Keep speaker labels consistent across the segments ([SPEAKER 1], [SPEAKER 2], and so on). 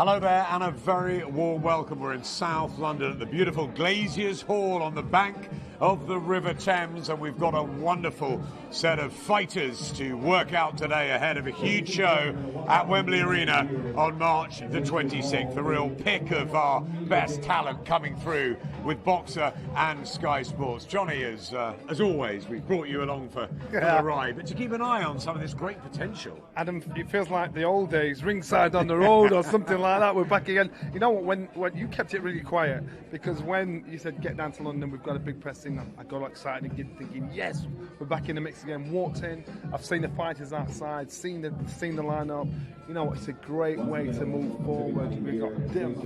[SPEAKER 1] Hello there, and a very warm welcome. We're in South London at the beautiful Glaziers Hall on the bank of the River Thames, and we've got a wonderful set of fighters to work out today ahead of a huge show at Wembley Arena on March the 26th. A real pick of our best talent coming through with Boxer and Sky Sports. Johnny, as always, we've brought you along for the ride, but to keep an eye on some of this great potential.
[SPEAKER 2] Adam, it feels like the old days, ringside on the road or something like that. We're back again. You know what, when you kept it really quiet, because when you said get down to London, we've got a big press thing, I got all excited again, thinking, yes, we're back in the mix again. Walked in, I've seen the fighters outside, seen the lineup. You know, it's a great way to move forward. We've got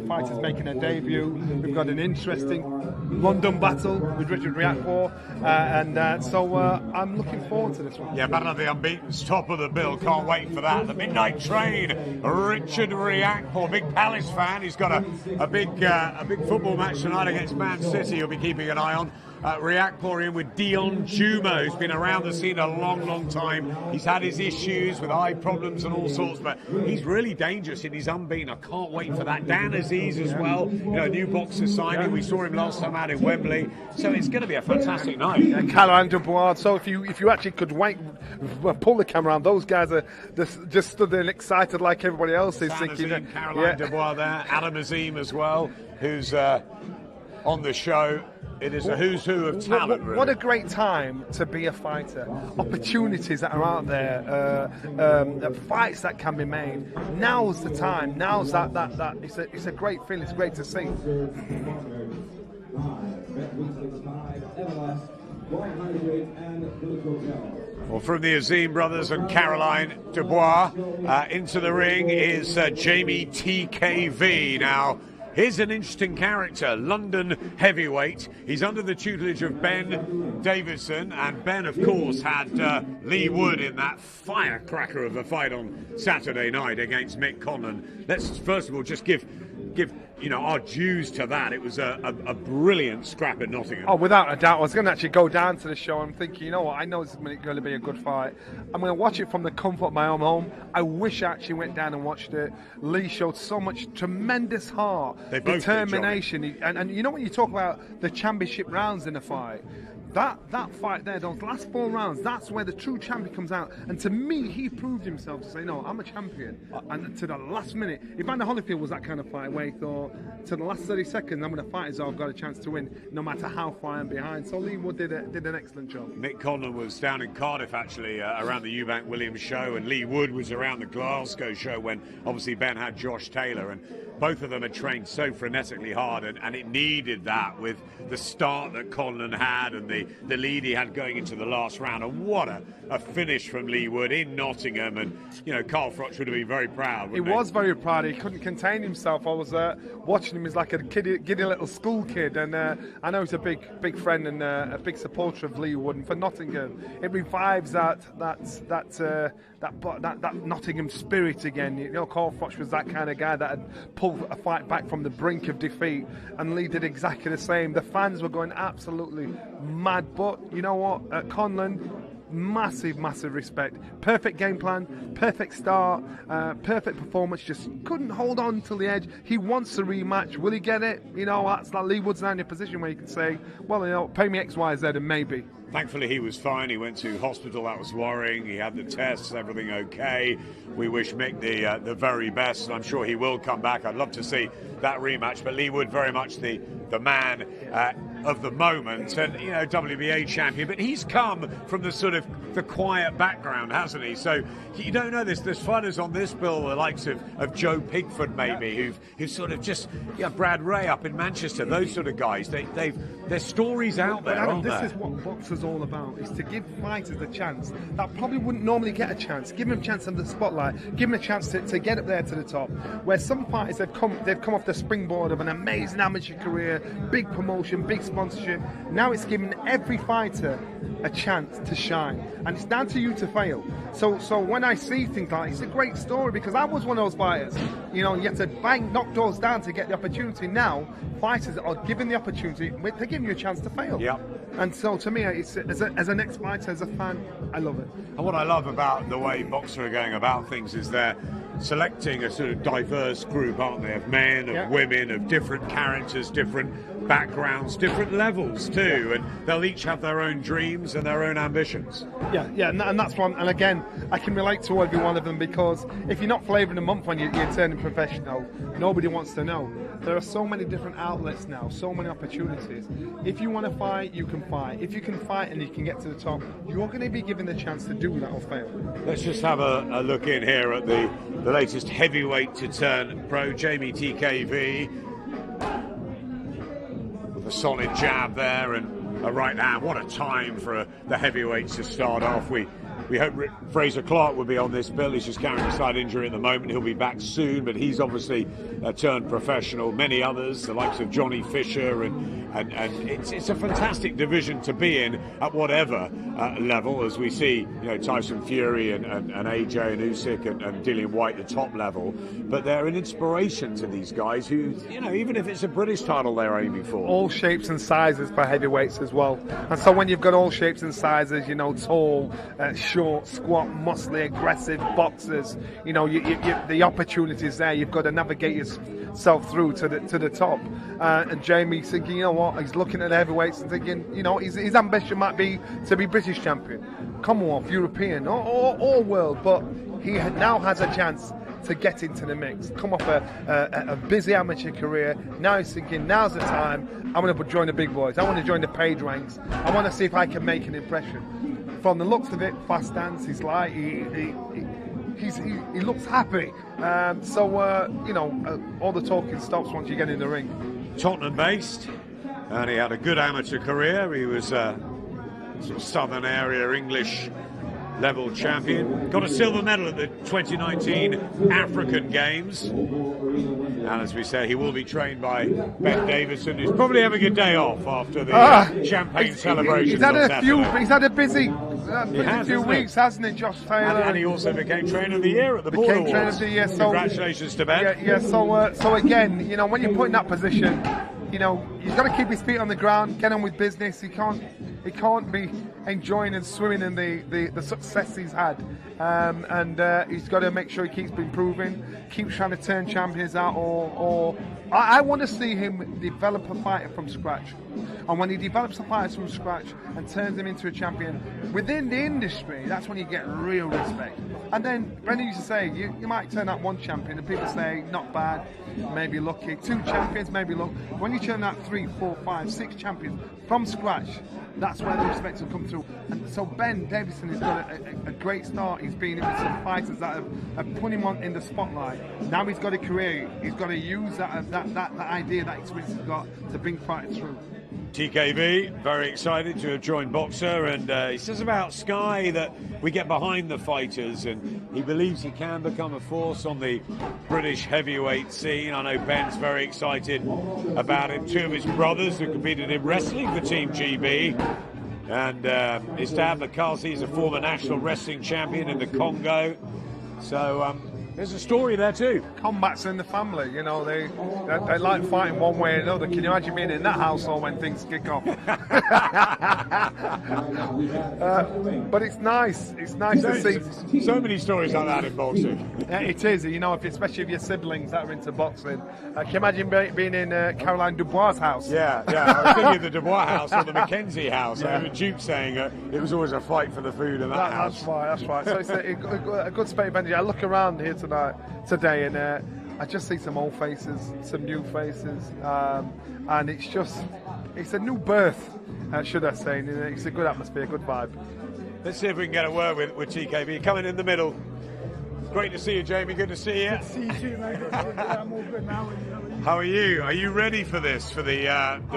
[SPEAKER 2] fighters making a debut. We've got an interesting London battle with RIakporhe, so I'm looking forward to this one.
[SPEAKER 1] Yeah, Battle of the Unbeaten's top of the bill. Can't wait for that. The Midnight Train, Richard RIakporhe, big Palace fan. He's got a big football match tonight against Man City. He'll be keeping an eye on. RIakporhe in with Deion Jumah, who's been around the scene a long time. He's had his issues with eye problems and all sorts, but he's really dangerous and he's unbeaten. I can't wait for that. Dan Azeez as well, you know, new boxer signing. We saw him last time out in Wembley, so it's going to be a fantastic night.
[SPEAKER 2] And Dubois. So if you actually could pull the camera around, those guys are just stood there and excited like everybody else is. Thinking
[SPEAKER 1] Azim, Caroline Dubois there, Adam Azim as well, who's on the show. It is a who's who of talent, really.
[SPEAKER 2] What a great time to be a fighter. Opportunities that are out there, fights that can be made. Now's the time. Now's that. It's a great feeling. It's great to see.
[SPEAKER 1] Well, from the Azim Brothers and Caroline Dubois, into the ring is Jamie TKV. Now, here's an interesting character, London heavyweight. He's under the tutelage of Ben Davison, and Ben, of course, had Lee Wood in that firecracker of a fight on Saturday night against Mick Conlan. Let's first of all just give our dues to that. It was a brilliant scrap at Nottingham.
[SPEAKER 2] Oh, without a doubt. I was going to actually go down to the show and thinking, you know what, I know this is going to be a good fight. I'm going to watch it from the comfort of my own home. I wish I actually went down and watched it. Lee showed so much tremendous heart, determination. And you know when you talk about the championship rounds in a fight, that fight there, those last 4 rounds, that's where the true champion comes out. And to me, he proved himself to say, no, I'm a champion. And to the last minute, Evander Holyfield was that kind of fight where he thought, to the last 30 seconds, I'm going to fight as though I've got a chance to win, no matter how far I'm behind. So Lee Wood did an excellent job.
[SPEAKER 1] Mick Conlan was down in Cardiff, actually, around the Eubank Williams show, and Lee Wood was around the Glasgow show when, obviously, Ben had Josh Taylor, and both of them had trained so frenetically hard, and it needed that with the start that Conlan had and the lead he had going into the last round. And what a finish from Lee Wood in Nottingham. And, Carl Froch would have been very proud.
[SPEAKER 2] He was very proud. He couldn't contain himself. I was watching him as like a giddy little school kid. And I know he's a big friend and a big supporter of Lee Wood. And for Nottingham, it revives that Nottingham spirit again. Carl Froch was that kind of guy that had pulled a fight back from the brink of defeat, and Lee did exactly the same. The fans were going absolutely mad, but you know what, Conlan, massive respect. Perfect game plan, perfect start, perfect performance, just couldn't hold on till the edge. He wants a rematch. Will he get it? That's like Lee Wood's now in a position where you can say, well, pay me X, Y, Z and maybe.
[SPEAKER 1] Thankfully, he was fine. He went to hospital. That was worrying. He had the tests, everything okay. We wish Mick the very best, and I'm sure he will come back. I'd love to see that rematch, but Lee Wood very much the man of the moment, and WBA champion. But he's come from the sort of the quiet background, hasn't he? So you don't know this. There's fighters on this bill, the likes of Joe Pigford maybe, who've sort of just Brad Ray up in Manchester. Those sort of guys. Their stories out there, aren't
[SPEAKER 2] this
[SPEAKER 1] there?
[SPEAKER 2] Is what boxers all about, is to give fighters a chance that probably wouldn't normally get a chance. Give them a chance under the spotlight. Give them a chance to get up there to the top. Where some fighters they've come off the springboard of an amazing amateur career, big promotion, big sponsorship. Now it's giving every fighter a chance to shine, and it's down to you to fail. So when I see things like it's a great story, because I was one of those fighters. You had to knock doors down to get the opportunity. Now fighters are given the opportunity. They're giving you a chance to fail.
[SPEAKER 1] Yeah.
[SPEAKER 2] And so to me, it's, as an ex-fighter, as a fan, I love it.
[SPEAKER 1] And what I love about the way Boxer are going about things is they're selecting a sort of diverse group, aren't they, of men, of women, of different characters, different backgrounds, different levels too, and they'll each have their own dreams and their own ambitions.
[SPEAKER 2] Yeah, and that's one. And again, I can relate to every one of them, because if you're not flavouring a month when you're turning professional, nobody wants to know. There are so many different outlets now, so many opportunities. If you want to fight, you can fight. If you can fight and you can get to the top, you're going to be given the chance to do that or fail.
[SPEAKER 1] Let's just have a look in here at the latest heavyweight to turn pro, Jamie TKV. With a solid jab there and a right hand. What a time for the heavyweights to start off. We hope Fraser Clark will be on this bill. He's just carrying a slight injury at the moment. He'll be back soon, but he's obviously turned professional. Many others, the likes of Johnny Fisher, and it's a fantastic division to be in at whatever level, as we see, Tyson Fury and AJ and Usyk and Dillian White at the top level. But they're an inspiration to these guys who, even if it's a British title they're aiming for.
[SPEAKER 2] All shapes and sizes for heavyweights as well. And so when you've got all shapes and sizes, tall, short, squat, muscly, aggressive boxers, the opportunities there. You've got to navigate yourself through to the top. And Jamie's thinking, he's looking at the heavyweights and thinking, his ambition might be to be British champion, Commonwealth, European, or world, but he now has a chance to get into the mix. Come off a busy amateur career. Now he's thinking, now's the time. I'm going to join the big boys. I want to join the paid ranks. I want to see if I can make an impression. From the looks of it, fast dance, he's like, he looks happy. All the talking stops once you get in the ring.
[SPEAKER 1] Tottenham based, and he had a good amateur career. He was sort of southern area English level champion. Got a silver medal at the 2019 African Games. And as we say, he will be trained by Ben Davison, who's probably having a day off after the champagne celebrations.
[SPEAKER 2] He's had a busy few weeks, hasn't he, Josh Taylor?
[SPEAKER 1] And he also became Trainer of the Year at the Border Awards.
[SPEAKER 2] Trainer of the Year.
[SPEAKER 1] Congratulations to Ben.
[SPEAKER 2] So again, when you're put in that position, he's got to keep his feet on the ground, get on with business. He can't be enjoying and swimming in the success he's had, and he's got to make sure he keeps improving, keeps trying to turn champions out, or I want to see him develop a fighter from scratch. And when he develops a fighter from scratch and turns him into a champion within the industry, that's when you get real respect. And then Brendan used to say, you might turn out one champion and people say, not bad, maybe lucky. 2 champions, maybe lucky. When you turn out 3, 4, 5, 6 champions from scratch, that's where the respect will come through. And so Ben Davison has got a great start. He's been in with some fighters that have put him on in the spotlight. Now he's got a career. He's got to use that idea, that experience he's got to bring fighters through.
[SPEAKER 1] TKV, very excited to have joined Boxer, and he says about Sky that we get behind the fighters, and he believes he can become a force on the British heavyweight scene. I know Ben's very excited about it. 2 of his brothers who competed in wrestling for Team GB, and his dad, Makazi, is a former national wrestling champion in the Congo. So there's a story there too.
[SPEAKER 2] Combat's in the family, they like fighting one way or another. Can you imagine being in that household when things kick off? But it's nice. It's nice to see.
[SPEAKER 1] So many stories like that in boxing.
[SPEAKER 2] Yeah, it is. Especially if your siblings that are into boxing. Can you imagine being in Caroline Dubois' house?
[SPEAKER 1] Yeah. I was thinking of the Dubois house or the Mackenzie house. Yeah. I remember Duke saying it was always a fight for the food in that house.
[SPEAKER 2] That's right. So it's a good spate of energy. I look around here today, and I just see some old faces, some new faces, and it's a new birth, should I say. It's a good atmosphere, good vibe.
[SPEAKER 1] Let's see if we can get a word with TKV. Coming in the middle. Great to see you, Jamie. Good to see you.
[SPEAKER 3] Good to see you too, mate. I'm all good now.
[SPEAKER 1] How are you? Are you ready for this, for the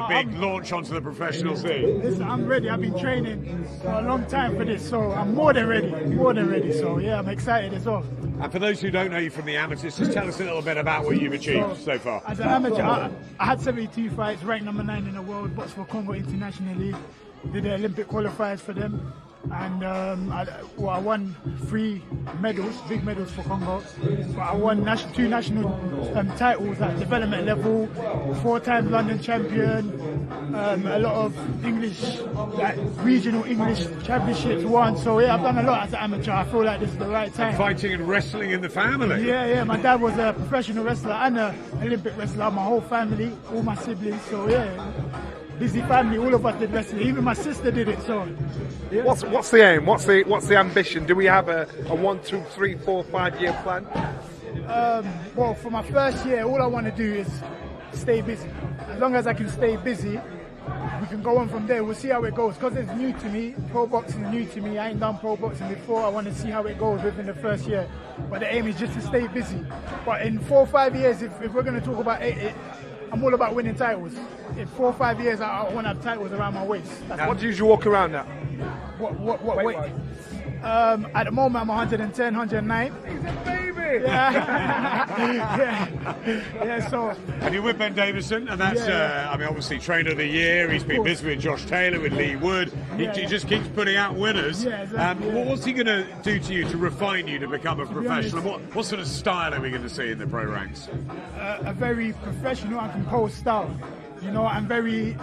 [SPEAKER 1] big launch onto the professional scene?
[SPEAKER 3] Listen, I'm ready. I've been training for a long time for this, so I'm more than ready. So yeah, I'm excited as well.
[SPEAKER 1] And for those who don't know you from the amateurs, just tell us a little bit about what you've achieved so far.
[SPEAKER 3] As an amateur, I had 72 fights, ranked number 9 in the world, boxed for Kongo internationally, did the Olympic qualifiers for them. And I won 3 medals, big medals for Kongo. But I won 2 national titles at development level, 4 times London champion, a lot of English, like regional English championships won. So yeah, I've done a lot as an amateur. I feel like this is the right time.
[SPEAKER 1] Fighting and wrestling in the family.
[SPEAKER 3] Yeah. My dad was a professional wrestler and an Olympic wrestler. My whole family, all my siblings. So yeah. Busy family, all of us did wrestling. Even my sister did it. So, yeah.
[SPEAKER 2] What's the aim? What's the ambition? Do we have a 1, 2, 3, 4, 5 year plan?
[SPEAKER 3] Well, for my first year, all I want to do is stay busy. As long as I can stay busy, we can go on from there. We'll see how it goes. Because it's new to me. Pro boxing is new to me. I ain't done pro boxing before. I want to see how it goes within the first year. But the aim is just to stay busy. But in 4 or 5 years, if we're going to talk about it, I'm all about winning titles. In 4 or 5 years, I want to have titles around my waist.
[SPEAKER 2] What do you usually walk around at?
[SPEAKER 3] What weight? At the moment, I'm 110, 109.
[SPEAKER 2] He's a baby!
[SPEAKER 3] Yeah, so...
[SPEAKER 1] And you're with Ben Davison, and that's, obviously, Trainer of the Year. He's been busy with Josh Taylor, with Lee Wood. He just keeps putting out winners.
[SPEAKER 3] Yeah, exactly,
[SPEAKER 1] What's he going to do to you to refine you to become a professional? What sort of style are we going to see in the pro ranks?
[SPEAKER 3] A very professional and composed style. And very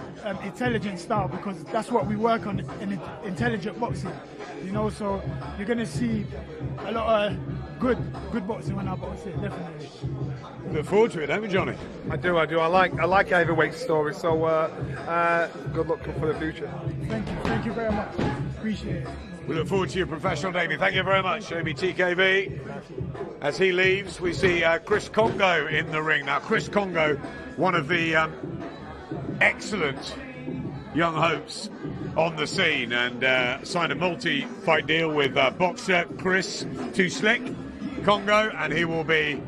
[SPEAKER 3] intelligent style, because that's what we work on in intelligent boxing. So you're going to see a lot of good boxing when I box here, definitely.
[SPEAKER 1] Look forward to it, don't we, Johnny?
[SPEAKER 2] I do. I like heavyweight stories. So good luck for the future.
[SPEAKER 3] Thank you very much. Appreciate it.
[SPEAKER 1] We look forward to your professional debut. Thank you very much, Jamie TKV. As he leaves, we see Chris Kongo in the ring. Now, Chris Kongo, one of the excellent young hopes on the scene, and signed a multi-fight deal with boxer Chris Too Slick Kongo, and he will be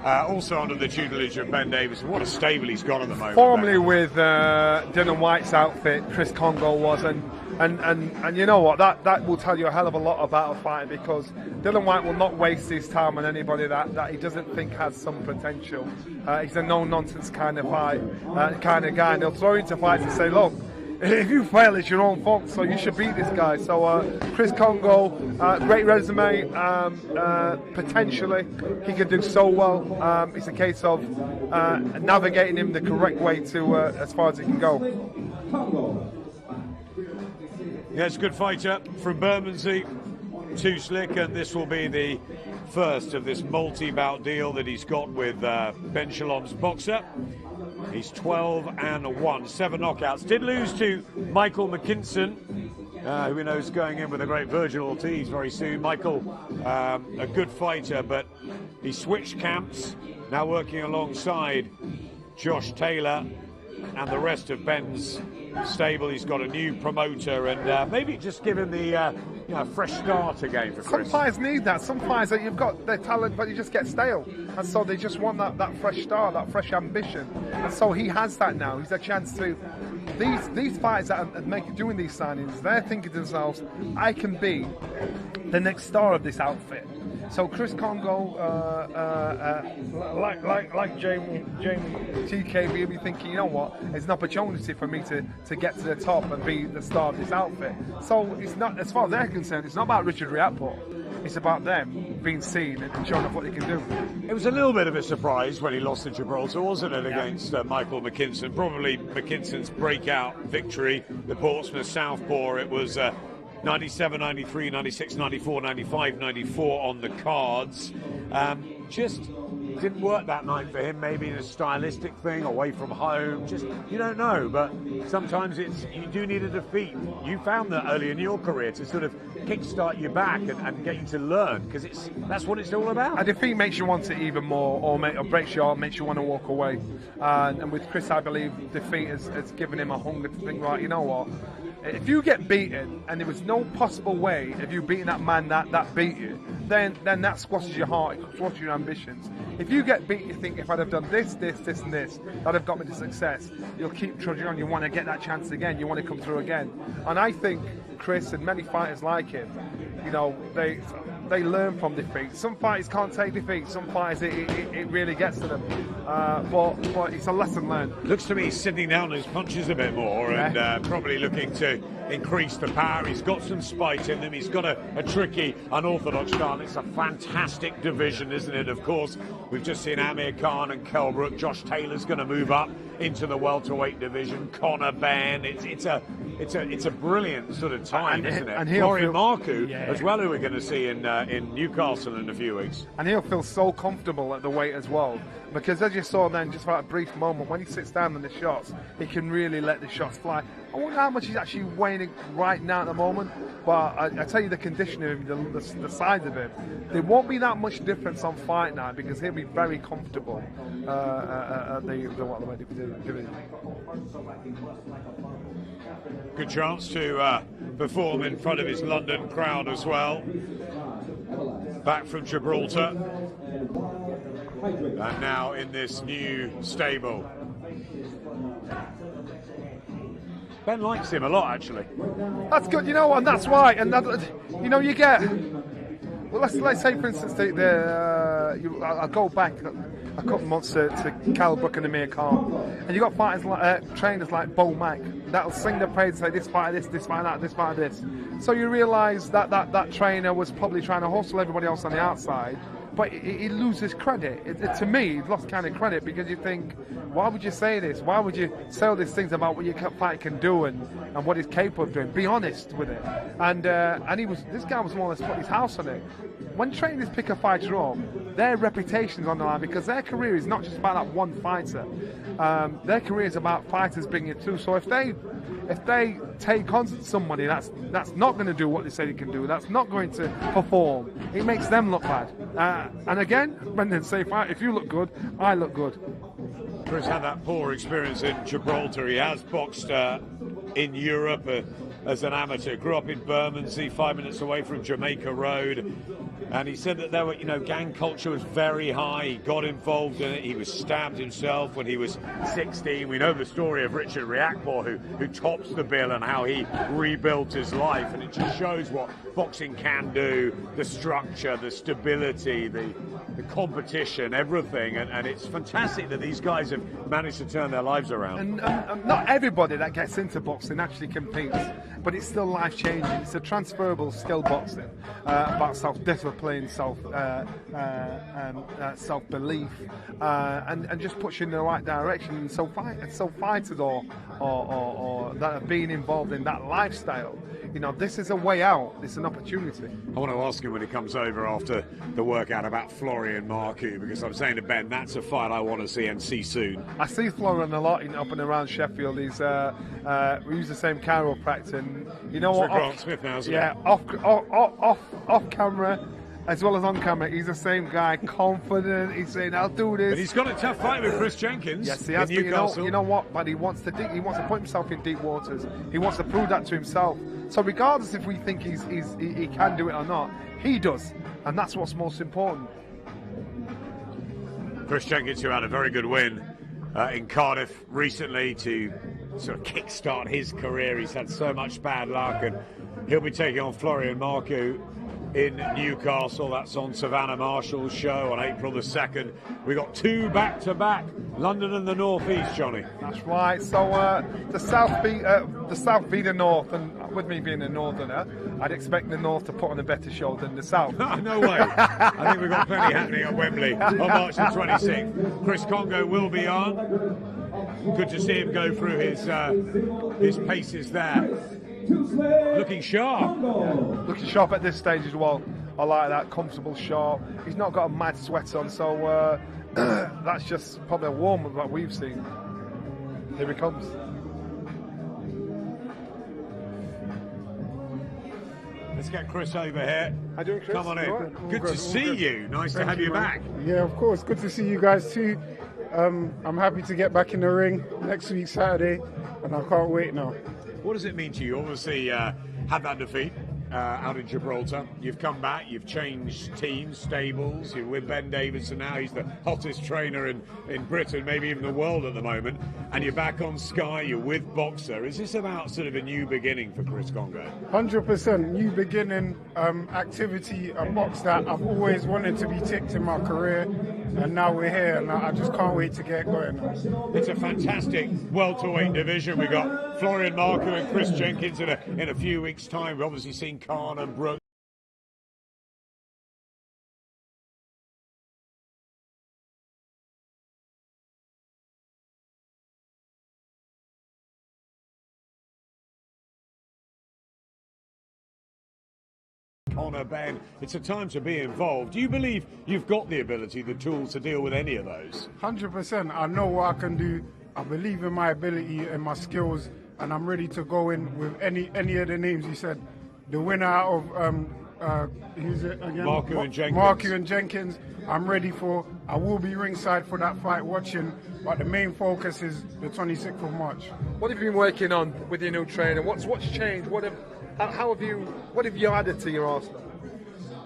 [SPEAKER 1] also under the tutelage of Ben Davison. What a stable he's got at the moment.
[SPEAKER 2] Formerly with Dylan White's outfit, Chris Kongo was, and you know what, that will tell you a hell of a lot about a fighter, because Dylan White will not waste his time on anybody that he doesn't think has some potential. He's a no-nonsense kind of kind of guy, and he'll throw you into fights and say, look, if you fail, it's your own fault, so you should beat this guy. So Chris Kongo, great resume, potentially he could do so well. It's a case of navigating him the correct way to as far as he can go.
[SPEAKER 1] Yes, good fighter from Bermondsey, Too Slick, and this will be the first of this multi-bout deal that he's got with Ben Shalom's boxer. He's 12-1, 7 knockouts. Did lose to Michael McKinson, who we know is going in with a great Virgil Ortiz very soon. Michael, a good fighter, but he switched camps, now working alongside Josh Taylor and the rest of Ben's stable. He's got a new promoter, and maybe just give him the fresh start again for Chris.
[SPEAKER 2] Some fighters need that. Some fighters that you've got their talent, but you just get stale, and so they just want that fresh start, that fresh ambition. And so he has that now. He's a chance to. These fighters that are doing these signings, they're thinking to themselves, I can be the next star of this outfit. So Chris Kongo, like Jamie TKV, will be thinking, you know what, it's an opportunity for me to get to the top and be the star of this outfit. So it's not, as far as they're concerned, it's not about Richard RIakporhe. It's about them being seen and showing off what they can do.
[SPEAKER 1] It was a little bit of a surprise when he lost to Gibraltar, wasn't it, against Michael McKinson? Probably McKinson's breakout victory, the Portsmouth Southpaw. It was 97, 93, 96, 94, 95, 94 on the cards. Just didn't work that night for him, maybe in a stylistic thing, away from home. Just, you don't know, but sometimes you do need a defeat. You found that early in your career to sort of kickstart you back and get you to learn, because that's what it's all about.
[SPEAKER 2] A defeat makes you want it even more, or breaks your heart, makes you want to walk away. And with Chris, I believe defeat has given him a hunger to think, right, you know what? If you get beaten and there was no possible way of you beating that man that beat you, then that squashes your heart, it squashes your ambitions. If you get beat, you think, if I'd have done this, this, this and this, that'd have got me to success. You'll keep trudging on, you want to get that chance again, you want to come through again. And I think Chris and many fighters like him, you know, they learn from defeat. Some fighters can't take defeat. Some fighters, it really gets to them. But it's a lesson learned.
[SPEAKER 1] Looks to me he's sitting down his punches a bit more and probably looking to increase the power. He's got some spite in him. He's got a tricky, unorthodox style. It's a fantastic division, isn't it? Of course, we've just seen Amir Khan and Kelbrook. Josh Taylor's going to move up into the welterweight division. Conor Benn. It's a brilliant sort of time, isn't it? And Florian Marku as well, who we're going to see in Newcastle in a few weeks.
[SPEAKER 2] And he'll feel so comfortable at the weight as well, because as you saw then, just for that brief moment, when he sits down on the shots, he can really let the shots fly. I wonder how much he's actually weighing right now at the moment, but I tell you, the condition of him, the size of him, there won't be that much difference on fight night, because he'll be very comfortable at the welterweight division.
[SPEAKER 1] Good chance to perform in front of his London crowd as well. Back from Gibraltar. And now in this new stable. Ben likes him a lot, actually.
[SPEAKER 2] That's good, you know, and that's why. And that, you know, you get. Well, let's say, for instance, I'll go back a couple of months to Kelbrook and Amir Khan, and you got fighters like trainers like Bo Mack that'll sing the praise and say this fight this fight that, this fight this. So you realise that trainer was probably trying to hustle everybody else on the outside, but he loses credit. To me, he's lost kind of credit, because you think, why would you say this? Why would you say all these things about what your fighter can do and what he's capable of doing? Be honest with it. And this guy was more or less put his house on it. When trainers pick a fighter up, their reputation's on the line, because their career is not just about that one fighter. Their career is about fighters bringing it through. So if they take on somebody that's not going to do what they say they can do, that's not going to perform, it makes them look bad. And again, Brendan say, if you look good, I look good.
[SPEAKER 1] Chris had that poor experience in Gibraltar. He has boxed in Europe as an amateur. Grew up in Bermondsey, 5 minutes away from Jamaica Road. And he said that there were, gang culture was very high. He got involved in it. He was stabbed himself when he was 16. We know the story of RIakporhe, who tops the bill, and how he rebuilt his life. And it just shows what boxing can do, the structure, the stability, the competition, everything. And it's fantastic that these guys have managed to turn their lives around.
[SPEAKER 2] And not everybody that gets into boxing actually competes, but it's still life-changing. It's a transferable skill, boxing, about self-discipline, self-belief, and just puts you in the right direction. So fighters or that have been involved in that lifestyle, this is a way out. It's an opportunity.
[SPEAKER 1] I want to ask him when he comes over after the workout about Florian Marku, because I'm saying to Ben, that's a fight I want to see and see soon.
[SPEAKER 2] I see Florian a lot up and around Sheffield. He's we use the same chiropractor, and you know what?
[SPEAKER 1] Grant Smith now, isn't
[SPEAKER 2] yeah, off camera as well as on camera, he's the same guy, confident. He's saying, "I'll do this."
[SPEAKER 1] But he's got a tough fight with Chris Jenkins.
[SPEAKER 2] Yes, he has.
[SPEAKER 1] In Newcastle.
[SPEAKER 2] You know what? But he wants to put himself in deep waters. He wants to prove that to himself. So regardless if we think he can do it or not, he does, and that's what's most important.
[SPEAKER 1] Chris Jenkins, who had a very good win in Cardiff recently to sort of kickstart his career. He's had so much bad luck, and he'll be taking on Florian Marku in Newcastle. That's on Savannah Marshall's show on April the 2nd. We got two back-to-back, London and the North East, Johnny.
[SPEAKER 2] That's right. So the South beat the North, and with me being a Northerner, I'd expect the North to put on a better show than the South.
[SPEAKER 1] No way. I think we've got plenty happening at Wembley on March the 26th. Chris Kongo will be on. Good to see him go through his paces there. Looking sharp.
[SPEAKER 2] Yeah, looking sharp at this stage as well. I like that, comfortable, sharp. He's not got a mad sweat on, so that's just probably a warm-up that we've seen. Here he comes.
[SPEAKER 1] Let's get Chris over here.
[SPEAKER 3] How you doing, Chris?
[SPEAKER 1] Come on in.
[SPEAKER 3] Right.
[SPEAKER 1] Good to see you. Nice to have you back.
[SPEAKER 3] Yeah, of course. Good to see you guys too. I'm happy to get back in the ring next week, Saturday, and I can't wait now.
[SPEAKER 1] What does it mean to you? Obviously, had that defeat out in Gibraltar. You've come back, you've changed teams, stables. You're with Ben Davison now. He's the hottest trainer in Britain, maybe even the world at the moment. And you're back on Sky, you're with Boxer. Is this about sort of a new beginning for Chris Kongo?
[SPEAKER 4] 100% new beginning, activity, a box that I've always wanted to be ticked in my career. And now we're here, and I just can't wait to get going.
[SPEAKER 1] It's a fantastic welterweight division. We've got Florian Marco and Chris Jenkins in a few weeks' time. We've obviously seen Khan and Brooks. Connor, Ben, it's a time to be involved. Do you believe you've got the ability, the tools to deal with any of those?
[SPEAKER 4] 100%. I know what I can do. I believe in my ability and my skills, and I'm ready to go in with any of the names you said. The winner of who's it again?
[SPEAKER 1] Marco and Jenkins.
[SPEAKER 4] Marco and Jenkins. I'm ready for. I will be ringside for that fight, watching. But the main focus is the 26th of March.
[SPEAKER 2] What have you been working on with your new trainer? What's changed? What have you added to your arsenal?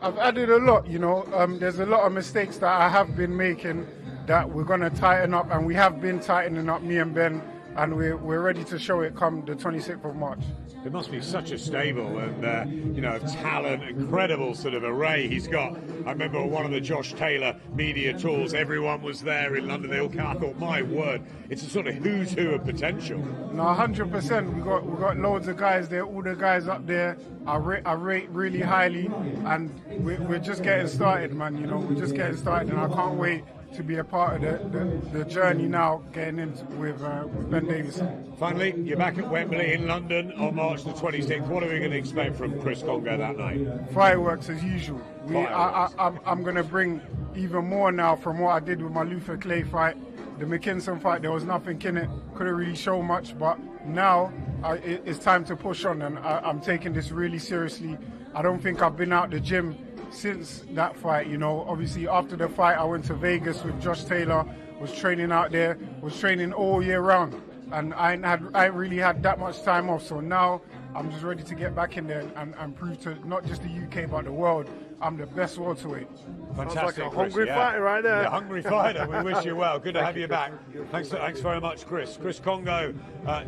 [SPEAKER 4] I've added a lot, you know. There's a lot of mistakes that I have been making that we're going to tighten up, and we have been tightening up, me and Ben, and we're ready to show it come the 26th of March.
[SPEAKER 1] It must be such a stable and, of talent, incredible sort of array he's got. I remember one of the Josh Taylor media tours, everyone was there in London. They all came. I thought, my word, it's a sort of who's who of potential.
[SPEAKER 4] No, 100%. We got loads of guys there. All the guys up there, I rate really highly, and we're just getting started, man. You know, we're just getting started, and I can't wait to be a part of the journey now, getting in with Ben Davison.
[SPEAKER 1] Finally, you're back at Wembley in London on March the 26th. What are we going to expect from Chris Kongo that night?
[SPEAKER 4] Fireworks as usual. I'm going to bring even more now from what I did with my Luther Clay fight. The McKinson fight, there was nothing in it. Couldn't really show much, but now it's time to push on, and I'm taking this really seriously. I don't think I've been out the gym since that fight, you know. Obviously after the fight I went to Vegas with Josh Taylor, was training out there, was training all year round, and I ain't really had that much time off. So now I'm just ready to get back in there and prove to not just the UK but the world I'm the best welterweight.
[SPEAKER 1] Fantastic.
[SPEAKER 2] Sounds like a hungry fighter right there.
[SPEAKER 1] Yeah, hungry fighter. We wish you well. Good to have you back. Thanks very much, Chris. Chris Kongo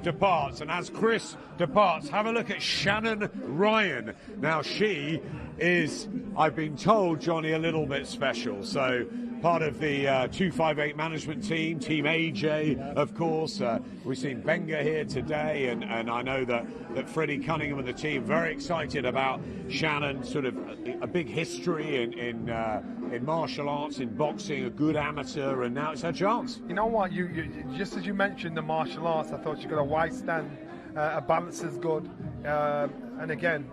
[SPEAKER 1] departs, and as Chris departs, have a look at Shannon Ryan. Now she is, I've been told, Johnny, a little bit special. So part of the 258 management team, Team AJ, of course. We've seen Benga here today, and I know that Freddie Cunningham and the team very excited about Shannon, sort of a big history in martial arts, in boxing, a good amateur, and now it's her chance.
[SPEAKER 2] You know what? You just as you mentioned the martial arts, I thought you got a wide stand, a balance is good, and again.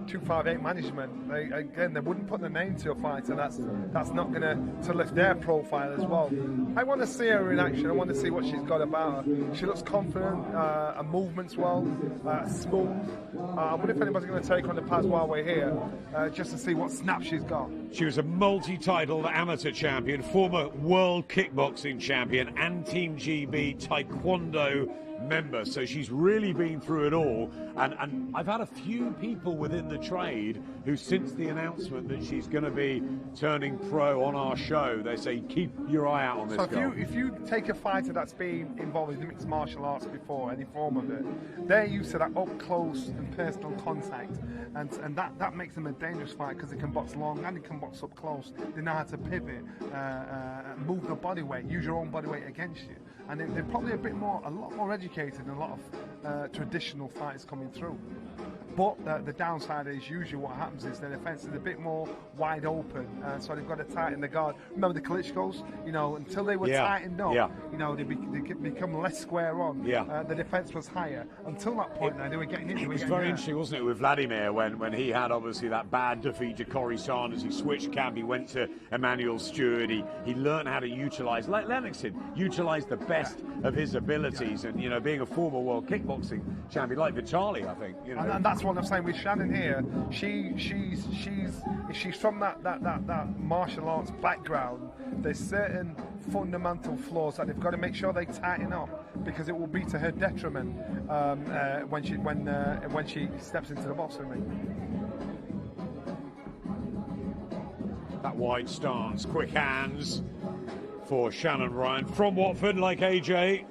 [SPEAKER 2] 258 management, they wouldn't put the name to a fighter. That's not going to lift their profile as well. I want to see her in action. I want to see what she's got about her. She looks confident, her movement's well, smooth. I wonder if anybody's going to take her on the pads while we're here, just to see what snap she's got.
[SPEAKER 1] She was a multi-titled amateur champion, former world kickboxing champion, and Team GB Taekwondo member, so she's really been through it all, and I've had a few people within the trade who, since the announcement that she's going to be turning pro on our show, they say keep your eye out on this girl.
[SPEAKER 2] If you take a fighter that's been involved in mixed martial arts before, any form of it, they're used to that up close and personal contact, and that makes them a dangerous fight because they can box long and they can box up close. They know how to pivot, move the body weight, use your own body weight against you. And they're probably a lot more educated than a lot of traditional fighters coming through. But the downside is usually what happens is their defence is a bit more wide open, so they've got to tighten the guard. Remember the Klitschko's, until they were tightened up, they become less square on. The defence was higher. Until that point, they were getting hit.
[SPEAKER 1] It was very interesting, wasn't it, with Vladimir when he had obviously that bad defeat to Corey Sanders. He switched camp. He went to Emmanuel Stewart. He learned how to utilise, like Lennox did, utilise the best of his abilities. And being a former world kickboxing champion like Vitali, I think.
[SPEAKER 2] And that's what I'm saying with Shannon here. She's from that martial arts background. There's certain fundamental flaws that they've got to make sure they tighten up, because it will be to her detriment when she steps into the boxing ring.
[SPEAKER 1] That wide stance, quick hands for Shannon Ryan from Watford, like AJ.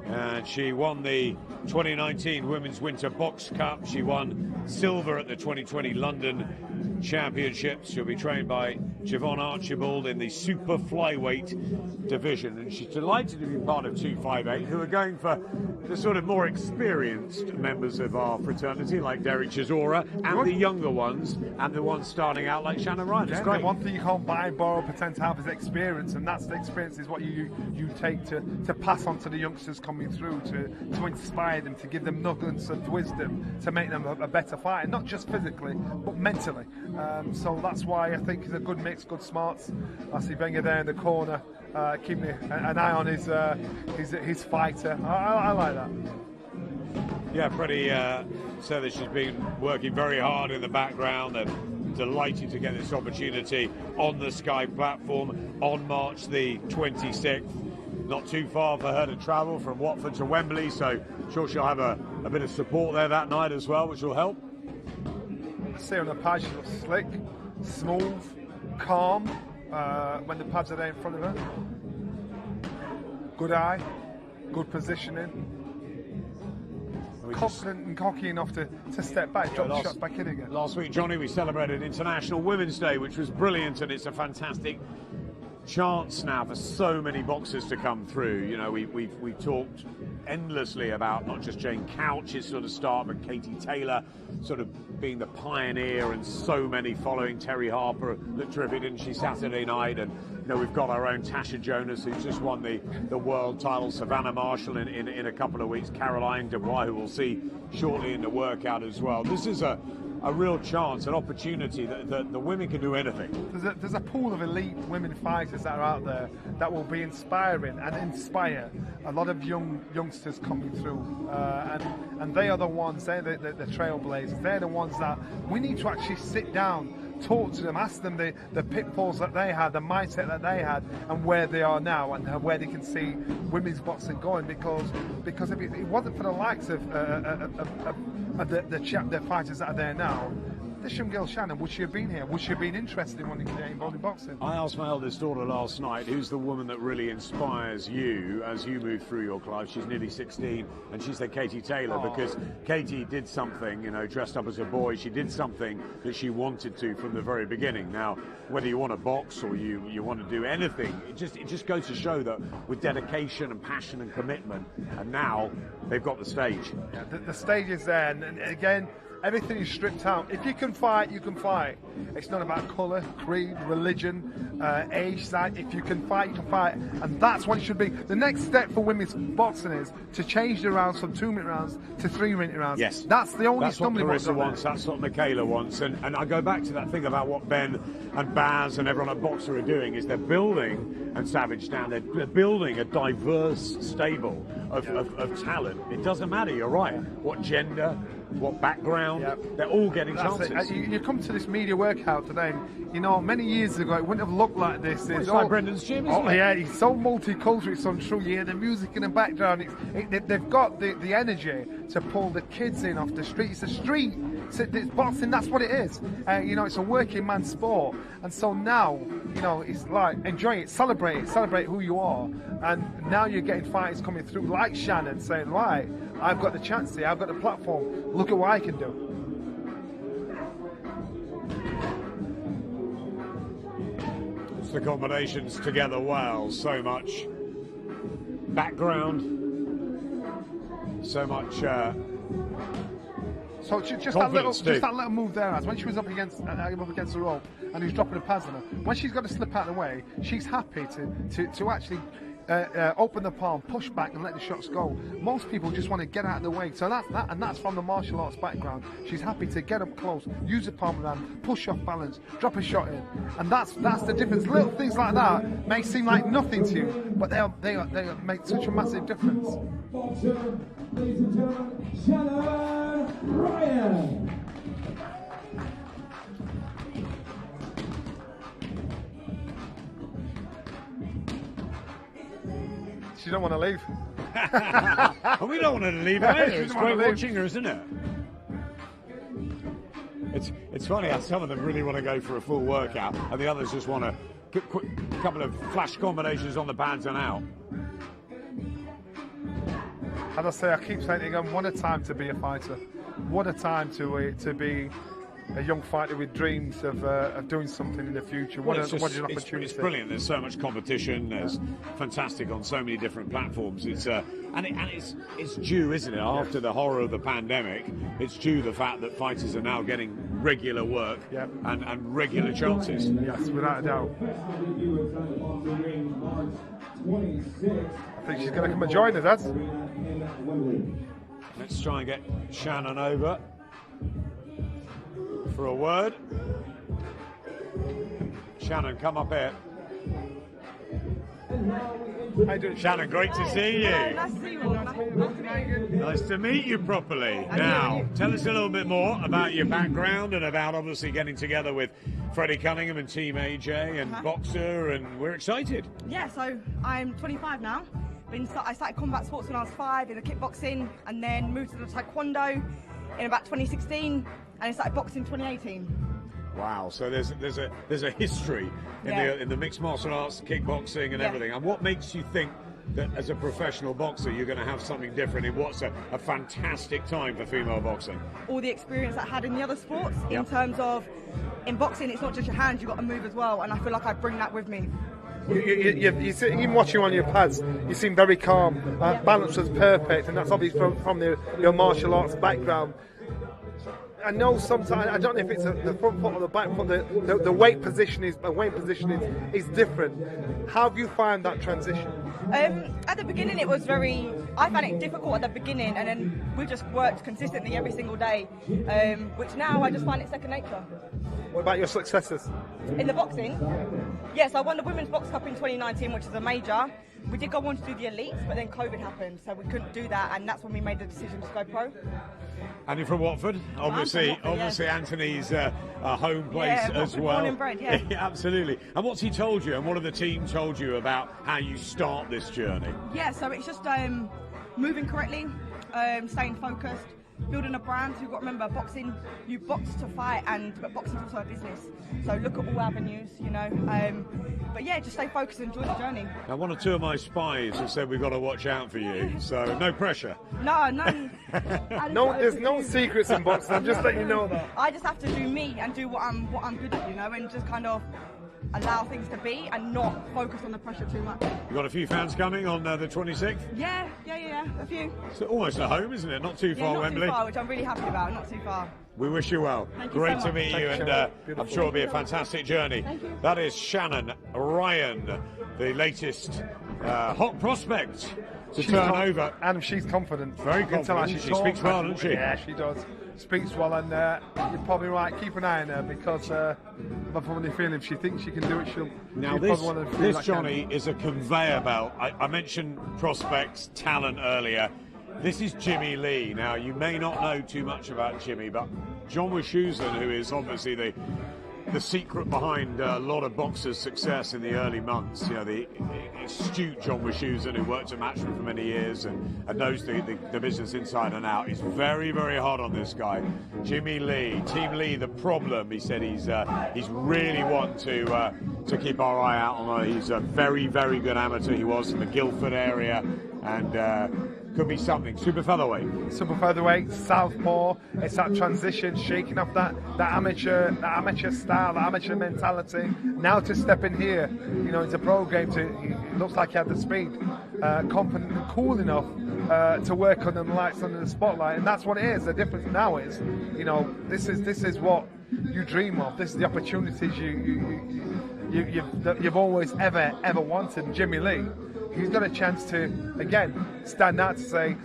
[SPEAKER 1] And she won the 2019 Women's Winter Box Cup. She won silver at the 2020 London Championships. She'll be trained by Javon Archibald in the super flyweight division. And she's delighted to be part of 258, who are going for the sort of more experienced members of our fraternity, like Derek Chisora, and the younger ones, and the ones starting out like Shannon Ryan. It's great.
[SPEAKER 2] The one thing you can't buy, borrow, pretend to have is experience, and that's the experience is what you take to pass on to the youngsters coming through, to inspire them, to give them nuggets of wisdom, to make them a better fighter, not just physically, but mentally. So that's why I think it's a good mix, good smarts. I see Wenger there in the corner, keeping an eye on his fighter. I like that.
[SPEAKER 1] Yeah, Freddie said that she's been working very hard in the background and delighted to get this opportunity on the Sky platform on March the 26th. Not too far for her to travel from Watford to Wembley, so I'm sure she'll have a bit of support there that night as well, which will help.
[SPEAKER 2] See on the pad, she looks slick, smooth, calm when the pads are there in front of her. Good eye, good positioning. Confident and cocky enough to step back, drop the shots back in again.
[SPEAKER 1] Last week, Johnny, we celebrated International Women's Day, which was brilliant, and it's a fantastic chance now for so many boxers to come through. You know, we've talked endlessly about not just Jane Couch's sort of start, but Katie Taylor sort of being the pioneer, and so many following. Terry Harper looked terrific, didn't she, Saturday night? And you know, we've got our own Tasha Jonas, who's just won the world title, Savannah Marshall in a couple of weeks, Caroline Dubois, who we'll see shortly in the workout as well. This is a real chance, an opportunity that the women can do anything.
[SPEAKER 2] There's a pool of elite women fighters that are out there that will be inspiring and inspire a lot of youngsters coming through, and they are the ones, they're the trailblazers, they're the ones that we need to actually sit down, talk to them, ask them the pitfalls that they had, the mindset that they had, and where they are now, and where they can see women's boxing going. Because if it wasn't for the likes of the fighters that are there now, this young girl Shannon, would she have been here? Would she have been interested in wanting to get involved in boxing?
[SPEAKER 1] I asked my eldest daughter last night, who's the woman that really inspires you as you move through your life? She's nearly 16, and she said Katie Taylor, because Katie did something, you know, dressed up as a boy. She did something that she wanted to from the very beginning. Now, whether you want to box or you want to do anything, it just goes to show that with dedication and passion and commitment, and now they've got the stage.
[SPEAKER 2] Yeah, the stage is there, and again, everything is stripped out. If you can fight, you can fight. It's not about colour, creed, religion, age, size. If you can fight, you can fight. And that's what it should be. The next step for women's boxing is to change the rounds from 2-minute rounds to 3-minute rounds.
[SPEAKER 1] Yes.
[SPEAKER 2] That's the only
[SPEAKER 1] stumbling block. That's what Clarissa wants, that's what Michaela wants. And I go back to that thing about what Ben and Baz and everyone at Boxer are doing, is they're building, and Savage down, they're building a diverse stable of talent. It doesn't matter, you're right, what gender, what background, they're all getting chances.
[SPEAKER 2] You come to this media workout today, you know, many years ago it wouldn't have looked like this.
[SPEAKER 1] It's like Brendan's gym, isn't it?
[SPEAKER 2] Yeah, it's so multicultural, it's untrue. You hear the music in the background. They've got the energy to pull the kids in off the street. It's a street. It's boxing, that's what it is. You know, it's a working man's sport. And so now, you know, it's like, enjoy it, celebrate who you are. And now you're getting fighters coming through like Shannon saying, right, I've got the chance here, I've got the platform, look at what I can do.
[SPEAKER 1] It's the combinations together well, so much background, so much
[SPEAKER 2] so just that little move there, as when she was up against the rope and he's dropping the pads on her, when she's got to slip out of the way, she's happy to actually open the palm, push back and let the shots go. Most people just want to get out of the way. So that's from the martial arts background. She's happy to get up close, use the palm of the hand, push off balance, drop a shot in. And that's the difference. Little things like that may seem like nothing to you, but they make such a massive difference.
[SPEAKER 5] Boxer, ladies and gentlemen, Shannon Ryan.
[SPEAKER 2] She don't want to leave.
[SPEAKER 1] We don't want her to leave either. It's great watching her, isn't it? It's funny how some of them really want to go for a full workout, and the others just want a quick couple of flash combinations on the pads and out.
[SPEAKER 2] As I say, I keep saying it again, what a time to be a fighter. What a time to be a young fighter with dreams of doing something in the future. What an opportunity.
[SPEAKER 1] It's brilliant. There's so much competition. There's fantastic on so many different platforms. It's due, isn't it? After the horror of the pandemic, it's due the fact that fighters are now getting regular work and regular chances.
[SPEAKER 2] Yes, without a doubt. I think she's going to come and join us, Ed.
[SPEAKER 1] Let's try and get Shannon over for a word. Shannon, come up here.
[SPEAKER 2] How you doing?
[SPEAKER 1] Shannon, great to see you.
[SPEAKER 6] Nice to see you.
[SPEAKER 1] Nice to meet you properly. Now, tell us a little bit more about your background and about obviously getting together with Freddie Cunningham and Team AJ and Boxer, and we're excited.
[SPEAKER 6] Yeah, so I'm 25 now. I started combat sports when I was 5 in the kickboxing, and then moved to the taekwondo in about 2016, and I started boxing 2018.
[SPEAKER 1] Wow, so there's a history in the mixed martial arts, kickboxing, and everything. And what makes you think that as a professional boxer you're going to have something different in what's a fantastic time for female boxing?
[SPEAKER 6] All the experience I had in the other sports, in terms of in boxing, it's not just your hands, you've got to move as well, and I feel like I bring that with me.
[SPEAKER 2] You see, even watching you on your pads, you seem very calm. Balance was perfect, and that's obviously from your martial arts background. I know sometimes, I don't know if it's the front foot or the back foot, the weight position is different. How have you found that transition?
[SPEAKER 6] At the beginning it was I found it difficult at the beginning, and then we just worked consistently every single day, which now I just find it second nature.
[SPEAKER 2] What about your successes?
[SPEAKER 6] In the boxing? Yes, I won the Women's Box Cup in 2019, which is a major. We did go on to do the elites, but then COVID happened, so we couldn't do that, and that's when we made the decision to go pro.
[SPEAKER 1] And you're from Watford, obviously Anthony's home place as well.
[SPEAKER 6] Born and bred, yeah.
[SPEAKER 1] Absolutely. And what's he told you, and what have the team told you about how you start this journey?
[SPEAKER 6] Yeah, so it's just moving correctly, staying focused, building a brand. So you've got to remember, boxing, you box to fight, but boxing's also a business. So look at all avenues, you know. But yeah, just stay focused and enjoy the journey.
[SPEAKER 1] Now, one or two of my spies have said we've got to watch out for you, so no pressure.
[SPEAKER 6] No.
[SPEAKER 2] There's no secrets in boxing. I'm just letting you know that.
[SPEAKER 6] I just have to do me and do what I'm good at, you know, and just kind of allow things to be and not focus on the pressure too much.
[SPEAKER 1] You got a few fans coming on the 26th?
[SPEAKER 6] Yeah, a few.
[SPEAKER 1] So almost at home, isn't it? Not too far,
[SPEAKER 6] not
[SPEAKER 1] Wembley.
[SPEAKER 6] Too far, which I'm really happy about. Not too far.
[SPEAKER 1] We wish you well.
[SPEAKER 6] Thank you
[SPEAKER 1] Great
[SPEAKER 6] so
[SPEAKER 1] to
[SPEAKER 6] much.
[SPEAKER 1] meet you, and I'm sure it'll be a fantastic journey.
[SPEAKER 6] Thank you.
[SPEAKER 1] That is Shannon Ryan, the latest hot prospect to turn over.
[SPEAKER 2] And she's confident.
[SPEAKER 1] Very confident. She speaks well, doesn't she?
[SPEAKER 2] Yeah, she does. Speaks well, and you're probably right. Keep an eye on her, because I'm probably feeling if she thinks she can do it, she'll.
[SPEAKER 1] Now this Johnny is a conveyor belt. I mentioned prospects, talent earlier. This is Jimmy Lee. Now, you may not know too much about Jimmy, but John Wischusen, who is obviously the secret behind a lot of boxers' success in the early months, you know, the astute John Wischusen, who worked at Matchroom for many years and knows the business inside and out, is very, very hard on this guy. Jimmy Lee, Team Lee, the problem, he said he's really one to keep our eye out on. He's a very, very good amateur. He was in the Guildford area, and could be something. Super featherweight, southpaw. It's that transition, shaking off that amateur style, that amateur mentality. Now to step in here, you know, into pro game. It looks like he had the speed, confident, and cool enough to work on the lights under the spotlight, and that's what it is. The difference now is, you know, this is what you dream of. This is the opportunities you've always ever wanted. Jimmy Lee, he's got a chance to, again, stand out to say,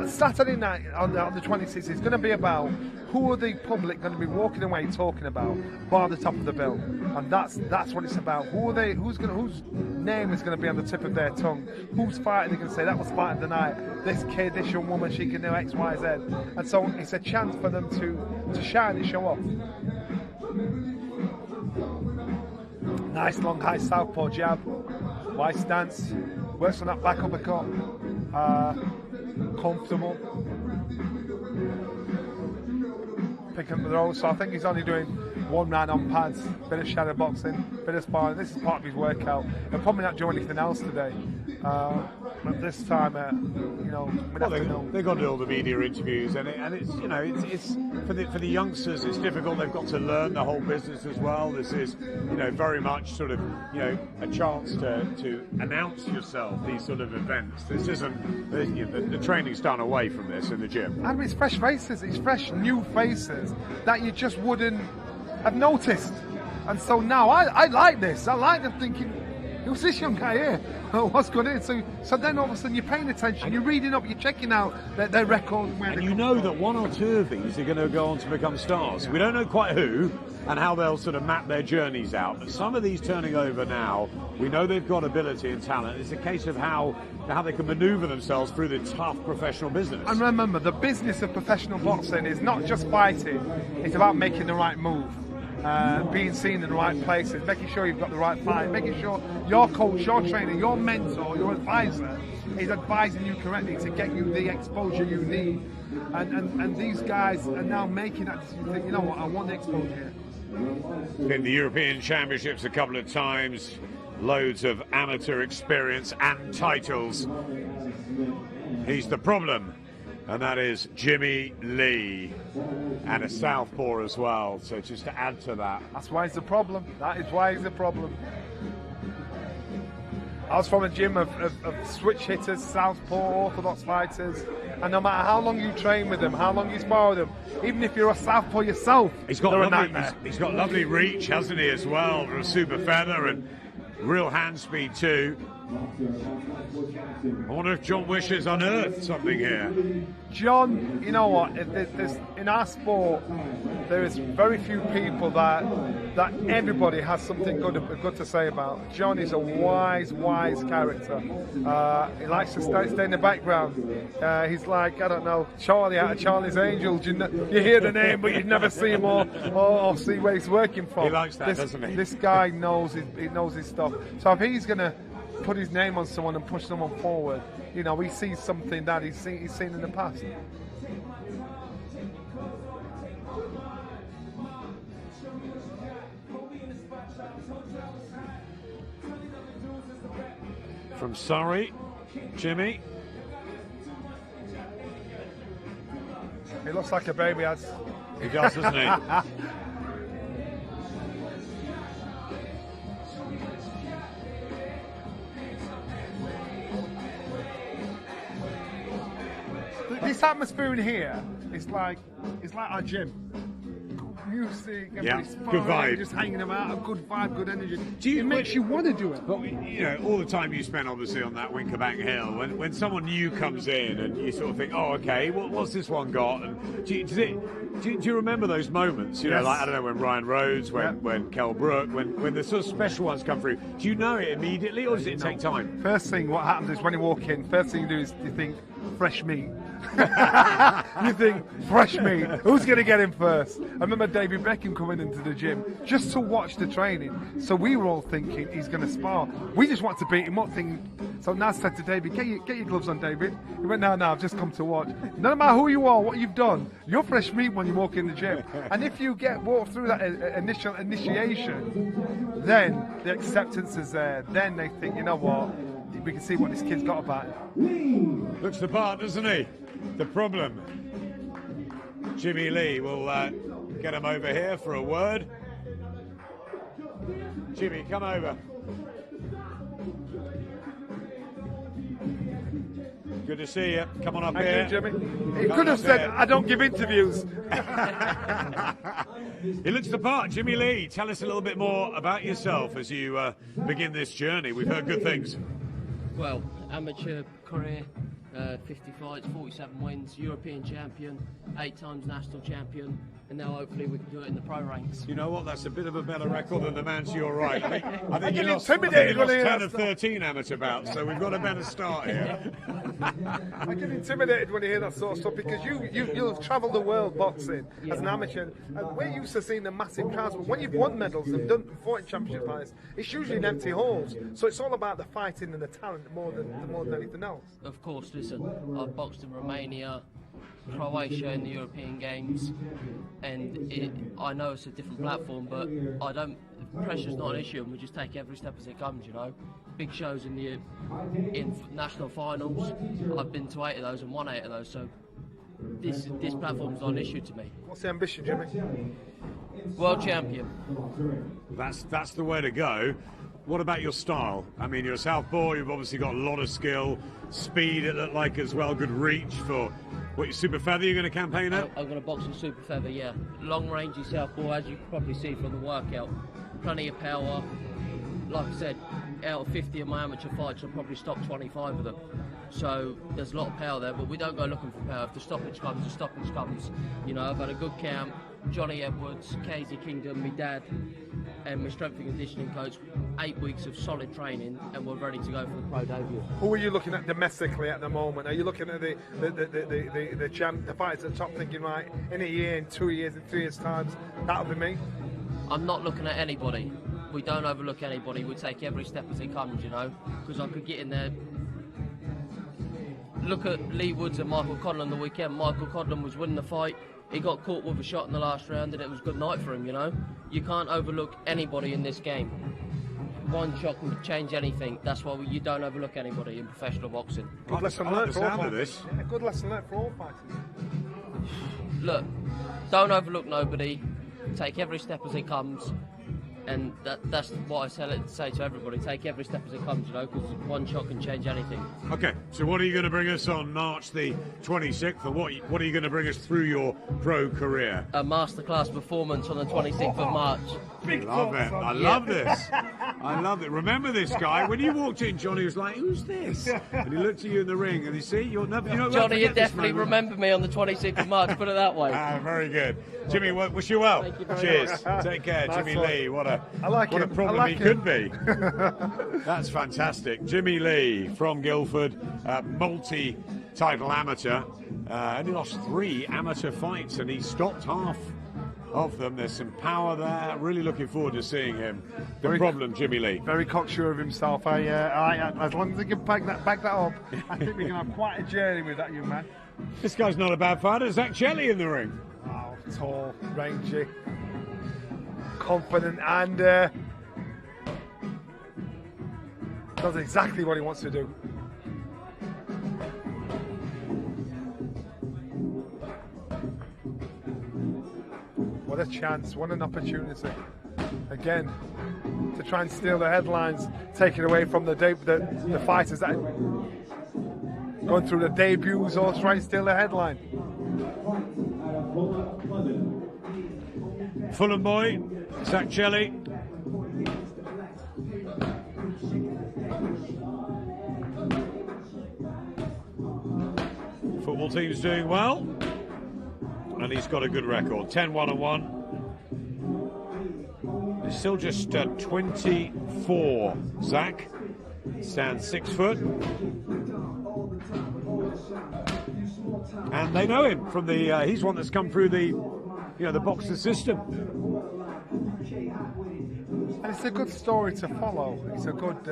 [SPEAKER 1] Saturday night on the 26th is going to be about who are the public going to be walking away talking about bar the top of the bill, and that's what it's about. Whose name is going to be on the tip of their tongue? Who's fighting? They can say that was fight of the night. This kid, this young woman, she can do X, Y, Z, and so it's a chance for them to shine and show off. Nice long high southpaw jab, wide stance, works on that back uppercut, comfortable.
[SPEAKER 2] picking up the road. So I think he's only doing 1 round on pads, bit of shadow boxing, bit of sparring. This is part of his workout. He'll probably not do anything else today. But this time, you know,
[SPEAKER 1] they've got to do all the media interviews, and it's you know, it's for the youngsters, it's difficult. They've got to learn the whole business as well. This is, you know, very much sort of, you know, a chance to announce yourself, these sort of events. This isn't the training's done away from this in the gym.
[SPEAKER 2] And it's fresh faces, it's fresh new faces that you just wouldn't have noticed. And so now I like this. I like them thinking, who's this young guy here? What's going on? So then all of a sudden you're paying attention, you're reading up, you're checking out their records.
[SPEAKER 1] And you know that 1 or 2 of these are going to go on to become stars. Yeah. We don't know quite who and how they'll sort of map their journeys out. But some of these turning over now, we know they've got ability and talent. It's a case of how they can manoeuvre themselves through the tough professional business.
[SPEAKER 2] And remember, the business of professional boxing is not just fighting, it's about making the right move. Being seen in the right places, making sure you've got the right fight, making sure your coach, your trainer, your mentor, your advisor is advising you correctly to get you the exposure you need. And these guys are now making that decision. Think, you know what, I want the exposure here.
[SPEAKER 1] Been the European Championships a couple of times, loads of amateur experience and titles. He's the problem. And that is Jimmy Lee, and a southpaw as well. So just to add to that.
[SPEAKER 2] That's why he's the problem. That is why he's the problem. I was from a gym of switch hitters, southpaw, orthodox fighters, and no matter how long you train with them, how long you spar with them, even if you're a southpaw yourself,
[SPEAKER 1] he's got lovely reach, hasn't he, as well, for a super feather, and real hand speed too. I wonder if John wishes unearthed something here.
[SPEAKER 2] John, you know what? In our sport, there is very few people that everybody has something good to say about. John is a wise character. He likes to stay in the background. He's like, I don't know, Charlie out of Charlie's Angels. You hear the name, but you never see him or see where he's working from.
[SPEAKER 1] He likes that, doesn't he?
[SPEAKER 2] This guy knows his stuff. So if he's going to put his name on someone and push someone forward, you know, he sees something that he's seen in the past.
[SPEAKER 1] From Surrey, Jimmy.
[SPEAKER 2] He looks like a baby, Az.
[SPEAKER 1] He does, doesn't he?
[SPEAKER 2] This atmosphere in here is like our gym. Music, everybody's
[SPEAKER 1] good vibe,
[SPEAKER 2] just hanging about, a good vibe, good energy. It makes you want to do it.
[SPEAKER 1] But you know, all the time you spend obviously on that Winkerbank Hill, when someone new comes in and you sort of think, oh, okay, what's this one got? And do you remember those moments? You know, like, I don't know, when Ryan Rhodes, when Kell Brook, when the sort of special ones come through. Do you know it immediately, or does it take time?
[SPEAKER 2] First thing, what happens is when you walk in, first thing you do is you think fresh meat. You think fresh meat. Who's going to get him first? I remember David Beckham coming into the gym just to watch the training. So we were all thinking he's going to spar. We just want to beat him up. So Naz said to David, get your gloves on, David. He went, no, I've just come to watch. No matter who you are, what you've done, you're fresh meat when you walk in the gym. And if you walk through that initial initiation, then the acceptance is there. Then they think, you know what? We can see what this kid's got about him.
[SPEAKER 1] Looks the part, doesn't he? The problem. Jimmy Lee will get him over here for a word. Jimmy, come over. Good to see you. Come on up here.
[SPEAKER 2] Thank you, Jimmy. He could have said, I don't give interviews.
[SPEAKER 1] He looks the part. Jimmy Lee, tell us a little bit more about yourself as you begin this journey. We've heard good things.
[SPEAKER 7] Well, amateur career, 50 fights, 47 wins, European champion, 8 times national champion, and now hopefully we can do it in the pro ranks.
[SPEAKER 1] You know what? That's a bit of a better record than the man to your right. I think he lost 10 of 13 amateur bouts, so we've got a better start here.
[SPEAKER 2] I get intimidated when you hear that sort of stuff, because you'll travel the world boxing as an amateur, and we're used to seeing the massive crowds, but when you've won medals and done 40 championship fights, it's usually in empty halls. So it's all about the fighting and the talent more than anything else.
[SPEAKER 7] Of course, listen, I've boxed in Romania, Croatia in the European Games, and I know it's a different platform, but pressure's not an issue, and we just take every step as it comes, you know. Big shows in national finals, I've been to 8 of those and won 8 of those, so this platform's not an issue to me.
[SPEAKER 2] What's the ambition, Jimmy?
[SPEAKER 7] World champion.
[SPEAKER 1] That's the way to go. What about your style? I mean, you're a southpaw, you've obviously got a lot of skill, speed it looked like as well, good reach for what, super feather you're going to campaign at?
[SPEAKER 7] I'm going to box in super feather, yeah. Long rangey southpaw, as you can probably see from the workout. Plenty of power. Like I said, out of 50 of my amateur fights, I'll probably stop 25 of them. So there's a lot of power there, but we don't go looking for power. If the stoppage comes, the stoppage comes. You know, I've had a good camp. Johnny Edwards, Casey Kingdom, my dad, and my strength and conditioning coach. 8 weeks of solid training, and we're ready to go for the pro debut.
[SPEAKER 2] Who are you looking at domestically at the moment? Are you looking at the fighters at the top, thinking, right, in a year, in 2 years, in 3 years' time, that'll be me?
[SPEAKER 7] I'm not looking at anybody. We don't overlook anybody. We take every step as it comes, you know, because I could get in there. Look at Lee Woods and Michael Conlon the weekend. Michael Conlon was winning the fight. He got caught with a shot in the last round, and it was a good night for him, you know. You can't overlook anybody in this game. One shot can change anything. That's why you don't overlook anybody in professional boxing.
[SPEAKER 2] Good lesson learned for all fighters. Yeah, good lesson learned for all fighters.
[SPEAKER 7] Look, don't overlook nobody. Take every step as it comes. And that's what I say to everybody. Take every step as it comes, you know, because one shot can change anything.
[SPEAKER 1] Okay, so what are you going to bring us on March the 26th, or what are you going to bring us through your pro career?
[SPEAKER 7] A masterclass performance on the 26th of March.
[SPEAKER 1] I love it. I love this. I love it. Remember this guy? When you walked in, Johnny was like, "Who's this?" And he looked at you in the ring, and you see, you'll never. You know,
[SPEAKER 7] Johnny, you definitely remember me on the 26th of March. Put it that way.
[SPEAKER 1] Very good, Jimmy. Wish you well.
[SPEAKER 7] Thank you very
[SPEAKER 1] Cheers.
[SPEAKER 7] much.
[SPEAKER 1] Take care,
[SPEAKER 2] Nice
[SPEAKER 1] Jimmy
[SPEAKER 2] one.
[SPEAKER 1] Lee. What a
[SPEAKER 2] him.
[SPEAKER 1] problem
[SPEAKER 2] I like
[SPEAKER 1] he
[SPEAKER 2] him.
[SPEAKER 1] could be. That's fantastic. Jimmy Lee from Guildford, multi-title amateur. Only lost 3 amateur fights, and he stopped half of them. There's some power there. Really looking forward to seeing him. The problem, Jimmy Lee.
[SPEAKER 2] Very cocksure of himself. As long as he can back that up, I think we can have quite a journey with that young man.
[SPEAKER 1] This guy's not a bad fighter. Zach Chelli in the ring.
[SPEAKER 2] Oh, tall, rangy, confident, and does exactly what he wants to do. What a chance, what an opportunity. Again, to try and steal the headlines, take it away from the fighters that are going through the debuts, or try and steal the headline.
[SPEAKER 1] Fulham boy, Zach Chelli. Football team's doing well, and he's got a good record, 10-1-1. He's still just 24. Zach stands 6 foot, and they know him from the. He's one that's come through the, the boxer system.
[SPEAKER 2] And it's a good story to follow. It's a good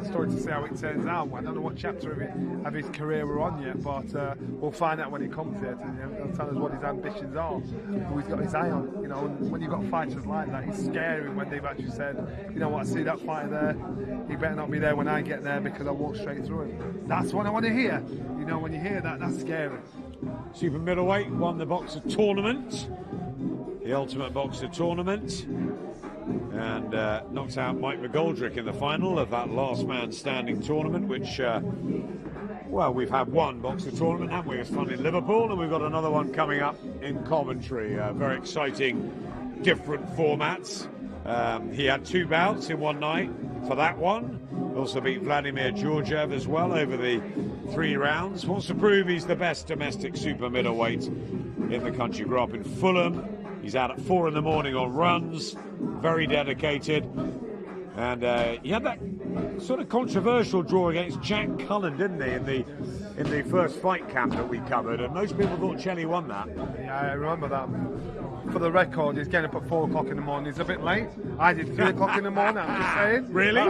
[SPEAKER 2] story to see how it turns out. I don't know what chapter of his career we're on yet, but we'll find out when he comes here. He'll tell us what his ambitions are, who he's got his eye on. You know, and when you've got fighters like that, it's scary when they've actually said, you know what, I see that fighter there, he better not be there when I get there because I walk straight through him. That's what I want to hear. You know, when you hear that, that's scary.
[SPEAKER 1] Super middleweight won the boxer tournament, the Ultimate Boxer tournament, and knocked out Mike McGoldrick in the final of that last man standing tournament, which, we've had one boxer tournament, haven't we? It's fun in Liverpool, and we've got another one coming up in Coventry. Very exciting, different formats. He had 2 bouts in one night for that one. Also beat Vladimir Georgiev as well over the 3 rounds. Wants to prove he's the best domestic super middleweight in the country. Grew up in Fulham. He's out at 4 in the morning on runs. Very dedicated. And he had that sort of controversial draw against Jack Cullen, didn't he, in the first fight camp that we covered, and most people thought Chelli won that.
[SPEAKER 2] Yeah, I remember that. For the record, he's getting up at 4 o'clock in the morning. He's a bit late. I did 3 o'clock in the morning, I'm just saying.
[SPEAKER 1] Really?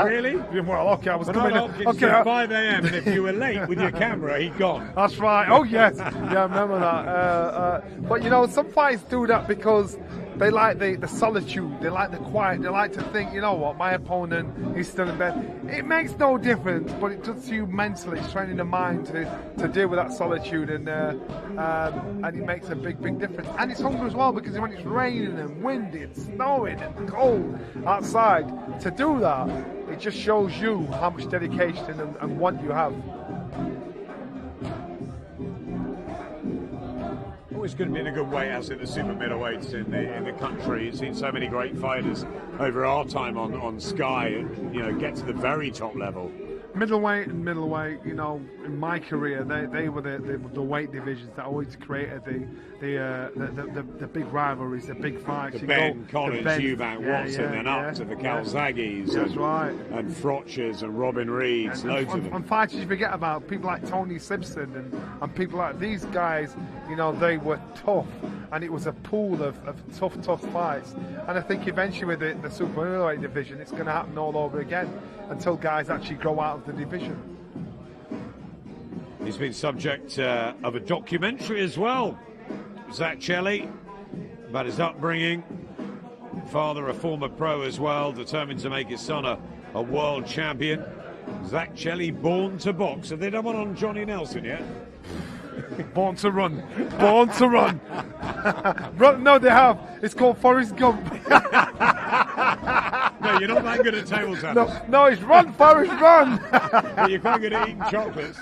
[SPEAKER 1] Really?
[SPEAKER 2] Well, okay, I was coming in.
[SPEAKER 1] Okay, at 5 a.m. and if you were late with your camera, he'd gone.
[SPEAKER 2] That's right. Oh, yes. Yeah, I remember that. But, you know, some fights do that because they like the solitude, they like the quiet, they like to think, you know what, my opponent is still in bed. It makes no difference, but it does to you mentally. It's training the mind to deal with that solitude, and it makes a big difference. And it's hunger as well, because when it's raining and windy and snowing and cold outside, to do that, it just shows you how much dedication and want you have.
[SPEAKER 1] Always going to be in a good weight, as in the super middleweights in the country. You've seen so many great fighters over our time on Sky, you know, get to the very top level.
[SPEAKER 2] Middleweight and middleweight, you know, in my career, they were the weight divisions that always created the big rivalries, the big fights.
[SPEAKER 1] The Ben Collins, Eubank Watson, then up to the Calzaghes.
[SPEAKER 2] That's right.
[SPEAKER 1] And Frotchers and Robin Reeds, loads of them.
[SPEAKER 2] And fighters you forget about, people like Tony Simpson and people like these guys, you know, they were tough, and it was a pool of tough fights. And I think eventually with the super middleweight division, it's going to happen all over again until guys actually grow out of the division.
[SPEAKER 1] He's been subject of a documentary as well, Zach Chelli, about his upbringing. Father, a former pro as well, determined to make his son a world champion. Zach Chelli, born to box. Have they done one on Johnny Nelson yet?
[SPEAKER 2] Born to run. Born to run. No, they have. It's called Forrest Gump.
[SPEAKER 1] No, you're not that good at table tennis.
[SPEAKER 2] No, it's Run, Forrest, Run.
[SPEAKER 1] But you're quite good at eating chocolates.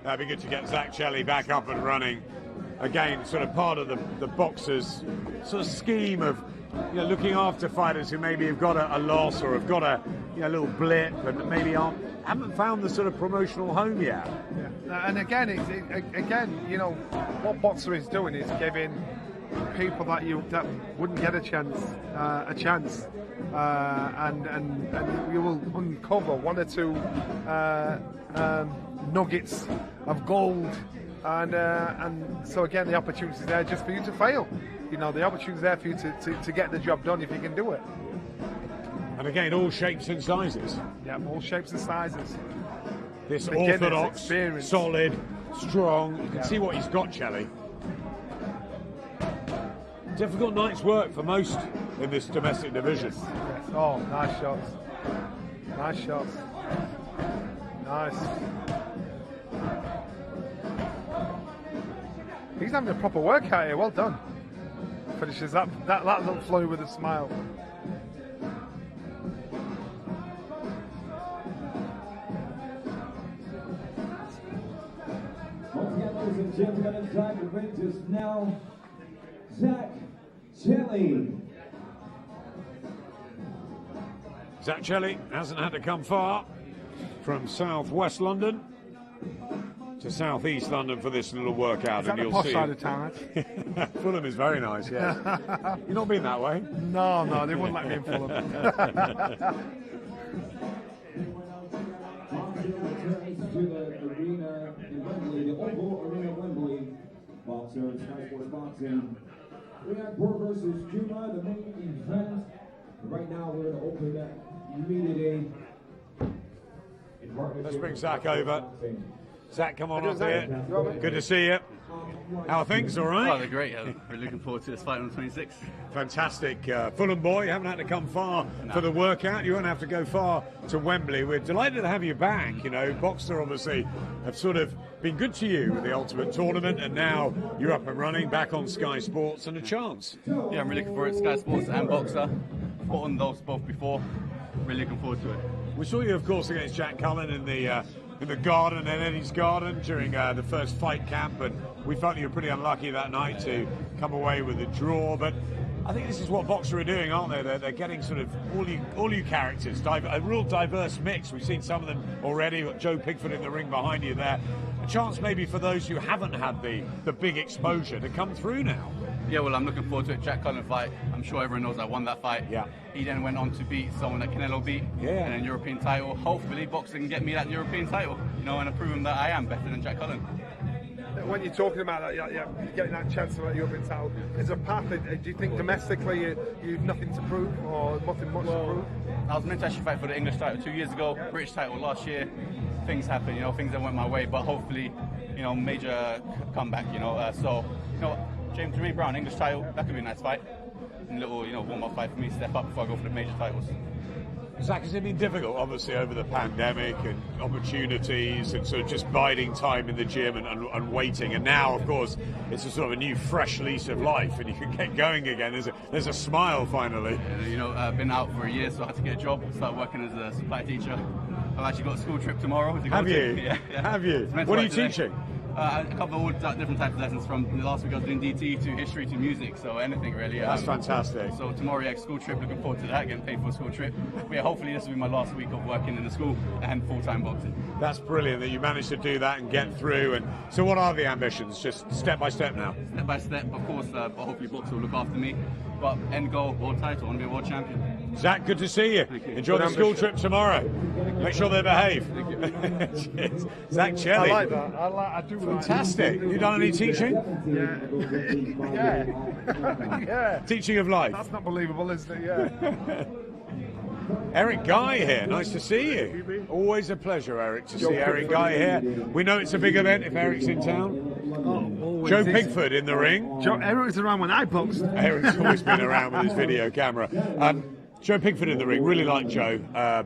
[SPEAKER 1] That'd be good to get Zach Chelli back up and running. Again, sort of part of the boxer's sort of scheme of, you know, looking after fighters who maybe have got a loss or have got a little blip and maybe haven't found the sort of promotional home yet.
[SPEAKER 2] Yeah. And again, you know, what Boxer is doing is giving people that wouldn't get a chance, and you will uncover one or two nuggets of gold. And so again, the opportunity is there just for you to fail. You know, the opportunity is there for you to get the job done if you can do it.
[SPEAKER 1] And again, all shapes and sizes.
[SPEAKER 2] Yeah, all shapes and sizes.
[SPEAKER 1] This
[SPEAKER 2] Beginners,
[SPEAKER 1] orthodox,
[SPEAKER 2] experience.
[SPEAKER 1] solid, strong. You can see what he's got, Chelli. Difficult night's work for most in this domestic division.
[SPEAKER 2] Yes. Oh, nice shots. Nice shots. Nice. He's having a proper workout here. Well done. Finishes that little flow with a smile.
[SPEAKER 5] Once again, ladies and gentlemen, inside the ring just now, Zach Chelli.
[SPEAKER 1] Zach Chelli hasn't had to come far from south-west London to south-east London for this little workout.
[SPEAKER 2] Is that
[SPEAKER 1] and
[SPEAKER 2] the
[SPEAKER 1] you'll
[SPEAKER 2] posh
[SPEAKER 1] see
[SPEAKER 2] side of town?
[SPEAKER 1] Fulham is very nice, yes. You've not been that way?
[SPEAKER 2] No, they wouldn't let me in Fulham.
[SPEAKER 5] To the arena in Wembley, the Oval Arena Wembley. Boxer, Sky Sports Boxing. RIakporhe versus Jumah, the main event. Right now we're going to open that meeting.
[SPEAKER 1] Let's bring Zach over. Zach, come on up here. Good to see you. How are things? All right?
[SPEAKER 8] Oh, they're great. We're looking forward to this fight on the 26th.
[SPEAKER 1] Fantastic. Fulham boy, you haven't had to come far for the workout. You won't have to go far to Wembley. We're delighted to have you back. You know, Boxer obviously have sort of been good to you with the Ultimate Tournament, and now you're up and running, back on Sky Sports and a chance.
[SPEAKER 8] Yeah, I'm really looking forward to Sky Sports and Boxer. Fought on those both before. Really looking forward to it.
[SPEAKER 1] We saw you, of course, against Jack Cullen in the garden, in Eddie's garden, during the first fight camp, and we felt you were pretty unlucky that night to come away with a draw. But I think this is what Boxer are doing, aren't they? They're getting sort of all you characters, a real diverse mix. We've seen some of them already. We've got Joe Pigford in the ring behind you there. a chance maybe for those who haven't had the big exposure to come through now.
[SPEAKER 8] Yeah, well, I'm looking forward to it. Jack Cullen fight. I'm sure everyone knows I won that fight.
[SPEAKER 1] Yeah.
[SPEAKER 8] He then went on to beat someone that Canelo beat.
[SPEAKER 1] Yeah.
[SPEAKER 8] And then European title. Hopefully, boxing can get me that European title. You know, and prove him that I am better than Jack Cullen.
[SPEAKER 2] When you're talking about that, getting that chance to let European title, is a path. Do you think domestically you've nothing to prove or nothing much to prove?
[SPEAKER 8] I was meant to actually fight for the English title 2 years ago. British title last year. Things happen, you know, things that went my way. But hopefully, you know, major comeback. You know, James Brown, English title, that could be a nice fight. A little, you know, warm-up fight for me, step up before I go for the major titles.
[SPEAKER 1] Zach, has it been difficult, obviously, over the pandemic and opportunities and sort of just biding time in the gym and waiting? And now, of course, it's a sort of a new, fresh lease of life and you can get going again. There's a smile, finally.
[SPEAKER 8] Yeah, you know, I've been out for a year, so I had to get a job, start working as a supply teacher. I've actually got a school trip tomorrow.
[SPEAKER 1] Have you?
[SPEAKER 8] Yeah.
[SPEAKER 1] Have you? What are you teaching?
[SPEAKER 8] I cover all different types of lessons, from the last week I was doing DT to history to music, so anything really.
[SPEAKER 1] That's fantastic.
[SPEAKER 8] So tomorrow, school trip, looking forward to that, getting paid for a school trip. But yeah, hopefully this will be my last week of working in the school and full-time boxing.
[SPEAKER 1] That's brilliant that you managed to do that and get through. And so what are the ambitions? Just step by step now?
[SPEAKER 8] Step by step, of course, but hopefully boxing will look after me. But end goal, world title, I want to be a world champion.
[SPEAKER 1] Zach, good to see you.
[SPEAKER 8] Thank you.
[SPEAKER 1] Enjoy the school trip tomorrow. Make sure they behave. Cheers. Zach Chelli.
[SPEAKER 2] I like that. I do.
[SPEAKER 1] Fantastic. You done any teaching?
[SPEAKER 2] Yeah. Yeah.
[SPEAKER 1] Teaching of life.
[SPEAKER 2] That's not believable, is it? Yeah.
[SPEAKER 1] Eric Guy here. Nice to see you. Always a pleasure, Eric, to see Eric Guy here. We know it's a big event if Eric's in town. Joe Pigford in the ring.
[SPEAKER 2] Eric was around when I boxed.
[SPEAKER 1] Eric's always been around with his video camera. Joe Pigford in the ring. Really like Joe.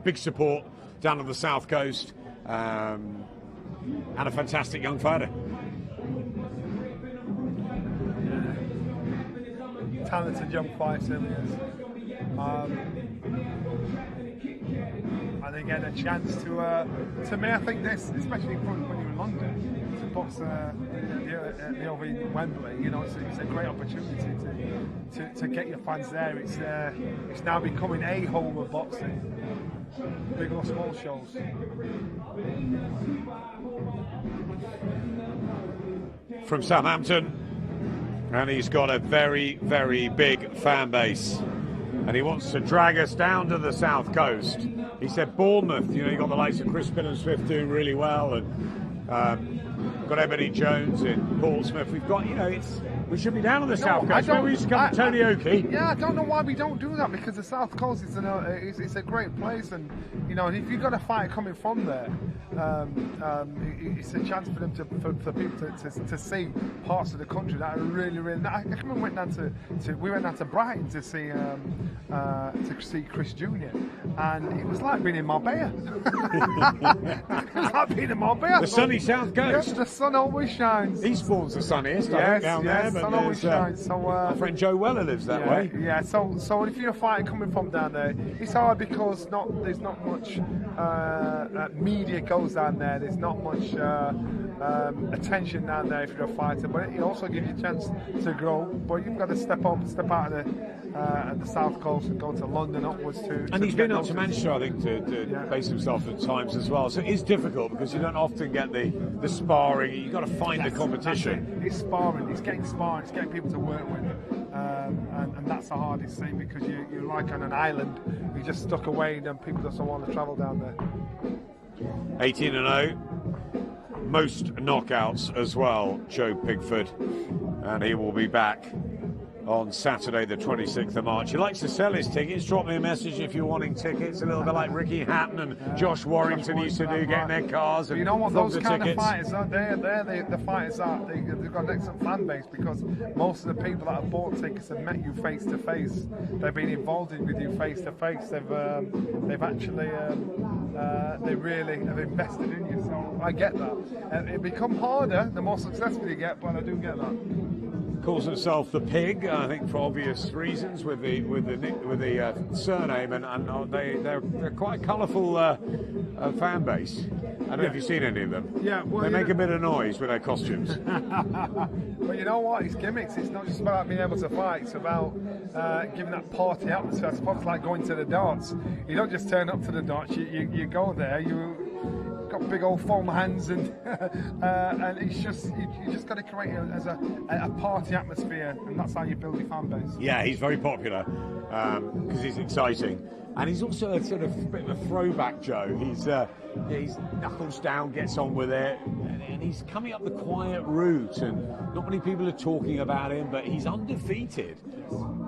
[SPEAKER 1] Big support down on the South Coast. And a fantastic young fighter.
[SPEAKER 2] Talented young fighter, and again a chance to me, I think this, especially when you're in London, to box the over in Wembley, you know, it's a great opportunity to get your fans there. It's now becoming a home of boxing, big or small shows.
[SPEAKER 1] From Southampton, and he's got a very, very big fan base. And he wants to drag us down to the South Coast. He said Bournemouth, you know, you got the likes of Chris Smith doing really well, and got Ebony Jones in Portsmouth. We've got, you know, we should be down on the South Coast. Maybe we used to come to Tony Oakey.
[SPEAKER 2] Yeah, I don't know why we don't do that, because the South Coast is it's a great place, and you know, if you've got a fight coming from there, it's a chance for them for people to see parts of the country that are really, really. I remember we went down to Brighton to see Chris Jr. and it was like being in Marbella. It was like being in Marbella.
[SPEAKER 1] The sunny South Coast.
[SPEAKER 2] Yes, the sun always shines.
[SPEAKER 1] Eastbourne's the sunniest, I think, down there.
[SPEAKER 2] Sun always shines. So,
[SPEAKER 1] our friend Joe Weller lives that way.
[SPEAKER 2] Yeah, so if you're fighting coming from down there, it's hard because there's not much media goes down there. There's not much attention down there if you're a fighter, but it also gives you a chance to grow. But you've got to step out of the South Coast and go to London upwards to.
[SPEAKER 1] And he's been up to Manchester, I think, to base himself at times as well. So it is difficult because you don't often get the sparring. You've got to find the competition.
[SPEAKER 2] It's sparring. It's getting sparring. It's getting people to work with. And that's the hardest thing, because you're like on an island. You're just stuck away, and people just don't want to travel down there.
[SPEAKER 1] 18-0, most knockouts as well, Joe Pigford, and he will be back on Saturday the 26th of March. He likes to sell his tickets. Drop me a message if you're wanting tickets, a little bit like Ricky Hatton and Josh Warrington used to do, getting their cars and
[SPEAKER 2] you know what, those kind
[SPEAKER 1] tickets.
[SPEAKER 2] Of fighters, they're the fighters they've got an excellent fan base, because most of the people that have bought tickets have met you face to face. They've been involved with you face to face. They've actually they really have invested in you. So I get that. It become harder the more successful you get, but I do get that.
[SPEAKER 1] Calls himself the Pig, I think, for obvious reasons, with the surname, and they're quite a colourful fan base. I don't know if you've seen any of them.
[SPEAKER 2] Yeah, well,
[SPEAKER 1] they make a bit of noise with their costumes.
[SPEAKER 2] But you know what? It's gimmicks. It's not just about being able to fight. It's about giving that party atmosphere. I suppose it's like going to the darts. You don't just turn up to the darts. You go there. got big old foam hands, and and it's just you just got to create it as a party atmosphere, and that's how you build your fan base.
[SPEAKER 1] Yeah, he's very popular because he's exciting, and he's also a sort of bit of a throwback, Joe. He's knuckles down, gets on with it, and he's coming up the quiet route, and not many people are talking about him, but he's undefeated,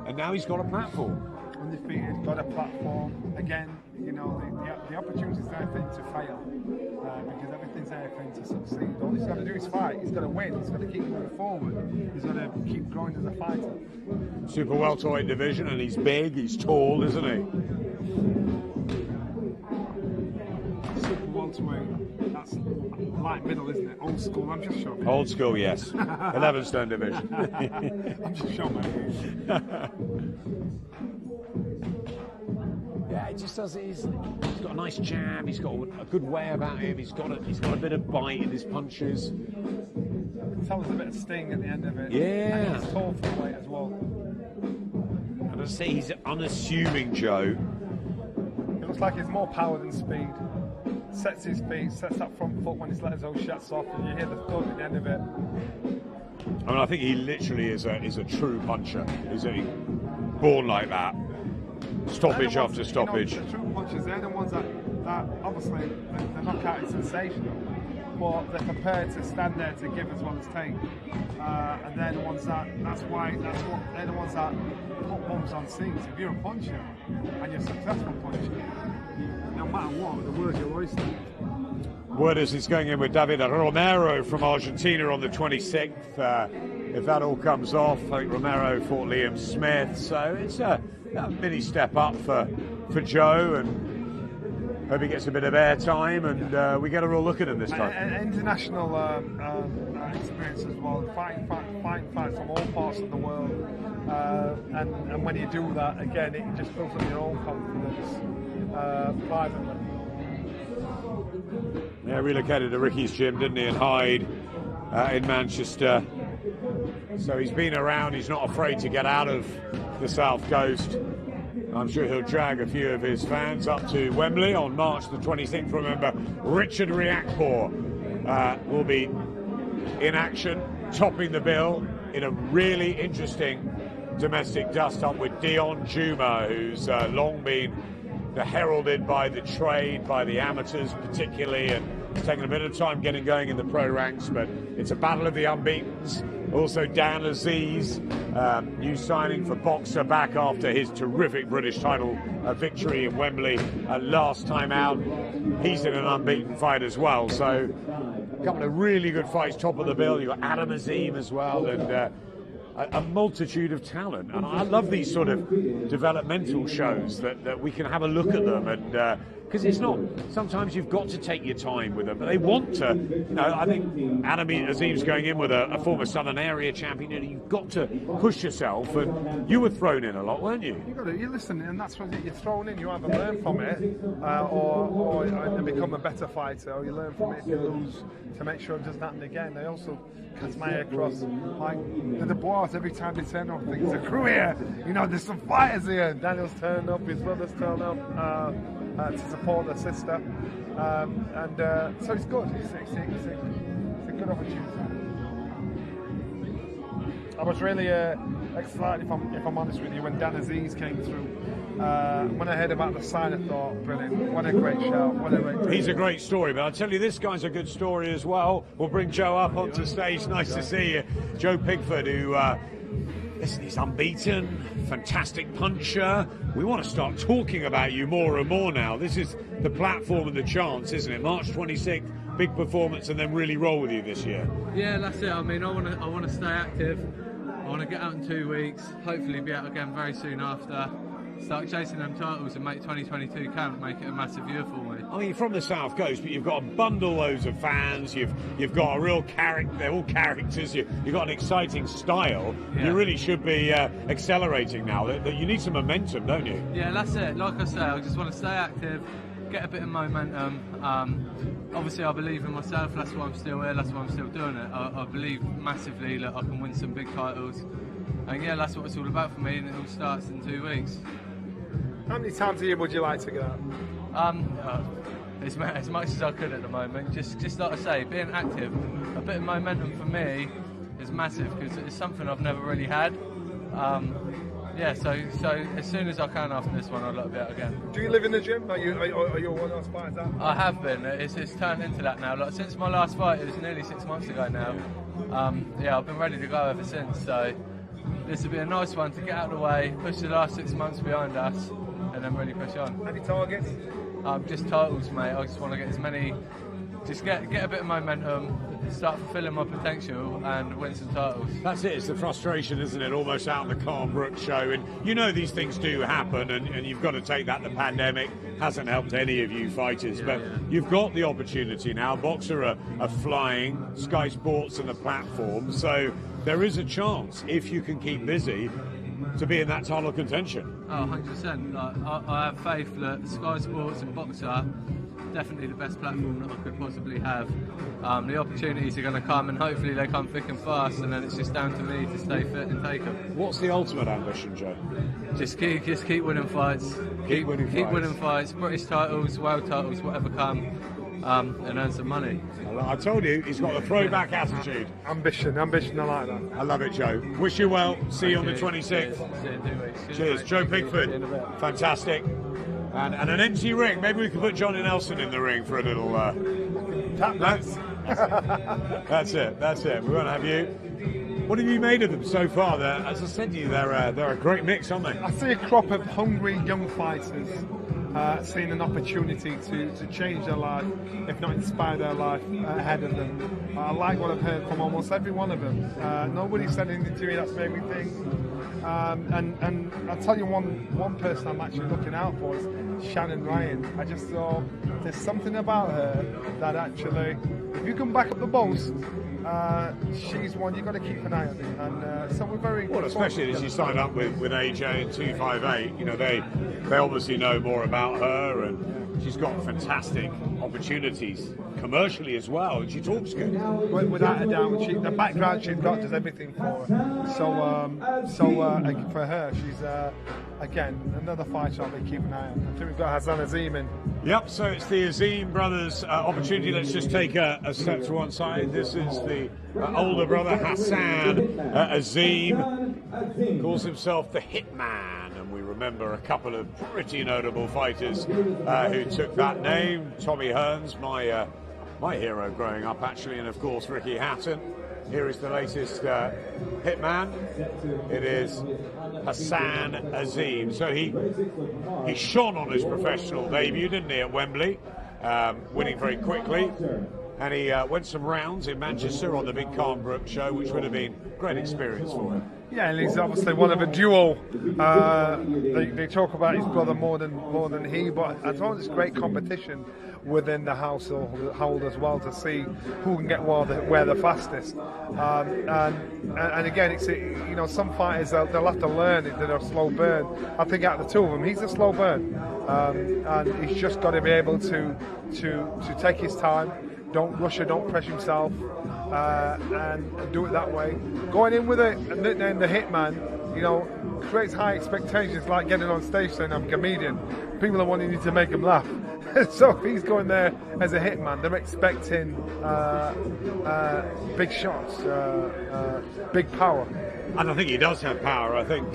[SPEAKER 1] and now he's got a platform.
[SPEAKER 2] Undefeated, got a platform. Again, you know, the opportunity's there for him to fail because everything's there for him to succeed. All he's got to do is fight. He's got to win. He's got to keep moving forward. He's got to keep growing as a fighter.
[SPEAKER 1] Super welterweight division, and he's big, he's tall, isn't he?
[SPEAKER 2] Super welterweight. That's light middle, isn't it? Old school. I'm just showing.
[SPEAKER 1] Old school, yes. 11 stone division.
[SPEAKER 2] I'm just showing my age.
[SPEAKER 1] Yeah, it just does. He's got a nice jab. He's got a good way about him. He's got a bit of bite in his punches.
[SPEAKER 2] You can tell there's a bit of sting at the end of it.
[SPEAKER 1] Yeah.
[SPEAKER 2] And he's tall for the weight as well.
[SPEAKER 1] And I say he's unassuming, Joe.
[SPEAKER 2] It looks like he's more power than speed. Sets his feet, sets that front foot when he's let his own shots off, and you hear the thud at the end of it.
[SPEAKER 1] I mean, I think he literally is a true puncher. He's born like that. Stoppage after stoppage.
[SPEAKER 2] You know, the true punchers, they're the ones that obviously the knockout is sensational, but they're prepared to stand there to give as well as take. And they're the ones they're the ones that put bums on seats. If you're a puncher and you're a successful puncher, no matter what, the world's your oyster.
[SPEAKER 1] Word is he's going in with David Romero from Argentina on the 26th. If that all comes off, I think Romero fought Liam Smith, so it's a mini step up for Joe, and hope he gets a bit of airtime, and we get a real look at him this time.
[SPEAKER 2] An international experience as well, fighting fights from all parts of the world, and when you do that, again, it just builds up your own confidence privately.
[SPEAKER 1] Yeah, relocated to Ricky's gym, didn't he, in Hyde in Manchester. So he's been around, he's not afraid to get out of the South Coast. I'm sure he'll drag a few of his fans up to Wembley on March the 26th. Remember, RIakporhe will be in action, topping the bill in a really interesting domestic dust-up with Deion Jumah, who's long been heralded by the trade, by the amateurs particularly, and it's taken a bit of time getting going in the pro ranks, but it's a battle of the unbeatens. Also Dan Azeez, new signing for boxer, back after his terrific British title victory in Wembley last time out. He's in an unbeaten fight as well, so a couple of really good fights top of the bill. You've got Adam Azim as well, and a multitude of talent. And I love these sort of developmental shows that we can have a look at them, and because it's not, sometimes you've got to take your time with them, but they want to, you know, I think Adam Azim's going in with a former Southern Area champion. You've got to push yourself, and you were thrown in a lot, weren't you?
[SPEAKER 2] You listen, and that's when you're thrown in. You either learn from it, or become a better fighter, or you learn from it if you lose to make sure it doesn't happen again. They also cast my across, like the Dubois, every time they turn up, I think there's a crew here. You know, there's some fighters here. Daniel's turned up, his brother's turned up to support their sister, and so it's good. It's a good opportunity. I was really excited, if I'm honest with you, when Dan Azeez came through. When I heard about the sign, I thought, brilliant, what a great shout, what a great...
[SPEAKER 1] He's a great story, but I'll tell you, this guy's a good story as well. We'll bring Joe up onto stage. Nice to see you. Joe Pigford, who, listen, he's unbeaten, fantastic puncher. We want to start talking about you more and more now. This is the platform and the chance, isn't it? March 26th, big performance, and then really roll with you this year.
[SPEAKER 9] Yeah, that's it. I mean, I want to stay active. I want to get out in 2 weeks, hopefully be out again very soon after. Start chasing them titles and make 2022 camp, make it a massive year for me.
[SPEAKER 1] I mean, you're from the South Coast, but you've got a bundle loads of fans. You've got a real character. They're all characters. You've got an exciting style. Yeah. You really should be accelerating now. You need some momentum, don't you?
[SPEAKER 9] Yeah, that's it. Like I say, I just want to stay active, get a bit of momentum. Obviously, I believe in myself. That's why I'm still here. That's why I'm still doing it. I believe massively that I can win some big titles. And yeah, that's what it's all about for me, and it all starts in 2 weeks.
[SPEAKER 2] How many times a year would you like to go out?
[SPEAKER 9] as much as I could at the moment. Just like I say, being active, a bit of momentum for me is massive because it's something I've never really had. Yeah, so as soon as I can after this one, I'd like to be out again.
[SPEAKER 2] Do you live in the gym? Are you one of those fighters out?
[SPEAKER 9] I have been. It's turned into that now. Like since my last fight, it was nearly 6 months ago now. Yeah, I've been ready to go ever since. So this will be a nice one to get out of the way, push the last 6 months behind us, and then really push on.
[SPEAKER 2] Any targets?
[SPEAKER 9] Just titles, mate. I just want to get as many. Just get a bit of momentum, start fulfilling my potential and win some titles.
[SPEAKER 1] That's it, it's the frustration, isn't it? Almost out on the Carl Brooks show. And you know these things do happen, and you've got to take that. The pandemic hasn't helped any of you fighters, but you've got the opportunity now. Boxer are flying, Sky Sports and the platform, so there is a chance, if you can keep busy, to be in that title contention.
[SPEAKER 9] Oh, 100%. I have faith that Sky Sports and Boxer definitely the best platform that I could possibly have. The opportunities are going to come, and hopefully they come thick and fast, and then it's just down to me to stay fit and take them.
[SPEAKER 1] What's the ultimate ambition, Joe?
[SPEAKER 9] Just keep winning fights. Keep winning fights. British titles, world titles, whatever come, and earn some money.
[SPEAKER 1] I told you, he's got a throwback attitude.
[SPEAKER 2] Ambition, I like that.
[SPEAKER 1] I love it, Joe. Wish you well. See you on the 26th.
[SPEAKER 9] See you in 2 weeks.
[SPEAKER 1] Cheers. Joe Pigford. Fantastic. And an empty ring. Maybe we could put Johnny Nelson in the ring for a little
[SPEAKER 2] tap dance.
[SPEAKER 1] That's it. We won't have you. What have you made of them so far? As I said to you, they're a great mix, aren't they?
[SPEAKER 2] I see a crop of hungry young fighters seeing an opportunity to change their life, if not inspire their life ahead of them. I like what I've heard from almost every one of them. Nobody said anything to me that's made me think. And I'll tell you one person I'm actually looking out for is Shannon Ryan. I just thought there's something about her that actually, if you can back up the boast, she's one you've got to keep an eye on. And so we're very
[SPEAKER 1] well, especially as you signed up with AJ and 258. You know, they obviously know more about her, and she's got fantastic opportunities commercially as well, and she talks good.
[SPEAKER 2] Without a doubt, the background she's got does everything for her. So for her, she's again another fighter I'll be keeping an eye on. I think we've got Hassan Azim in.
[SPEAKER 1] Yep, so it's the Azim Brothers opportunity. Let's just take a step to one side. This is the older brother, Hassan Azim. Calls himself the Hitman, and we remember a couple of pretty notable fighters who took that name. Tommy Hearns, my hero growing up, actually, and of course Ricky Hatton. Here is the latest Hitman. It is Hassan Azim. So he shone on his professional debut, didn't he, at Wembley, winning very quickly. And he went some rounds in Manchester on the big Carl Brooks show, which would have been a great experience for him.
[SPEAKER 2] Yeah, and he's obviously one of a duo. They talk about his brother more than he, but I thought it's great competition within the household as well to see who can get where the fastest. And again, it's some fighters they'll have to learn that they're a slow burn. I think out of the two of them, he's a slow burn, and he's just got to be able to take his time. Don't rush it, don't press himself, and do it that way. Going in with a nickname, the Hitman, creates high expectations, like getting on stage saying I'm a comedian. People are wanting you to make them laugh. So if he's going there as a Hitman, they're expecting big shots, big power.
[SPEAKER 1] And I think he does have power. I think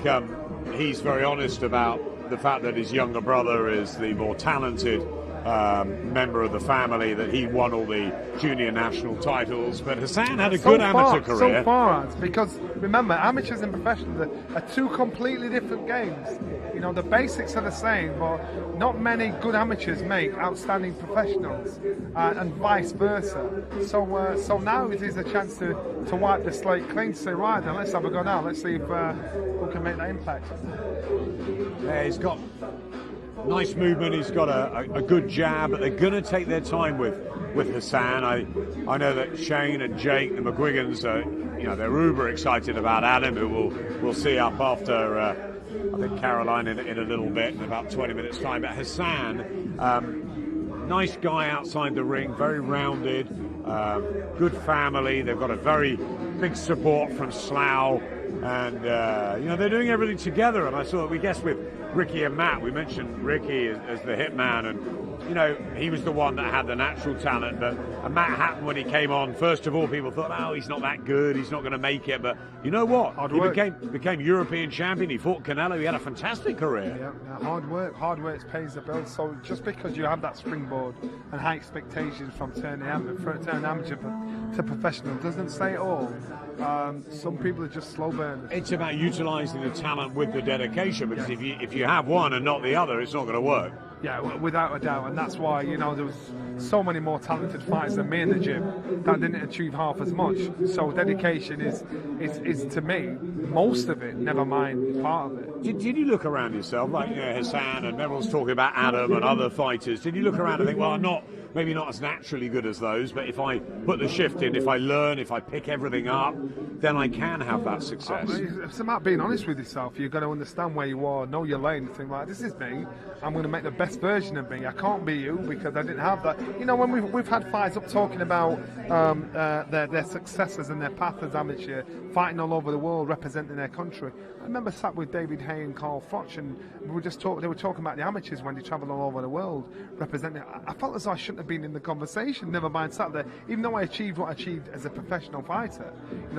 [SPEAKER 1] he's very honest about the fact that his younger brother is the more talented member of the family, that he won all the junior national titles, but Hassan had a good amateur career.
[SPEAKER 2] So far, because remember, amateurs and professionals are two completely different games. The basics are the same, but not many good amateurs make outstanding professionals, and vice versa. So now it is a chance to wipe the slate clean, to say, right, then let's have a go now. Let's see if we can make that impact.
[SPEAKER 1] Yeah, he's got nice movement, he's got a good jab, but they're going to take their time with Hassan. I know that Shane and Jake, the McGuigans, they're uber excited about Adam, who we'll see up after, I think, Caroline in a little bit, in about 20 minutes' time. But Hassan, nice guy outside the ring, very rounded, good family. They've got a very big support from Slough. and they're doing everything together. And I saw, we guess with Ricky and Matt, we mentioned Ricky as the hitman, and he was the one that had the natural talent, but Matt happened when he came on. First of all, people thought, oh, he's not that good, he's not going to make it, but you know what? He became European champion, he fought Canelo, he had a fantastic career.
[SPEAKER 2] Yeah, hard work pays the bills. So just because you have that springboard and high expectations from turning amateur to professional doesn't say it all. Some people are just slow burners.
[SPEAKER 1] It's about utilising the talent with the dedication, because if you have one and not the other, it's not going to work.
[SPEAKER 2] Yeah, without a doubt, and that's why there was so many more talented fighters than me in the gym that didn't achieve half as much. So dedication is to me most of it. Never mind part of it.
[SPEAKER 1] Did you look around yourself, like Hassan and everyone's talking about Adam and other fighters? Did you look around and think, well, I'm maybe not as naturally good as those, but if I put the shift in, if I learn, if I pick everything up, then I can have that success?
[SPEAKER 2] It's about being honest with yourself. You've got to understand where you are, know your lane, and think, like, this is me. I'm going to make the best version of me. I can't be you because I didn't have that. When we've had fights up talking about their successes and their path as amateur, fighting all over the world, representing their country. I remember sat with David Hay and Carl Froch, and they were talking about the amateurs when they travel all over the world, representing. I felt as though I shouldn't have been in the conversation, never mind sat there, even though I achieved what I achieved as a professional fighter.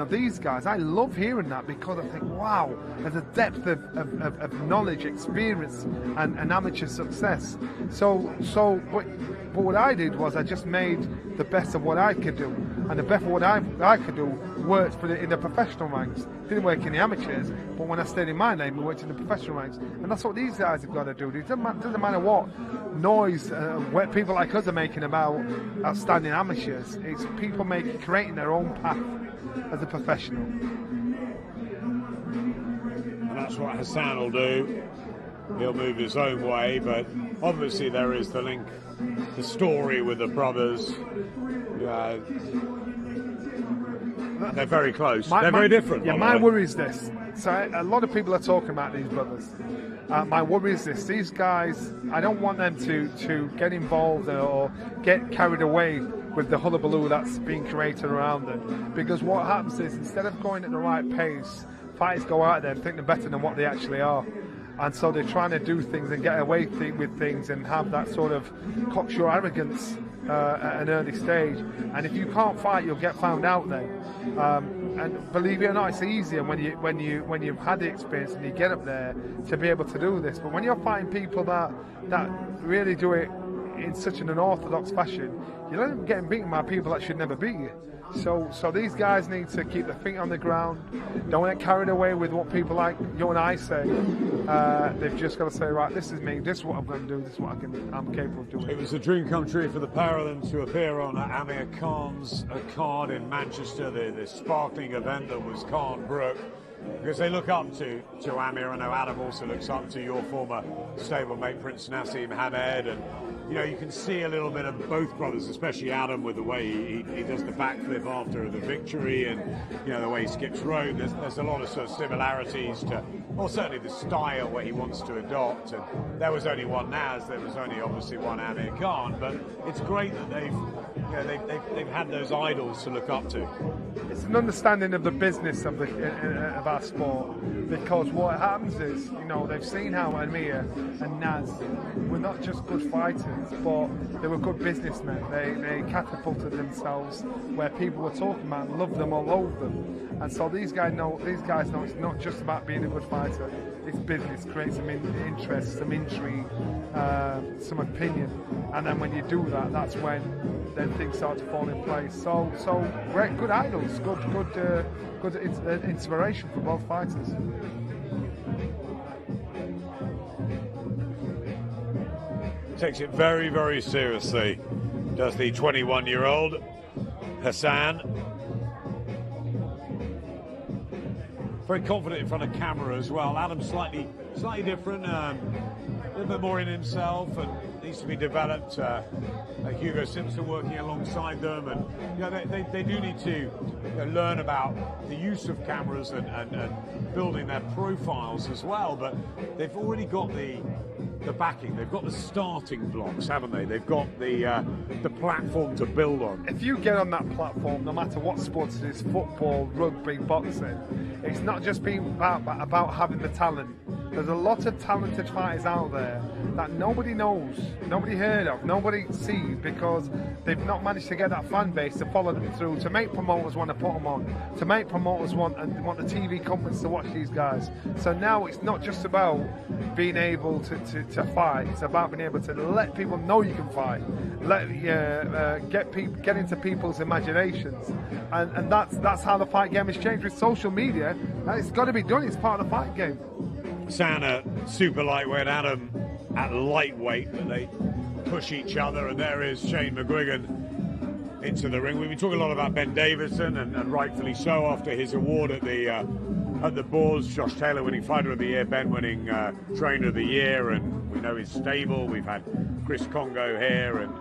[SPEAKER 2] These guys, I love hearing that, because I think, wow, there's a depth of knowledge, experience, and amateur success. But what I did was I just made the best of what I could do, and the best of what I could do worked in the professional ranks. Didn't work in the amateurs, but when I stayed in my lane, we worked in the professional ranks, and that's what these guys have got to do. It doesn't matter what noise what people like us are making about outstanding amateurs. It's people creating their own path as a professional.
[SPEAKER 1] And that's what Hassan will do. He'll move his own way, but obviously there is the link, the story with the brothers. They're very close. They're very different.
[SPEAKER 2] Yeah, my worry is this. So a lot of people are talking about these brothers. My worry is this. These guys, I don't want them to get involved or get carried away with the hullabaloo that's being created around them. Because what happens is, instead of going at the right pace, fighters go out there and think they're better than what they actually are. And so they're trying to do things and get away with things and have that sort of cocksure arrogance at an early stage. And if you can't fight, you'll get found out then. And believe it or not, it's easier when you've had the experience and you get up there to be able to do this. But when you're fighting people that really do it in such an unorthodox fashion, you'll end up getting beaten by people that should never beat you. So these guys need to keep their feet on the ground. Don't get carried away with what people like you and I say. They've just got to say, right, this is me, this is what I'm going to do, this is what I'm capable of doing.
[SPEAKER 1] It was a dream come true for the pair of them to appear on Amir Khan's card in Manchester, the sparkling event that was Khan Brook. Because they look up to Amir. I know Adam also looks up to your former stablemate Prince Nassim Hamed, and you can see a little bit of both brothers, especially Adam, with the way he does the backflip after the victory, and the way he skips rope. There's a lot of sort of similarities to, well, certainly the style where he wants to adopt. And there was only one Naz, there was only obviously one Amir Khan, but it's great that they've had those idols to look up to.
[SPEAKER 2] It's an understanding of the business of our sport, because what happens is, they've seen how Amir and Naz were not just good fighters, but they were good businessmen. They catapulted themselves where people were talking about and loved them all over them. And so these guys know it's not just about being a good fighter. It's business, create some interest, some intrigue, some opinion, and then when you do that, that's when then things start to fall in place. So great, good idols, good inspiration for both fighters.
[SPEAKER 1] Takes it very, very seriously, does the 21-year-old Hassan. Very confident in front of camera as well. Adam's slightly different, a little bit more in himself, and needs to be developed. Hugo Simpson working alongside them, and they do need to learn about the use of cameras and building their profiles as well. But they've already got the the backing, they've got the starting blocks, haven't they? They've got the platform to build on.
[SPEAKER 2] If you get on that platform, no matter what sport it is, football, rugby, boxing, it's not just being about having the talent. There's a lot of talented fighters out there that nobody knows, nobody heard of, nobody sees, because they've not managed to get that fan base to follow them through, to make promoters want to put them on, to make promoters want the TV companies to watch these guys. So now it's not just about being able to fight, it's about being able to let people know you can fight, get into people's imaginations, and that's how the fight game has changed with social media. It's got to be done, it's part of the fight game.
[SPEAKER 1] Sana, super lightweight, Adam at lightweight, but they push each other, and there is Shane McGuigan into the ring. We've been talking a lot about Ben Davison, and rightfully so, after his award at the Boars. Josh Taylor winning Fighter of the Year, Ben winning Trainer of the Year, and we know his stable. We've had Chris Kongo here, and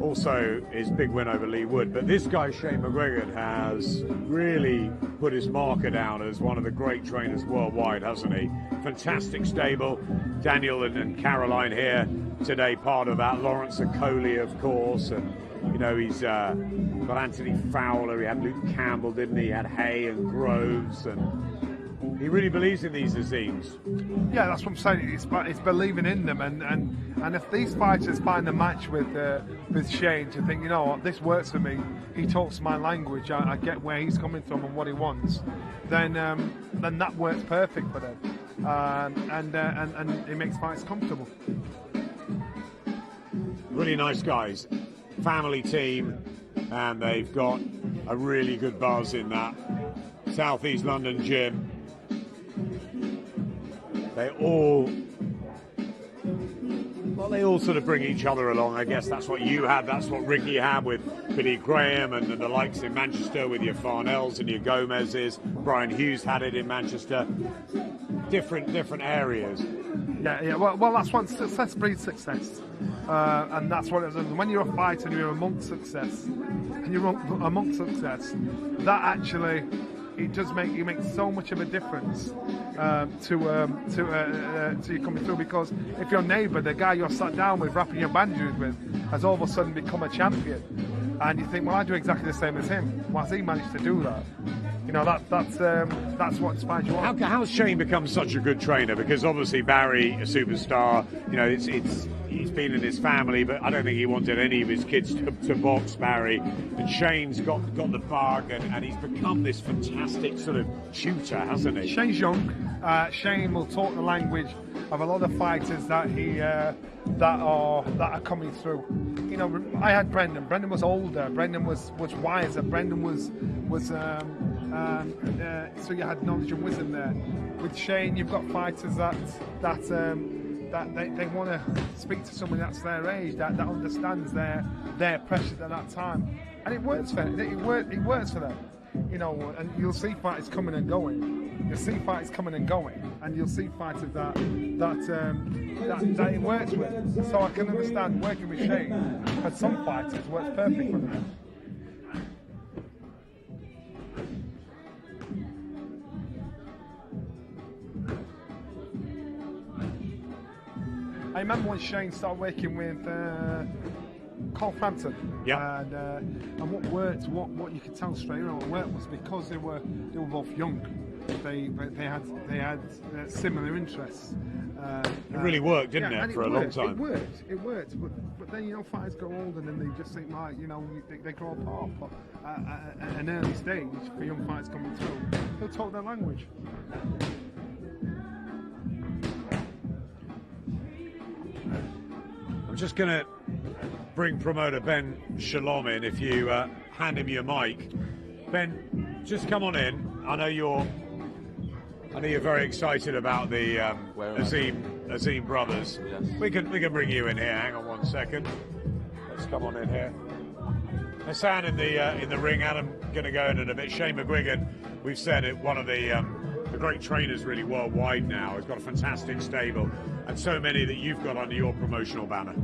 [SPEAKER 1] also his big win over Lee Wood. But this guy, Shane McGuigan, has really put his marker down as one of the great trainers worldwide, hasn't he? Fantastic stable. Daniel and Caroline here today, part of that. Lawrence Okoli, of course, and you know, he's got Anthony Fowler, he had Luke Campbell, didn't he? He had Hay and Groves, and he really believes in these Azims.
[SPEAKER 2] Yeah, that's what I'm saying. It's believing in them, and if these fighters find a match with Shane, to think, you know what, this works for me. He talks my language. I get where he's coming from and what he wants. Then that works perfect for them, and it makes fights comfortable.
[SPEAKER 1] Really nice guys, family team, and they've got a really good buzz in that South East London gym. They all sort of bring each other along. I guess that's what you had, that's what Ricky had with Billy Graham and the likes in Manchester with your Farnells and your Gomez's. Brian Hughes had it in Manchester. Different areas.
[SPEAKER 2] Yeah. Well, that's what success breeds success, and that's what it is. When you're a fighter and you're amongst success, that actually, it does make so much of a difference to you coming through, because if your neighbour, the guy you're sat down with, wrapping your bandages with, has all of a sudden become a champion, and you think, well, I do exactly the same as him. Why has he managed to do that? You know, that's what inspires you on.
[SPEAKER 1] How's Shane become such a good trainer? Because obviously Barry, a superstar, you know, he's been in his family, but I don't think he wanted any of his kids to box, Barry. And Shane's got the bug, and he's become this fantastic sort of tutor, hasn't he?
[SPEAKER 2] Shane's young. Shane will talk the language of a lot of fighters that are coming through. You know, I had Brendan. Brendan was older. Brendan was wiser. Brendan was so you had knowledge and wisdom there. With Shane, you've got fighters that they want to speak to someone that's their age, that understands their pressures at that time, and it works for them. It works for them. You know, and you'll see fighters coming and going. You'll see fighters coming and going, and you'll see fighters that it works with. So I can understand working with Shane. For some fighters, it works perfect for them. I remember when Shane started working with Cole Frampton.
[SPEAKER 1] Yeah.
[SPEAKER 2] And what worked, what you could tell straight away what worked was because they were both young. They had similar interests.
[SPEAKER 1] It really worked, didn't it, for a long time?
[SPEAKER 2] It worked. But then, you know, fighters go old and then they just think, like, you know, they grow apart. But at an early stage, for young fighters coming through, they'll talk their language.
[SPEAKER 1] I'm just going to bring promoter Ben Shalom in, if you hand him your mic. Ben, just come on in. I know you're very excited about the Azim Brothers.
[SPEAKER 10] Yes.
[SPEAKER 1] We can bring you in here. Hang on 1 second. Let's come on in here. Hassan in the ring. Adam going to go in a bit. Shane McGuigan, we've said it, one of the great trainers really worldwide now. He's got a fantastic stable, and so many that you've got under your promotional banner.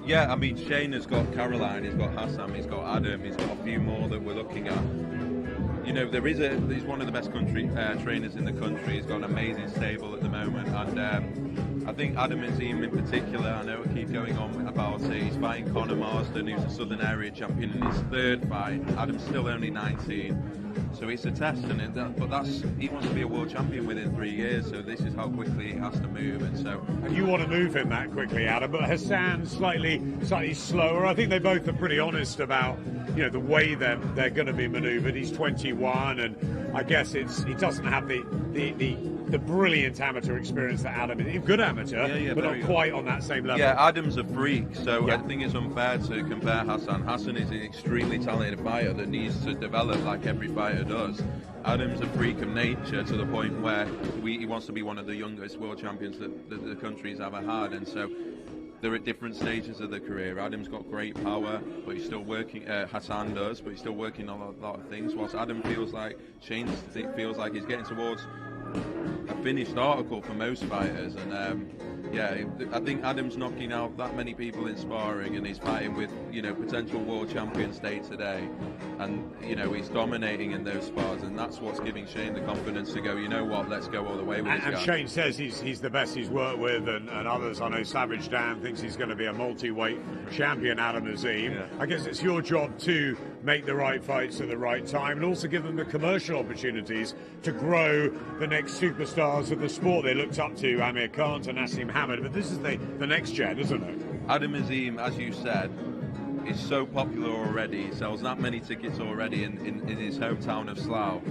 [SPEAKER 10] Yeah, I mean, Shane has got Caroline, he's got Hassan, he's got Adam, he's got a few more that we're looking at. he's one of the best trainers in the country. He's got an amazing stable at the moment, and I think Adam Azim in particular, I know it keeps going on about it, he's fighting Conor Marsden, who's a Southern Area champion in his 3rd fight. Adam's still only 19, so it's a test, but he wants to be a world champion within 3 years, so this is how quickly he has to move, and
[SPEAKER 1] you want to move him that quickly, Adam, but Hassan slightly slower. I think they both are pretty honest about the way they're going to be manoeuvred. He's 21, and I guess he doesn't have the brilliant amateur experience that Adam is. He's a good amateur, but not quite on that same level.
[SPEAKER 10] Yeah, Adam's a freak, so I think it's unfair to compare Hassan. Hassan is an extremely talented fighter that needs to develop like every fighter does. Adam's a freak of nature to the point where he wants to be one of the youngest world champions that the country's ever had, and so they're at different stages of their career. Adam's got great power, but he's still working. Hassan does, but he's still working on a lot of things. Whilst Adam feels like Shane feels like he's getting towards a finished article for most fighters, and I think Adam's knocking out that many people in sparring, and he's fighting with potential world champions day to day, and he's dominating in those spars, and that's what's giving Shane the confidence to go, let's go all the way with this guy.
[SPEAKER 1] And Shane says he's the best he's worked with, and others. I know Savage Dan thinks he's going to be a multi-weight champion, Adam Azim. Yeah. I guess it's your job to make the right fights at the right time, and also give them the commercial opportunities to grow the next superstars of the sport. They looked up to Amir Khan and Nassim Hamid, but this is the next gen, isn't it?
[SPEAKER 10] Adam Azim, as you said, is so popular already. He sells that many tickets already in his hometown of Slough.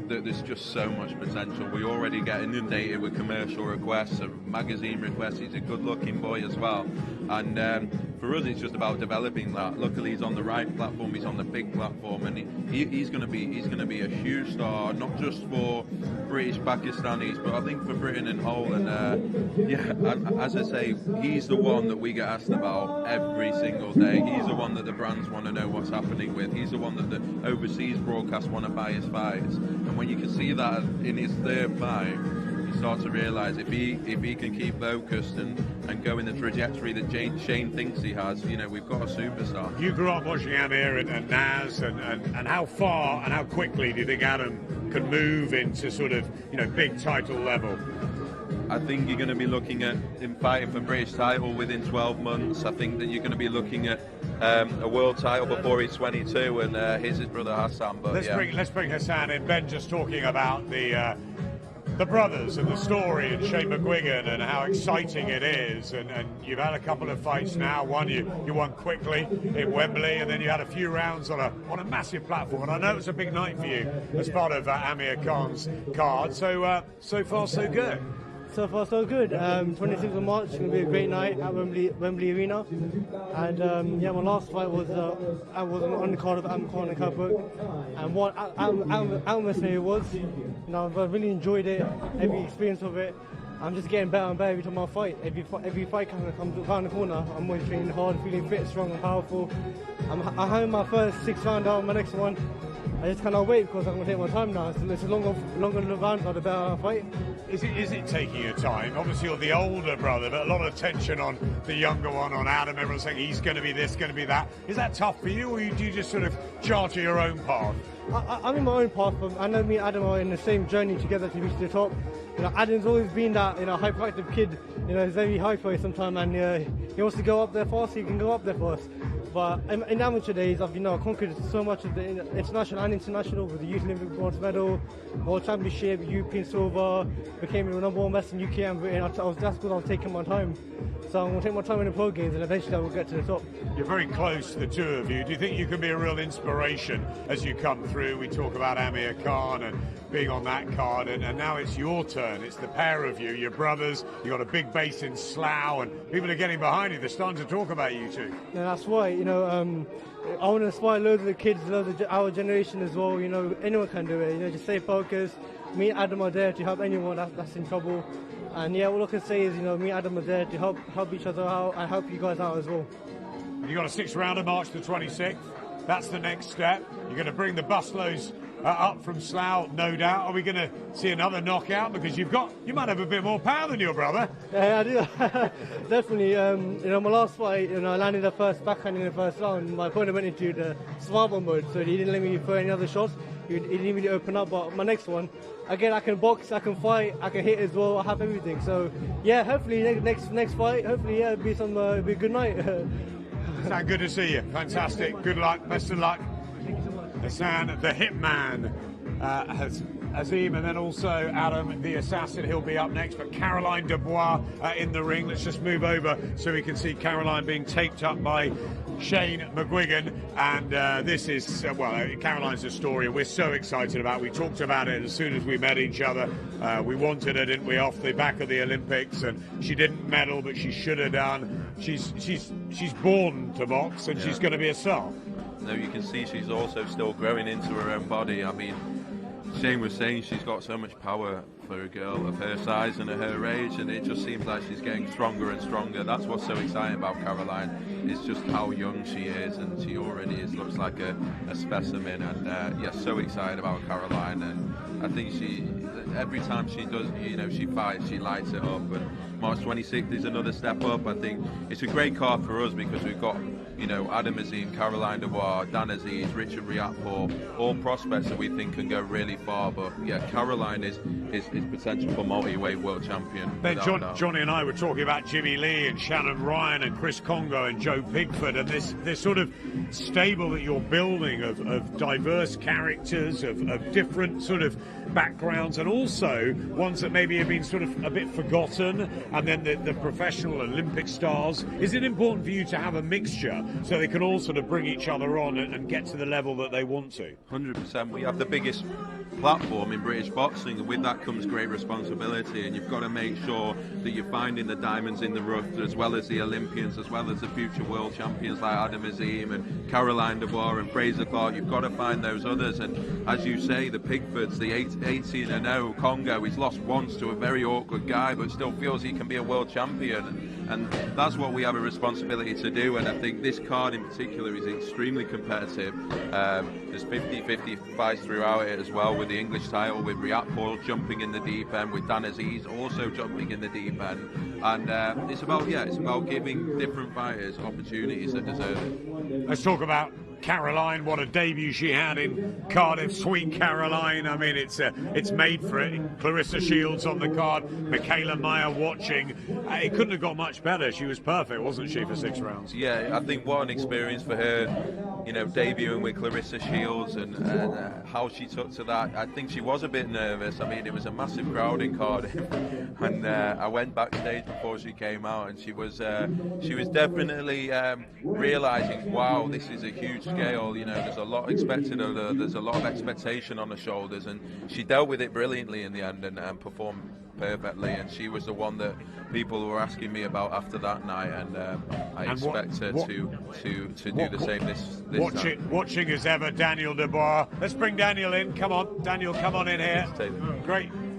[SPEAKER 10] There's just so much potential. We already get inundated with commercial requests, magazine requests. He's a good-looking boy as well, and for us, it's just about developing that. Luckily, he's on the right platform. He's on the big platform, and he's going to be a huge star, not just for British Pakistanis, but I think for Britain in whole. And as I say, he's the one that we get asked about every single day. He's the one that the brands want to know what's happening with. He's the one that the overseas broadcasts want to buy his fights. And when you can see that in his 3rd fight, you start to realise if he can keep focused and go in the trajectory that Shane thinks he has, we've got a superstar.
[SPEAKER 1] You grew up watching Amir and Naz, and how far and how quickly do you think Adam can move into sort of big title level?
[SPEAKER 10] I think you're going to be looking at him fighting for British title within 12 months. I think that you're going to be looking at a world title before he's 22, and here's his brother Hassan. But
[SPEAKER 1] let's bring Hassan in. Ben just talking about the brothers and the story, and Shane McGuigan, and how exciting it is, and you've had a couple of fights now. One you won quickly in Wembley, and then you had a few rounds on a massive platform, and I know it's a big night for you as part of Amir Khan's card. So far so good.
[SPEAKER 11] So far so good. 26th of March, going to be a great night at Wembley Arena, and my last fight was I was on the undercard of Undercard and Coupbook, and what atmosphere it was. I really enjoyed it, every experience of it. I'm just getting better and better every time I fight. Every fight kind of comes around the corner. I'm always training hard, feeling fit, strong and powerful. I'm having my first 6th round out, my next one. I just cannot wait because I'm going to take my time now. So it's longer the rounds, the better I fight.
[SPEAKER 1] Is it taking your time? Obviously you're the older brother, but a lot of tension on the younger one, on Adam. Everyone's saying he's going to be this, going to be that. Is that tough for you, or do you just sort of charter your own path?
[SPEAKER 11] I'm in my own path, but I know me and Adam are in the same journey together to reach the top. Adam's always been that hyperactive kid. He's very hyper sometimes, and he wants to go up there fast. He can go up there fast. But in amateur days, I've conquered so much of the international and international, with the Youth Olympic bronze medal, World Championship, European silver, became the #1 best in UK and Britain. That's because I was taking my time. So I'm going to take my time in the pro games, and eventually I will get to the top.
[SPEAKER 1] You're very close, the two of you. Do you think you can be a real inspiration as you come through? We talk about Amir Khan and being on that card, and now it's your turn. It's the pair of you, your brothers. You've got a big base in Slough, and people are getting behind you. They're starting to talk about you two.
[SPEAKER 11] Yeah, that's right. I want to inspire loads of the kids, loads of our generation as well. Anyone can do it. Just stay focused. Me and Adam are there to help anyone that's in trouble. And all I can say is, me and Adam are there to help each other out and help you guys out as well.
[SPEAKER 1] You've got a 6th rounder, March the 26th. That's the next step. You're going to bring the busloads up from Slough, no doubt. Are we going to see another knockout? Because you might have a bit more power than your brother.
[SPEAKER 11] Yeah, I do. Definitely. My last fight, I landed the first backhand in the first round. My opponent went into the survival mode, so he didn't let me throw any other shots. he didn't really open up. But my next one, again, I can box, I can fight, I can hit as well. I have everything. So yeah, hopefully next fight, hopefully yeah, it'll be a good night.
[SPEAKER 1] Hassan, good to see you. Fantastic. Good luck. Best of luck.
[SPEAKER 11] Thank you so much.
[SPEAKER 1] Hassan, the hitman, Azim, and then also Adam, the assassin. He'll be up next. But Caroline Dubois in the ring. Let's just move over so we can see Caroline being taped up by Shane McGuigan. And this is, Caroline's a story we're so excited about. We talked about it as soon as we met each other. We wanted her, didn't we, off the back of the Olympics, and she didn't medal, but she should have done. She's born to box, and she's going to be a star.
[SPEAKER 10] No, you can see she's also still growing into her own body. I mean, Shane was saying she's got so much power for a girl of her size and at her age, and it just seems like she's getting stronger and stronger. That's what's so exciting about Caroline, is just how young she is, and she already looks like a specimen. And so excited about Caroline, and I think every time she does, she fights, she lights it up. And March 26th is another step up. I think it's a great card for us because we've got Adam Azim, Caroline Dubois, Dan Azeez, RIakporhe, all prospects that we think can go really far. But yeah, Caroline is potential for multi-weight world champion.
[SPEAKER 1] Then Johnny and I were talking about Jimmy Lee and Shannon Ryan and Chris Kongo and Joe Pigford, and this sort of stable that you're building of diverse characters, of different sort of backgrounds, and also ones that maybe have been sort of a bit forgotten, and then the professional Olympic stars. Is it important for you to have a mixture so they can all sort of bring each other on and get to the level that they want to?
[SPEAKER 10] 100%. We have the biggest platform in British boxing, and with that comes great responsibility, and you've got to make sure that you're finding the diamonds in the rough, as well as the Olympians, as well as the future world champions like Adam Azim and Caroline Dubois and Fraser Clark. You've got to find those others, and as you say, the Pigfords, the 18-0 Kongo, he's lost once to a very awkward guy but still feels he can be a world champion, and that's what we have a responsibility to do. And I think this card in particular is extremely competitive. There's 50-50 fights throughout it as well, with the English title, with RIakporhe jumping in the deep end, with Dan Azeez also jumping in the deep end, and it's about giving different fighters opportunities that deserve it.
[SPEAKER 1] Let's talk about Caroline. What a debut she had in Cardiff. Sweet Caroline. I mean, it's made for it. Clarissa Shields on the card. Michaela Meyer watching. It couldn't have got much better. She was perfect, wasn't she, for 6 rounds?
[SPEAKER 10] Yeah, I think what an experience for her, debuting with Clarissa Shields and how she took to that. I think she was a bit nervous. I mean, it was a massive crowd in Cardiff, and I went backstage before she came out, and she was definitely realising, wow, this is a huge scale. There's a lot expected of her. There's a lot of expectation on her shoulders, and she dealt with it brilliantly in the end and performed perfectly. And she was the one that people were asking me about after that night, and I expect her to do the same this time.
[SPEAKER 1] Watching as ever, Daniel Dubois. Let's bring Daniel in. Come on, Daniel, come on in here.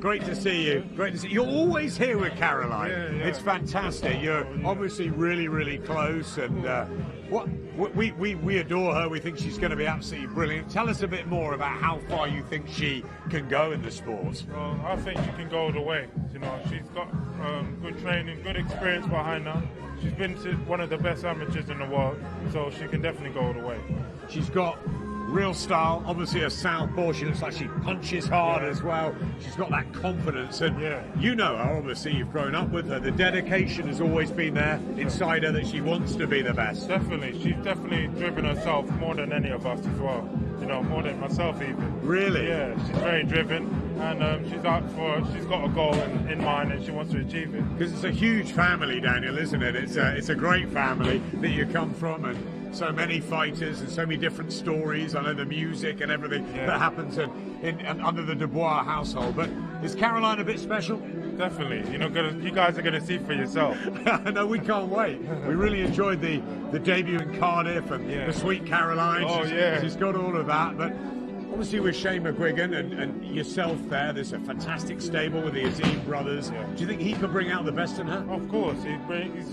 [SPEAKER 1] Great to see you. Great to see you. You're always here with Caroline. Yeah. It's fantastic. You're obviously really, really close, and we adore her. We think she's going to be absolutely brilliant. Tell us a bit more about how far you think she can go in the sport.
[SPEAKER 12] Well, I think she can go all the way. She's got good training, good experience behind her. She's been to one of the best amateurs in the world, so she can definitely go all the way.
[SPEAKER 1] She's got real style, obviously a southpaw. She looks like she punches hard as well. She's got that confidence, and you know her, obviously you've grown up with her. The dedication has always been there inside her, that she wants to be the best.
[SPEAKER 12] Definitely, she's definitely driven herself more than any of us as well. More than myself even.
[SPEAKER 1] Really?
[SPEAKER 12] Yeah, she's very driven, and she's got a goal in mind, and she wants to achieve it.
[SPEAKER 1] Because it's a huge family, Daniel, isn't it? It's a great family that you come from, and so many fighters and so many different stories. I know the music and everything that happens under the Dubois household. But is Caroline a bit special?
[SPEAKER 12] Definitely. You guys are going to see for yourself.
[SPEAKER 1] No, we can't wait. We really enjoyed the debut in Cardiff and the Sweet Caroline. She's got all of that. But obviously with Shane McGuigan and yourself there's a fantastic stable with the Azim Brothers. Do you think he could bring out the best in her?
[SPEAKER 12] Of course. He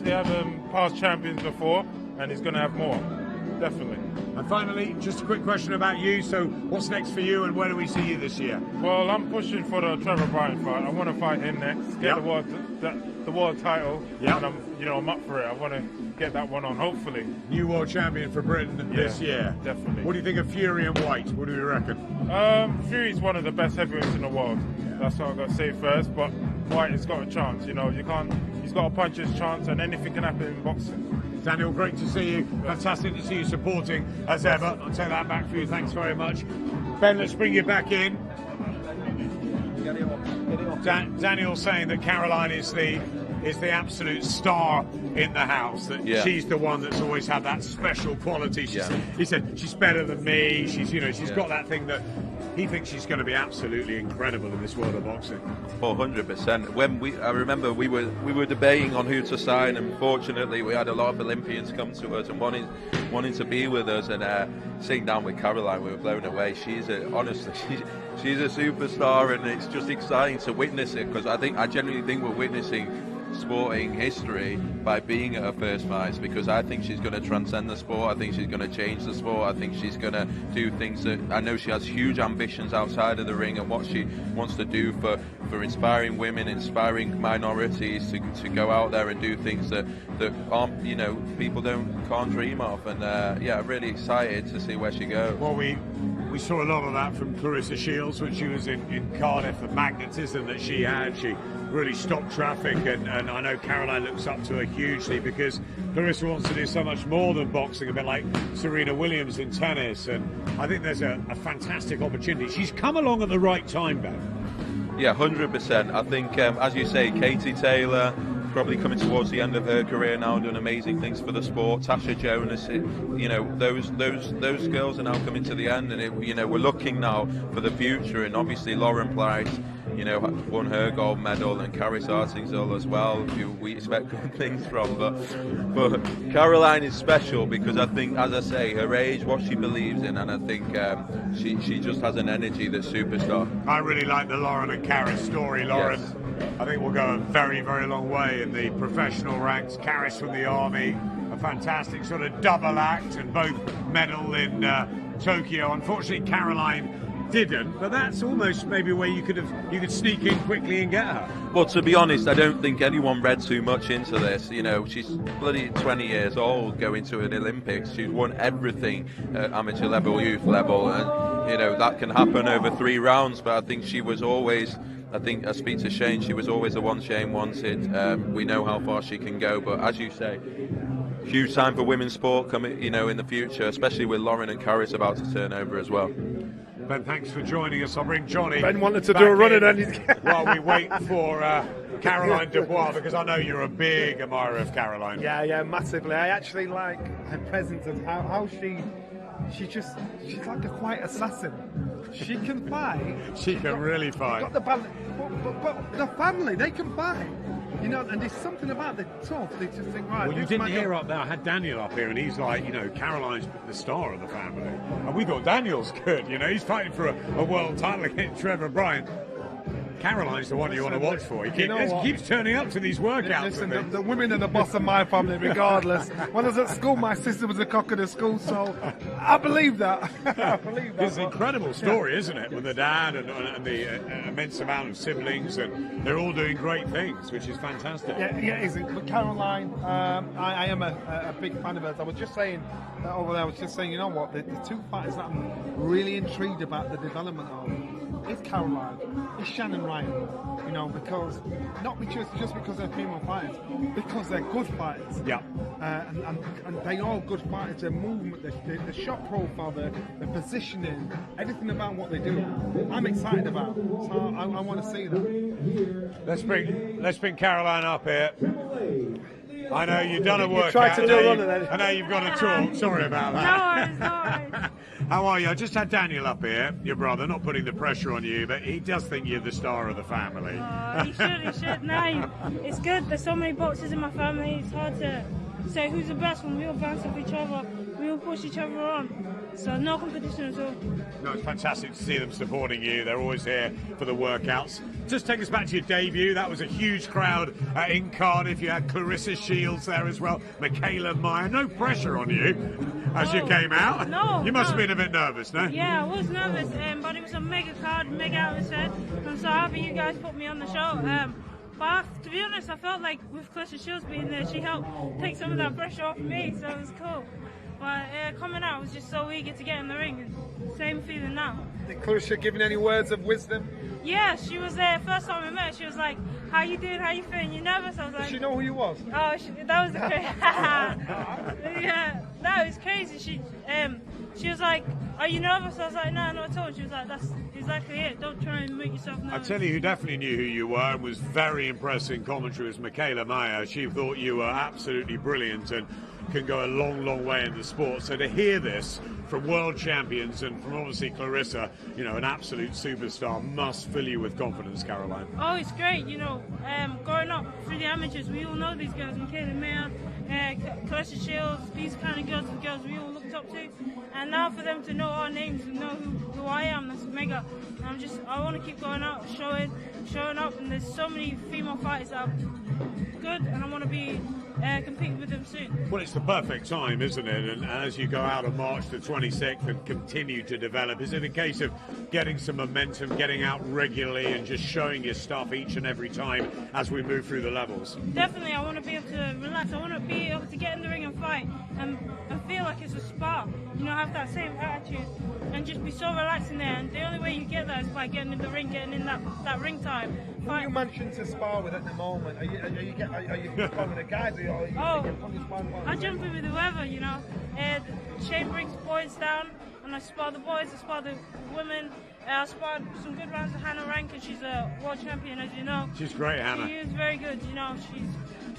[SPEAKER 12] had past champions before, and he's going to have more, definitely.
[SPEAKER 1] And finally, just a quick question about you. So what's next for you, and where do we see you this year?
[SPEAKER 12] Well, I'm pushing for the Trevor Bryan fight. I want to fight him next, get the the world title,
[SPEAKER 1] yeah.
[SPEAKER 12] and I'm up for it. I want to get that one on, hopefully.
[SPEAKER 1] New world champion for Britain this year.
[SPEAKER 12] Definitely.
[SPEAKER 1] What do you think of Fury and White? What do you reckon?
[SPEAKER 12] Fury's one of the best heavyweights in the world. That's what I've got to say first. But White has got a chance. He's got a puncher's chance, and anything can happen in boxing.
[SPEAKER 1] Daniel, great to see you. Fantastic to see you supporting as ever. I'll take that back for you. Thanks very much. Ben, let's bring you back in. Daniel saying that Caroline is the absolute star in the house, that she's the one that's always had that special quality. He said she's better than me. She's got that thing that he thinks she's going to be absolutely incredible in this world of boxing.
[SPEAKER 10] 100%. I remember we were debating on who to sign, and fortunately we had a lot of Olympians come to us and wanting to be with us, and sitting down with Caroline, we were blown away. Honestly, she's a superstar, and it's just exciting to witness it, because I genuinely think we're witnessing sporting history by being at her first fights, because I think she's going to transcend the sport. I think she's going to change the sport. I think she's going to do things that I know she has huge ambitions outside of the ring, and what she wants to do for inspiring women, inspiring minorities to go out there and do things that aren't, people can't dream of. And I'm really excited to see where she goes.
[SPEAKER 1] Well, we saw a lot of that from Clarissa Shields when she was in Cardiff. The magnetism that she had, she really stopped traffic, and I know Caroline looks up to her hugely, because Clarissa wants to do so much more than boxing, a bit like Serena Williams in tennis, and I think there's a fantastic opportunity. She's come along at the right time, Ben.
[SPEAKER 10] Yeah, 100%. I think, as you say, Katie Taylor, probably coming towards the end of her career now, doing amazing things for the sport. Tasha Jonas, those girls are now coming to the end, and we're looking now for the future. And obviously Lauren Price, won her gold medal, and Karis Artingzil as well, who we expect good things from. But Caroline is special because I think, as I say, her age, what she believes in, and I think she just has an energy that's superstar.
[SPEAKER 1] I really like the Lauren and Karis story. Lauren,
[SPEAKER 10] yes.
[SPEAKER 1] I think will go a very, very long way in the professional ranks. Karis from the Army, a fantastic sort of double act, and both medal in Tokyo. Unfortunately, Caroline didn't, but that's almost maybe where you could sneak in quickly and get her.
[SPEAKER 10] Well, to be honest, I don't think anyone read too much into this. She's bloody 20 years old, going to an Olympics. She's won everything at amateur level, youth level, and that can happen over 3 rounds. But I think she was always, I speak to Shane, she was always the one Shane wanted. We know how far she can go, but as you say, huge time for women's sport coming, in the future, especially with Lauren and Karis about to turn over as well.
[SPEAKER 1] Ben, thanks for joining us. I'll bring Johnny.
[SPEAKER 2] Ben wanted to do a run
[SPEAKER 1] while we wait for Caroline Dubois, because I know you're a big admirer of Caroline.
[SPEAKER 2] Yeah, massively. I actually like her presence and how she's like a quiet assassin. She can fight.
[SPEAKER 1] She can really fight.
[SPEAKER 2] Got the balance, but the family, they can fight. And there's something about the tough. They just think, right.
[SPEAKER 1] Well, you didn't hear up there. I had Daniel up here, and he's like, Caroline's the star of the family, and we thought Daniel's good. He's fighting for a world title against Trevor Bryan. Caroline's the one you want to watch for. He keeps turning up to ththis workout.
[SPEAKER 2] Listen, the women are the boss of my family, regardless. When I was at school, my sister was the cock of the school, so I believe that.
[SPEAKER 1] It's an incredible story, isn't it? With the dad and the immense amount of siblings, and they're all doing great things, which is fantastic.
[SPEAKER 2] Yeah, it is. But Caroline, I am a big fan of hers. I was just saying over there, you know what? The 2 fighters that I'm really intrigued about the development of is Caroline, is Shannon Ryan, because not just because they're female fighters, because they're good fighters.
[SPEAKER 1] Yeah.
[SPEAKER 2] And they are good fighters. Their movement, the shot profile, the positioning, everything about what they do, I'm excited about. So I want to see that.
[SPEAKER 1] Let's bring Caroline up here. I know you've done a workout.
[SPEAKER 2] Tried to do a run then.
[SPEAKER 1] I know you've got to talk. Sorry about that.
[SPEAKER 13] No worries.
[SPEAKER 1] How are you? I just had Daniel up here, your brother, not putting the pressure on you, but he does think you're the star of the family.
[SPEAKER 13] He should. No, it's good. There's so many boxers in my family. It's hard to say who's the best when we all bounce off each other. We all push each other on. So no competition at all.
[SPEAKER 1] No, it's fantastic to see them supporting you. They're always here for the workouts. Just take us back to your debut. That was a huge crowd in Cardiff. You had Clarissa Shields there as well. Michaela Meyer. No pressure on you as you came out.
[SPEAKER 13] No.
[SPEAKER 1] You must have been a bit nervous, no?
[SPEAKER 13] Yeah, I was nervous, but it was a mega crowd, mega atmosphere. I'm so happy you guys put me on the show. But to be honest, I felt like with Clarissa Shields being there, she helped take some of that pressure off me, so it was cool. But coming out, I was just so eager to get in the ring, and same feeling now.
[SPEAKER 2] Did Clarissa giving any words of wisdom?
[SPEAKER 13] Yeah, she was there. First time we met, she was like, "How you doing? How you feeling? You nervous?" I was like,
[SPEAKER 2] Did she know who you was?
[SPEAKER 13] Oh, that was crazy. Yeah, that was crazy. She was like, "Are you nervous?" I was like, "No, not at all." She was like, "That's exactly it. Don't try and make yourself nervous."
[SPEAKER 1] I tell you who definitely knew who you were and was very impressed in commentary was Michaela Meyer. She thought you were absolutely brilliant and can go a long, long way in the sport. So to hear this from world champions and from obviously Clarissa, you know, an absolute superstar, must fill you with confidence, Caroline.
[SPEAKER 13] Oh, it's great. You know, growing up through the amateurs, we all know these girls, Michaela Meyer, Clarissa Shields, these kind of girls are the girls we all looked up to. And now for them to know our names and know who I am, that's mega. And I want to keep going out, showing up, and there's so many female fighters that are good, and I want to be compete with them soon.
[SPEAKER 1] Well, it's the perfect time, isn't it? And as you go out on March the 26th and continue to develop, is it a case of getting some momentum, getting out regularly and just showing your stuff each and every time as we move through the levels?
[SPEAKER 13] Definitely, I want to be able to relax. I want to be able to get in the ring and fight and feel like it's a spar. You know, have that same attitude and just be so relaxed in there. And the only way you get that is by getting in the ring, getting in that ring time.
[SPEAKER 2] Who you mentioned to spar with at the moment? Are you following the guys?
[SPEAKER 13] I jump in with whoever, you know. Shane brings boys down, and I spar the boys, I spar the women. I sparred some good rounds with Hannah Rankin. She's a world champion, as you know.
[SPEAKER 1] She's great, Hannah.
[SPEAKER 13] She is very good, you know.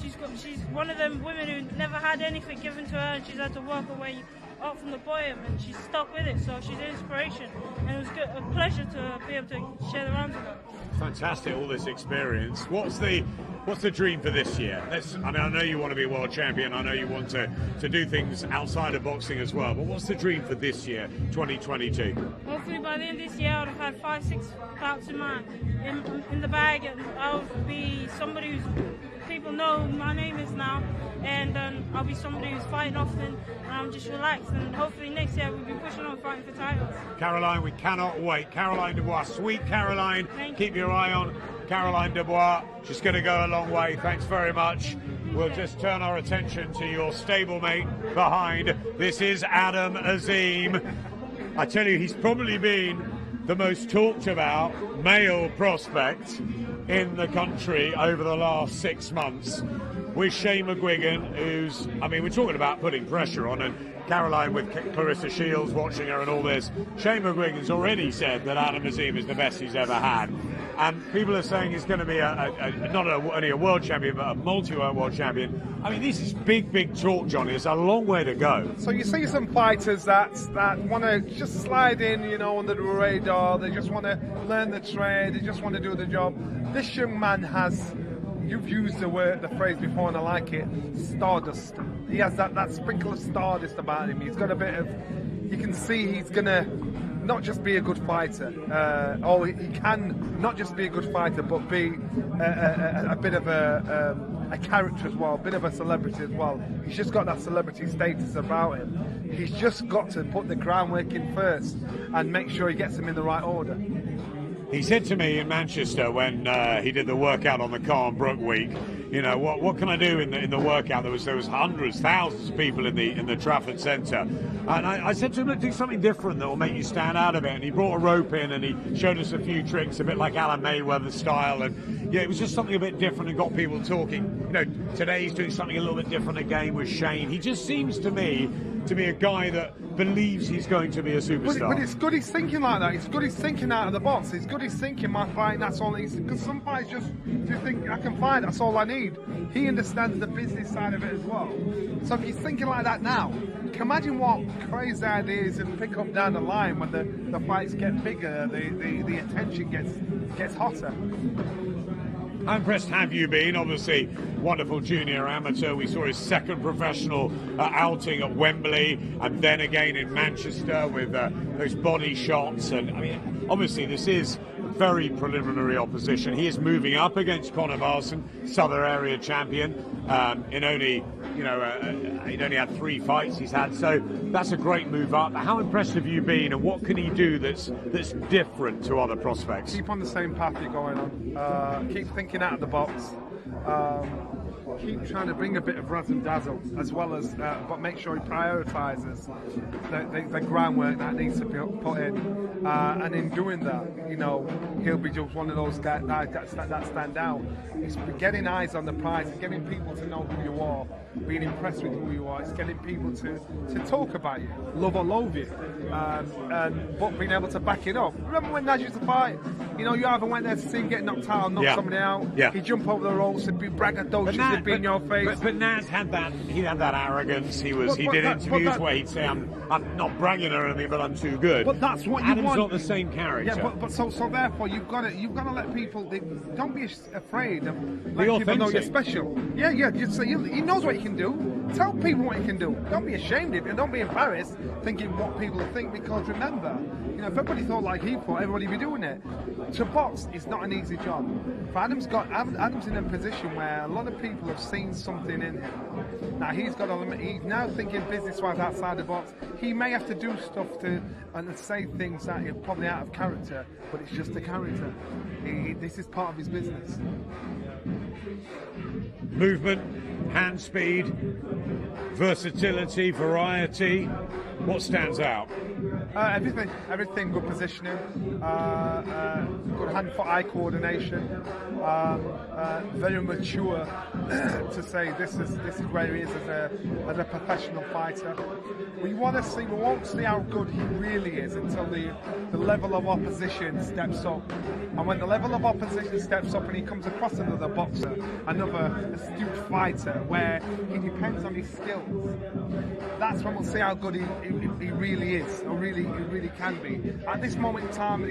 [SPEAKER 13] She's one of them women who never had anything given to her, and she's had to work her way up from the bottom, and she's stuck with it. So she's an inspiration, and it was a pleasure to be able to share the rounds with her.
[SPEAKER 1] Fantastic, all this experience. What's the dream for this year? I know you want to be a world champion. I know you want to do things outside of boxing as well. But what's the dream for this year, 2022?
[SPEAKER 13] Hopefully by the end of this year, I would have had 5-6 bouts in the bag, and I'll be somebody who's people know who my name is now, and I'll be somebody who's fighting often, and I'm just relaxed, and hopefully next year we'll be pushing on fighting for titles.
[SPEAKER 1] Caroline, we cannot wait. Caroline Dubois, sweet Caroline. Keep your eye on Caroline Dubois. She's going to go a long way. Thanks very much. We'll just turn our attention to your stablemate behind. This is Adam Azim. I tell you, he's probably been the most talked about male prospect in the country over the last 6 months, with Shane McGuigan, who's, we're talking about putting pressure on, and Caroline with Clarissa Shields watching her and all this. Shane McGuigan's already said that Adam Azim is the best he's ever had. And people are saying he's going to be not only a world champion, but a multi-world world champion. This is big, big talk, Johnny. It's a long way to go.
[SPEAKER 2] So you see some fighters that want to just slide in, under the radar. They just want to learn the trade. They just want to do the job. This young man has, you've used the phrase before, and I like it, stardust. He has that sprinkle of stardust about him. He's got a bit of, you can see he's going to not just be a good fighter, he can not just be a good fighter, but be a bit of a character as well, a bit of a celebrity as well. He's just got that celebrity status about him. He's just got to put the groundwork in first and make sure he gets them in the right order.
[SPEAKER 1] He said to me in Manchester when he did the workout on the Carl Brook week, what can I do in the workout? There was hundreds, thousands of people in the Trafford Centre, and I said to him, look, do something different that will make you stand out a bit. And he brought a rope in and he showed us a few tricks, a bit like Alan Mayweather style, and it was just something a bit different and got people talking. Today he's doing something a little bit different again with Shane. He just seems to me to be a guy that believes he's going to be a superstar.
[SPEAKER 2] But it's good he's thinking like that. It's good he's thinking out of the box. It's good he's thinking, my fight, that's all he's... Because some fights just think, I can fight, that's all I need. He understands the business side of it as well. So if he's thinking like that now, can imagine what crazy ideas and pick up down the line when the fights get bigger, the attention gets hotter.
[SPEAKER 1] How impressed have you been? Obviously, wonderful junior amateur. We saw his second professional outing at Wembley, and then again in Manchester with those body shots. And obviously, this is very preliminary opposition. He is moving up against Conor Marsden, Southern Area champion. In only, he'd only had 3 fights he's had, so that's a great move up. How impressed have you been, and what can he do that's different to other prospects?
[SPEAKER 2] Keep on the same path you're going on. Keep thinking out of the box. Keep trying to bring a bit of razzle dazzle, as well as, but make sure he prioritises the groundwork that needs to be put in, and in doing that, he'll be just one of those guys that stand out. It's getting eyes on the prize, and getting people to know who you are, being impressed with who you are. It's getting people to talk about you, love or loathe you, but being able to back it up. Remember when Naz used to fight? You either went there to see him get knocked out or knock somebody out. Yeah. He'd jump over the ropes and be braggadocious, he'd be in your face.
[SPEAKER 1] But Naz had that. He had that arrogance. He did interviews where he'd say, "I'm not bragging or anything, but I'm too good."
[SPEAKER 2] But that's what you
[SPEAKER 1] Adam's
[SPEAKER 2] want.
[SPEAKER 1] not the same character.
[SPEAKER 2] Yeah, but so therefore you've got to let people. Don't be afraid of
[SPEAKER 1] Be
[SPEAKER 2] letting people know you're
[SPEAKER 1] authentic.
[SPEAKER 2] special. Yeah. He knows what he can do. Tell people what he can do. Don't be ashamed of it. Don't be embarrassed thinking what people think. Because remember, if everybody thought like he thought, everybody would be doing it. To box is not an easy job. For Adam's in a position where a lot of people have seen something in him. Now he's now thinking business-wise outside the box. He may have to do stuff and say things that are probably out of character, but it's just a character. This is part of his business.
[SPEAKER 1] Movement, hand speed, versatility, variety. What stands out?
[SPEAKER 2] Everything. Good positioning, good hand-foot-eye coordination. Very mature to say this is where he is as a professional fighter. We won't see how good he really is until the level of opposition steps up. And when the level of opposition steps up and he comes across another boxer, another astute fighter, where he depends on his skills, that's when we'll see how good he really is, or he really can be. At this moment in time,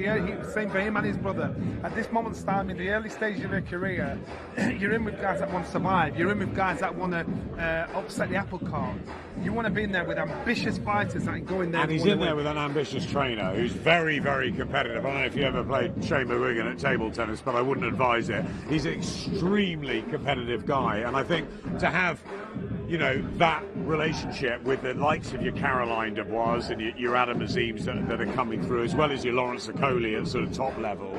[SPEAKER 2] same for him and his brother, at this moment in time, in the early stage of their career, you're in with guys that want to survive. You're in with guys that want to upset the apple cart. You want to be in there with ambitious fighters that go in there.
[SPEAKER 1] And he's in there with an ambitious trainer who's very, very competitive. I don't know if you ever played Shane McGuigan at table tennis, but I wouldn't advise it. He's an extremely competitive guy, and I think to have that relationship with the likes of your Caroline Dubois and your Adam Azeez that are coming through, as well as your Lawrence Okoli at sort of top level,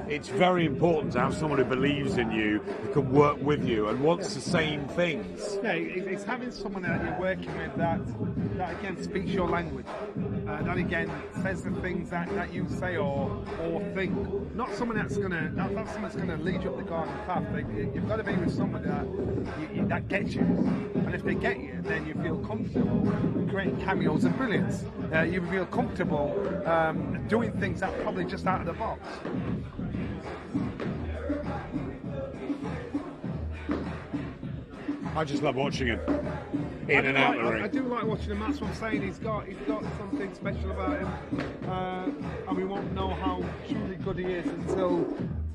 [SPEAKER 1] it's very important to have someone who believes in you, who can work with you and wants the same things.
[SPEAKER 2] Yeah, it's having someone that you're working with that again speaks your language, that again says the things that you say or think. Not someone that's gonna lead you up the garden path. You've got to be with someone that gets you, and if they get you, then you feel comfortable creating cameos and brilliance. You feel comfortable doing things that are probably just out of the box.
[SPEAKER 1] I just love watching him in and out the ring.
[SPEAKER 2] I do like watching him. That's what I'm saying. He's got something special about him, and we won't know how truly good he is until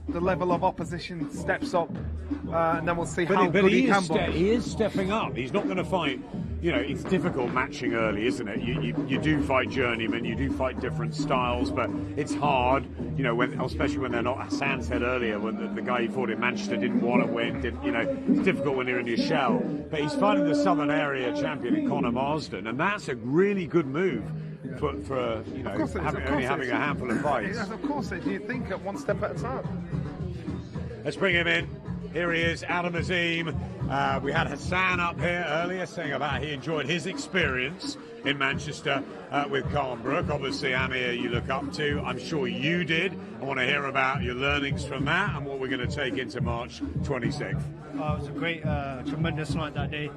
[SPEAKER 2] the level of opposition steps up, and then we'll see how good he can box.
[SPEAKER 1] He is stepping up. He's not going to fight. It's difficult matching early, isn't it? You do fight journeymen, you do fight different styles, but it's hard. Especially when they're not. Hassan said earlier when the guy he fought in Manchester didn't want to win. It's difficult when you're in your shell. But he's fighting the Southern Area champion in Conor Marsden, and that's a really good move for only having a handful of fights.
[SPEAKER 2] Yes, of course, you think at one step at a time.
[SPEAKER 1] Let's bring him in. Here he is, Adam Azeez. We had Hassan up here earlier saying about he enjoyed his experience in Manchester with Carnbrook. Obviously, Amir, you look up to. I'm sure you did. I want to hear about your learnings from that and what we're going to take into March 26th.
[SPEAKER 11] It was a great, tremendous night that day.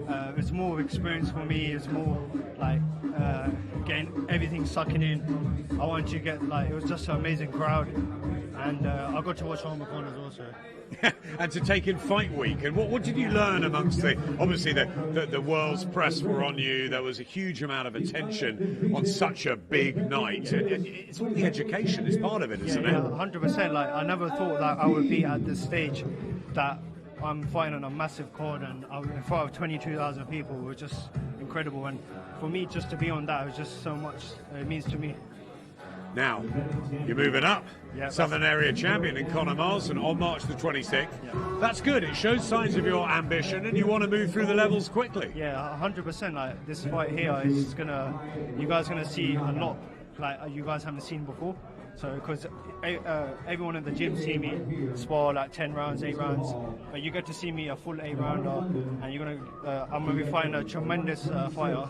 [SPEAKER 11] It was more experience for me. It's more like getting everything sucking in. I wanted to get it was just an amazing crowd, and I got to watch all my corners also.
[SPEAKER 1] And to take in Fight Week, and what did you learn amongst the world's press were on you? There was a huge amount of attention on such a big night, and it's all the education is part of it, isn't it?
[SPEAKER 11] Yeah, 100%. I never thought that I would be at this stage that I'm fighting on a massive card and in front of 22,000 people. It was just incredible, and for me just to be on that, it was just so much. It means to me.
[SPEAKER 1] Now, you're moving up.
[SPEAKER 14] Yeah,
[SPEAKER 1] Southern Area Champion in Conor Marsden on March the 26th.
[SPEAKER 14] Yeah.
[SPEAKER 1] That's good. It shows signs of your ambition and you want to move through the levels quickly.
[SPEAKER 14] Yeah, 100%. Like this fight here is you guys gonna see a lot like you guys haven't seen before. So because everyone in the gym see me spar like 10 rounds, 8 rounds, but you get to see me a full 8 rounder, and I'm gonna be fighting a tremendous fighter.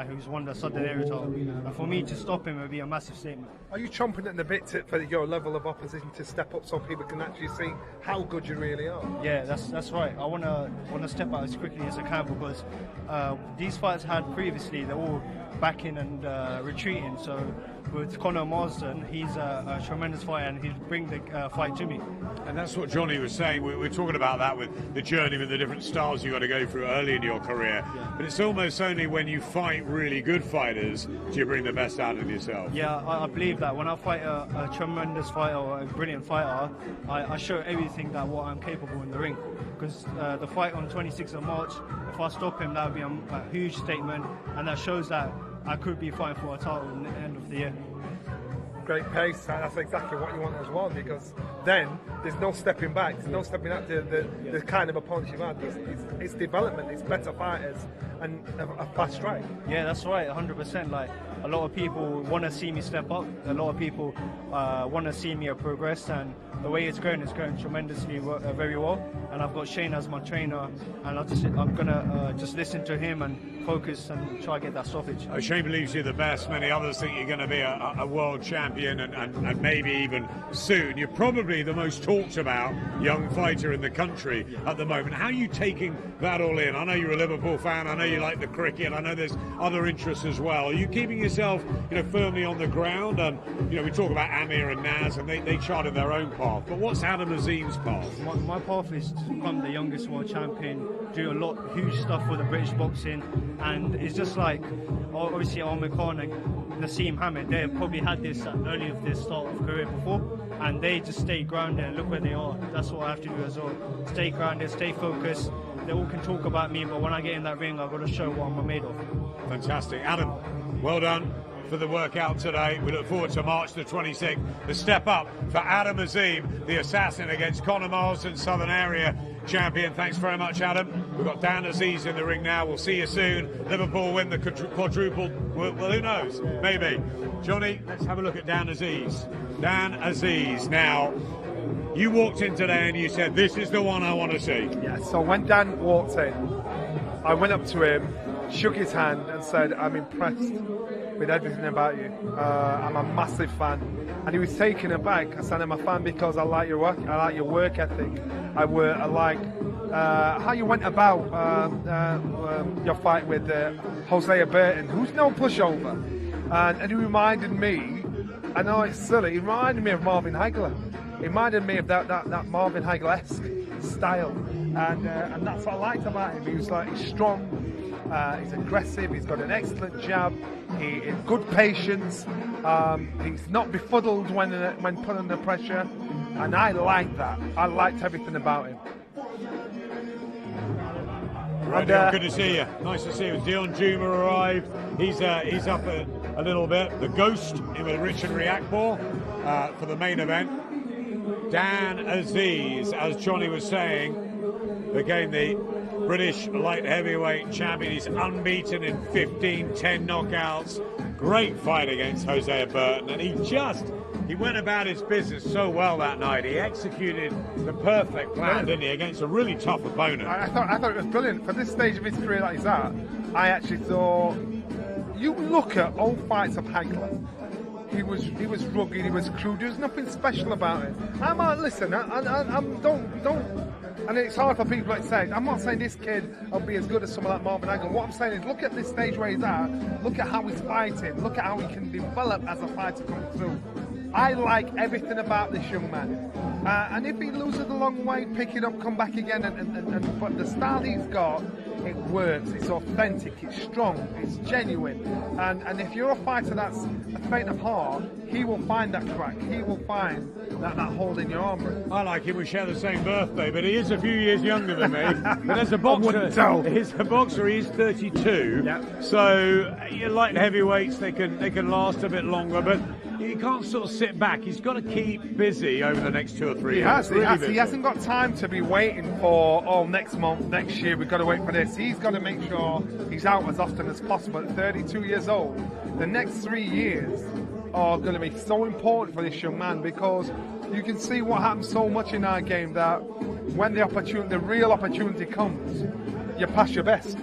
[SPEAKER 14] Who's won the Southern Area title. And for me to stop him would be a massive statement.
[SPEAKER 2] Are you chomping at the bit for your level of opposition to step up so people can actually see how good you really are?
[SPEAKER 14] Yeah, that's right. I wanna step out as quickly as I can because these fights I had previously, they're all backing and retreating. So with Conor Marsden, he's a tremendous fighter and he'll bring the fight to me.
[SPEAKER 1] And that's what Johnny was saying. We're talking about that with the journey, with the different styles you've got to go through early in your career. Yeah. But it's almost only when you fight really good fighters do you bring the best out of yourself.
[SPEAKER 14] Yeah, I believe that. When I fight a tremendous fighter or a brilliant fighter, I show everything that what I'm capable in the ring. Because the fight on 26th of March, if I stop him, that would be a huge statement, and that shows that I could be fighting for a title at the end of the year.
[SPEAKER 2] Great pace, that's exactly what you want as well, because then there's no stepping back, there's no stepping up to the kind of opponents you've had. It's development, it's better fighters and a fast strike.
[SPEAKER 14] Yeah, that's right, 100%. Like a lot of people want to see me step up, a lot of people want to see me progress, and the way it's going tremendously very well. And I've got Shane as my trainer, and I'm gonna just listen to him and focus and try to get that stoppage.
[SPEAKER 1] Shane believes you're the best. Many others think you're going to be a world champion and maybe even soon. You're probably the most talked about young fighter in the country at the moment. How are you taking that all in? I know you're a Liverpool fan. I know you like the cricket. I know there's other interests as well. Are you keeping yourself, firmly on the ground? We talk about Amir and Naz, and they charted their own path. But what's Adam Azim's path?
[SPEAKER 14] My path is to become the youngest world champion, do a lot huge stuff for the British boxing. And it's just like, obviously, Amir Khan and Naseem Hamed, they have probably had this early of their start of career before, and they just stay grounded and look where they are. That's what I have to do as well. Stay grounded, stay focused. They all can talk about me, but when I get in that ring, I've got to show what I'm made of.
[SPEAKER 1] Fantastic. Adam, well done for the workout today. We look forward to March the 26th. The step up for Adam Azim, the assassin, against Conor Marsden, Southern Area champion. Thanks very much, Adam. We've got Dan Azeez in the ring now. We'll see you soon. Liverpool win the quadruple. Well, who knows? Maybe. Johnny, let's have a look at Dan Azeez. Dan Azeez. Now, you walked in today and you said, this is the one I want to see.
[SPEAKER 2] Yeah, so when Dan walked in, I went up to him, shook his hand and said, I'm impressed with everything about you. I'm a massive fan. And he was taken aback. I said, I'm a fan because I like your work. I like your work ethic. I like how you went about your fight with Hosea Burton, who's no pushover. And he reminded me, I know it's silly, he reminded me of Marvin Hagler. He reminded me of that Marvin Hagler-esque style. And that's what I liked about him. He was like, he's strong, he's aggressive, he's got an excellent jab, he's good patience, he's not befuddled when put under pressure, and I like that. I liked everything about him.
[SPEAKER 1] Right, Dion, good to see you. Nice to see you. Deion Jumah arrived. He's up a little bit. The Ghost in with Rich and RIakporhe for the main event. Dan Azeez, as Johnny was saying, became the British light heavyweight champion. He's unbeaten in 10 knockouts. Great fight against Hosea Burton, and he went about his business so well that night. He executed the perfect plan, didn't he, against a really tough opponent.
[SPEAKER 2] I thought it was brilliant. For this stage of his career like he's at, I actually thought, you look at old fights of Hagler. He was rugged, he was crude, there was nothing special about him. Listen, and it's hard for people like say, I'm not saying this kid will be as good as someone like Marvin Hagler. What I'm saying is, look at this stage where he's at, look at how he's fighting, look at how he can develop as a fighter coming through. I like everything about this young man. And if he loses a long way, pick it up, come back again, but the style he's got, it works, it's authentic, it's strong, it's genuine. And if you're a fighter that's a faint of heart, he will find that crack, he will find that hole in your armoury.
[SPEAKER 1] I like him, we share the same birthday, but he is a few years younger than me. But as a boxer, he's 32.
[SPEAKER 2] Yep.
[SPEAKER 1] So your light heavyweights, they can last a bit longer, but he can't sort of sit back. He's got to keep busy over the next 2 or 3 years.
[SPEAKER 2] He hasn't got time to be waiting for, next month, next year, we've got to wait for this. He's got to make sure he's out as often as possible. At 32 years old, the next 3 years are going to be so important for this young man, because you can see what happens so much in our game that when the real opportunity comes, you pass your best.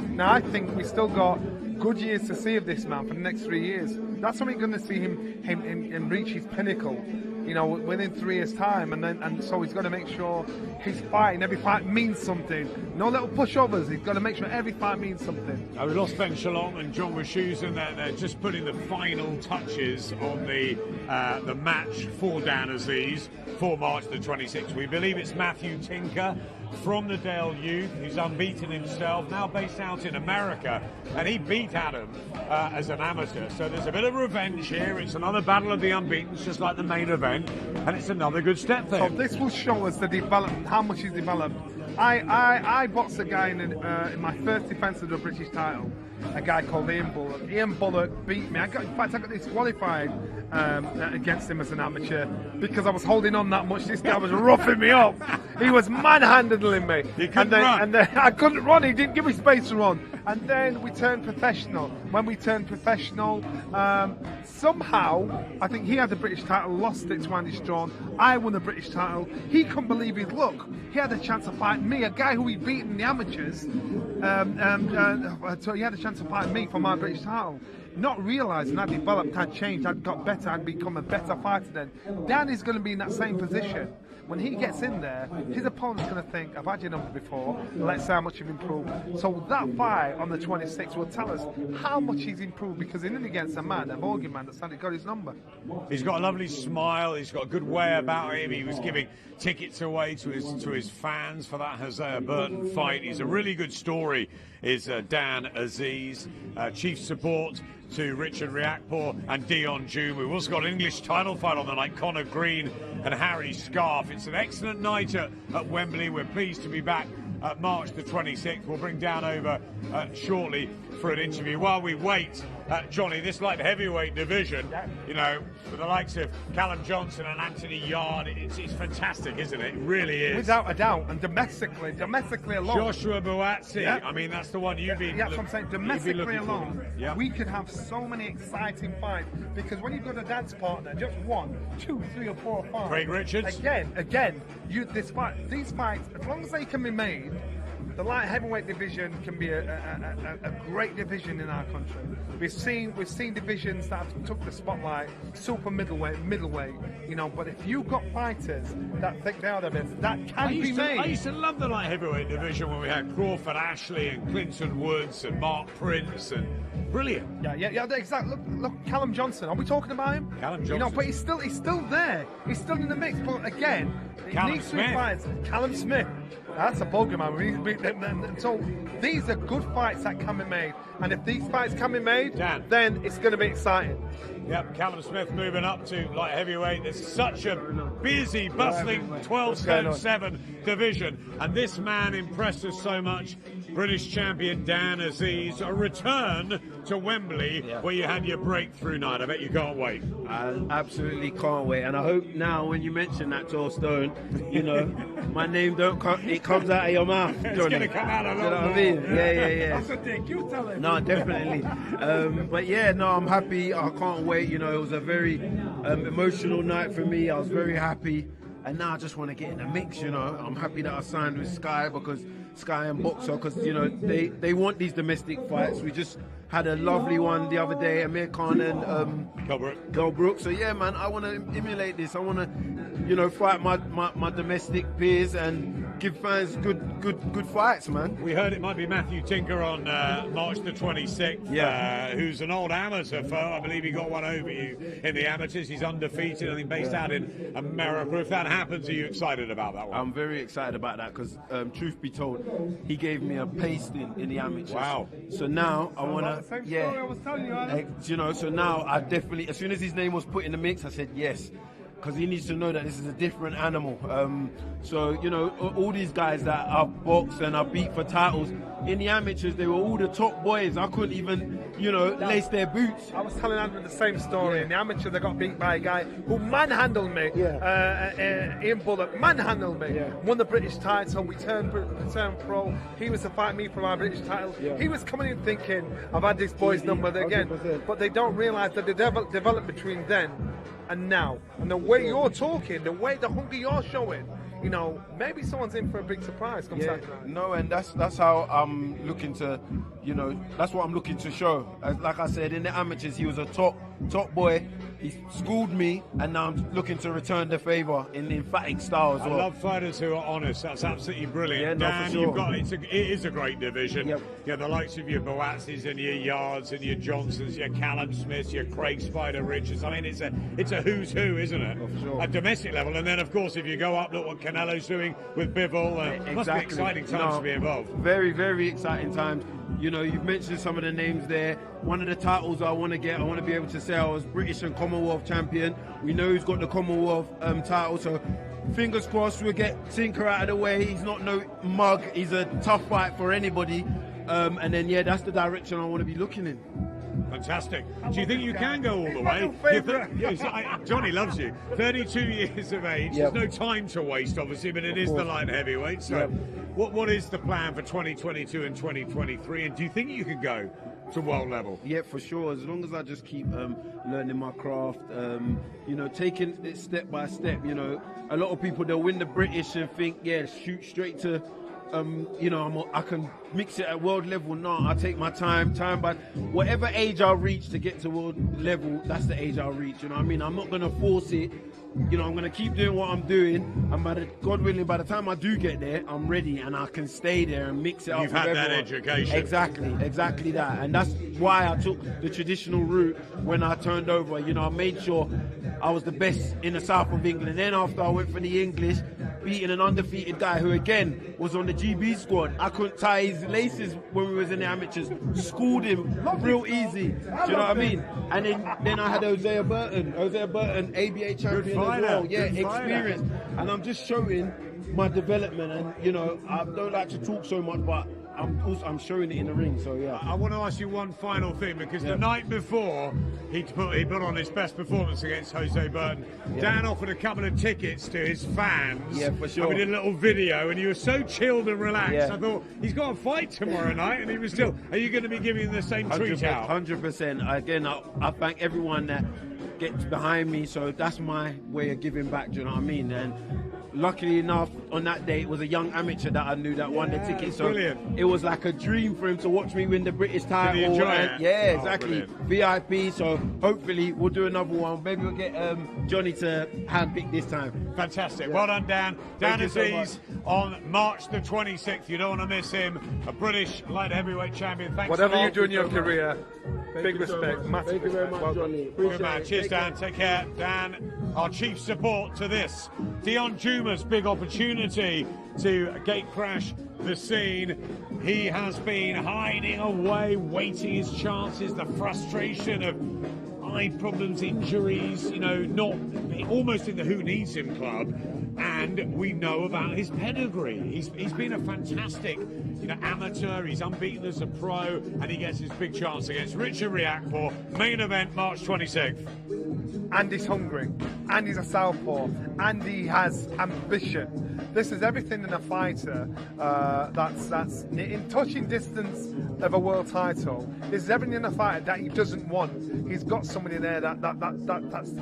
[SPEAKER 2] Now, I think we still got good years to see of this man for the next 3 years. That's when we're going to see him reach his pinnacle, within 3 years' time, and so he's got to make sure he's fighting. Every fight means something. No little pushovers. He's got to make sure every fight means something.
[SPEAKER 1] We lost Ben Shalom and John Wishusen. They're just putting the final touches on the match for Dan Azeez for March the 26th. We believe it's Matthew Tinker from the Dale Youth, who's unbeaten himself, now based out in America, and he beat Adam as an amateur. So there's a bit of revenge here. It's another battle of the unbeaten, just like the main event, and it's another good step there.
[SPEAKER 2] So this will show us the development, how much he's developed. I boxed a guy in my first defence of the British title, a guy called Ian Bullock. Ian Bullock beat me. I got disqualified against him as an amateur because I was holding on that much. This guy was roughing me up. He was manhandling me. And then I couldn't run. He didn't give me space to run. And then we turned professional. When we turned professional, somehow, I think he had the British title, lost it to Andy Strong. I won the British title. He couldn't believe his luck. He had a chance to fight me, a guy who he beat in the amateurs. So he had a chance to fight me for my British title. Not realising I'd developed, I'd changed, I'd got better, I'd become a better fighter then. Dan is going to be in that same position. When he gets in there, his opponent's going to think, I've had your number before, let's see how much you've improved. So that fight on the 26th will tell us how much he's improved, because he's in against a man, a Morgan man, that's got his number.
[SPEAKER 1] He's got a lovely smile, he's got a good way about him. He was giving tickets away to his fans for that Hassan Burton fight. He's a really good story, is Dan Azeez. Chief support to Richard RIakporhe and Deion Jumah. We've also got an English title fight on the night, Conor Green and Harry Scarf. It's an excellent night at Wembley. We're pleased to be back at March the 26th. We'll bring Dan over shortly for an interview. While we wait, Johnny, this light heavyweight division, for the likes of Callum Johnson and Anthony Yarde, it's fantastic, isn't it? It really is.
[SPEAKER 2] Without a doubt, and domestically alone.
[SPEAKER 1] Joshua Buatsi, I mean, that's the one you've been...
[SPEAKER 2] Yeah, that's what I'm saying. Domestically alone,
[SPEAKER 1] yeah,
[SPEAKER 2] we could have so many exciting fights, because when you've got a dance partner, just 1, 2, 3 or 4 or 5...
[SPEAKER 1] Craig Richards.
[SPEAKER 2] Again, these fights, as long as they can be made, the light heavyweight division can be a great division in our country. We've seen divisions that have took the spotlight, super middleweight, but if you've got fighters that think they are the best, that can be made.
[SPEAKER 1] I used to love the light heavyweight division when we had Crawford Ashley and Clinton Woods and Mark Prince, and brilliant.
[SPEAKER 2] Yeah, exactly. Look, Callum Johnson. Are we talking about him?
[SPEAKER 1] Callum Johnson.
[SPEAKER 2] But he's still there. He's still in the mix. But again,
[SPEAKER 1] Callum Smith.
[SPEAKER 2] Callum Smith. That's a bogey, man. So these are good fights that can be made, and if these fights can be made, then it's going to be exciting.
[SPEAKER 1] Yep, Callum Smith moving up to light heavyweight. There's such a busy, bustling 12 stone 7 division, and this man impressed us so much. British champion Dan Azeez, a return to Wembley where you had your breakthrough night. I bet you can't wait.
[SPEAKER 15] I absolutely can't wait, and I hope now when you mention that 12 stone, my name it comes out of your mouth, Johnny.
[SPEAKER 1] It's going to come out a lot.
[SPEAKER 15] You know what I mean? Yeah.
[SPEAKER 2] That's a thing. You tell him.
[SPEAKER 15] No, definitely. But yeah, no, I'm happy. I can't wait. It was a very emotional night for me. I was very happy, and now I just want to get in the mix. I'm happy that I signed with Sky, because Sky and Boxer, because they want these domestic fights. We just had a lovely one the other day, Amir Khan and Kel Brook. So yeah, man, I want to emulate this. I want to, fight my domestic peers and give fans good fights, man.
[SPEAKER 1] We heard it might be Matthew Tinker on March the 26th, who's an old amateur foe. I believe he got one over you in the amateurs. He's undefeated, I think, based out in America. If that happens, are you excited about that one?
[SPEAKER 15] I'm very excited about that, because truth be told, he gave me a pasting in the amateurs.
[SPEAKER 1] Wow.
[SPEAKER 15] So now I want to...
[SPEAKER 2] Same story I was telling you, Alex.
[SPEAKER 15] So now I definitely, as soon as his name was put in the mix, I said yes. because he needs to know that this is a different animal. So, you know, all these guys that I've boxed and I've beat for titles, in the amateurs, they were all the top boys. I couldn't even, you know, lace their boots.
[SPEAKER 2] I was telling Adam the same story. In the amateur, they got beat by a guy who manhandled me. Ian Bullock manhandled me. Won the British title. We turned pro. He was to fight me for my British title. He was coming in thinking, I've had this boy's number again.
[SPEAKER 15] 100%.
[SPEAKER 2] But they don't realise that the development between then and now, and the way you're talking, the hunger you're showing, you know, maybe someone's in for a big surprise come Saturday night.
[SPEAKER 15] No, and that's how I'm looking to, you know, that's what I'm looking to show. Like I said, in the amateurs, he was a top boy. He schooled me, and now I'm looking to return the favour in the emphatic style as well.
[SPEAKER 1] I love fighters who are honest. That's absolutely brilliant.
[SPEAKER 15] Yeah, no,
[SPEAKER 1] Dan,
[SPEAKER 15] for sure.
[SPEAKER 1] you've got it is a great division. Yeah, the likes of your Boatzis and your Yards and your Johnsons, your Callum Smiths, your Craig Spider Richards. I mean, it's a who's who, isn't it?
[SPEAKER 15] For sure.
[SPEAKER 1] At domestic level, and then of course if you go up, look what Canelo's doing with Bivol. Must be exciting times to be involved.
[SPEAKER 15] Very, very exciting times. You know, you've mentioned some of the names there. One of the titles I want to get, I want to be able to say I was British and Commonwealth champion. We know he's got the Commonwealth title, so fingers crossed we'll get Tinker out of the way. He's not no mug. He's a tough fight for anybody. And then, yeah, that's the direction I want to be looking in.
[SPEAKER 1] Fantastic. Do you think you can go all the way? Johnny loves you. 32 years of age. There's no time to waste, obviously, but it is the light heavyweight. So what is the plan for 2022 and 2023? And do you think you can go to world level?
[SPEAKER 15] Yeah, for sure. As long as I just keep learning my craft, you know, taking it step by step. You know, a lot of people, they'll win the British and think, yeah, shoot straight to... you know, I can mix it at world level. No, I take my time, but whatever age I'll reach to get to world level, that's the age I'll reach. You know what I mean? I'm not going to force it. You know, I'm going to keep doing what I'm doing, and God willing, by the time I do get there, I'm ready and I can stay there and mix it up.
[SPEAKER 1] You've had that education.
[SPEAKER 15] Exactly that. And that's why I took the traditional route when I turned over. You know, I made sure I was the best in the south of England. Then after I went for the English, beating an undefeated guy who again was on the GB squad. I couldn't tie his laces when we was in the amateurs. Schooled him real easy. Do you know what I mean? And then I had Hosea Burton, ABA champion as well. Yeah, experience. And I'm just showing my development. And you know, I don't like to talk so much, but I'm showing it in the ring, so yeah.
[SPEAKER 1] I want to ask you one final thing, because the night before he put on his best performance against Jose Burton. Dan offered a couple of tickets to his fans.
[SPEAKER 15] Yeah, for sure.
[SPEAKER 1] And we did a little video, and you were so chilled and relaxed. I thought, he's got a fight tomorrow night, and he was still. Are you going to be giving him the same treat out?
[SPEAKER 15] 100%. Again, I thank everyone that gets behind me, so that's my way of giving back. Do you know what I mean? And luckily enough, on that day, it was a young amateur that I knew that won the ticket. So it was like a dream for him to watch me win the British title.
[SPEAKER 1] Did he enjoy it?
[SPEAKER 15] Yeah, exactly. VIP. So hopefully we'll do another one. Maybe we'll get Johnny to handpick this time.
[SPEAKER 1] Fantastic. Well done, Dan. Dan Azeez on March the 26th. You don't want to miss him. A British light heavyweight champion. Thanks.
[SPEAKER 2] Whatever you do in your career, big respect. Massive
[SPEAKER 15] Thank you very much, Johnny.
[SPEAKER 1] Good man. Cheers, Dan. Take care. Dan, our chief support to this. Deion Jumah's big opportunity to gate crash the scene. He has been hiding away, waiting his chances, the frustration of eye problems, injuries, you know, not almost in the Who Needs Him club. And we know about his pedigree. He's been a fantastic, you know, amateur. He's unbeaten as a pro, and he gets his big chance against RIakporhe. Main event, March 26th.
[SPEAKER 2] And he's hungry, and he's a southpaw, and he has ambition. This is everything in a fighter that's in touching distance of a world title. This is everything in a fighter that he doesn't want. He's got somebody there that's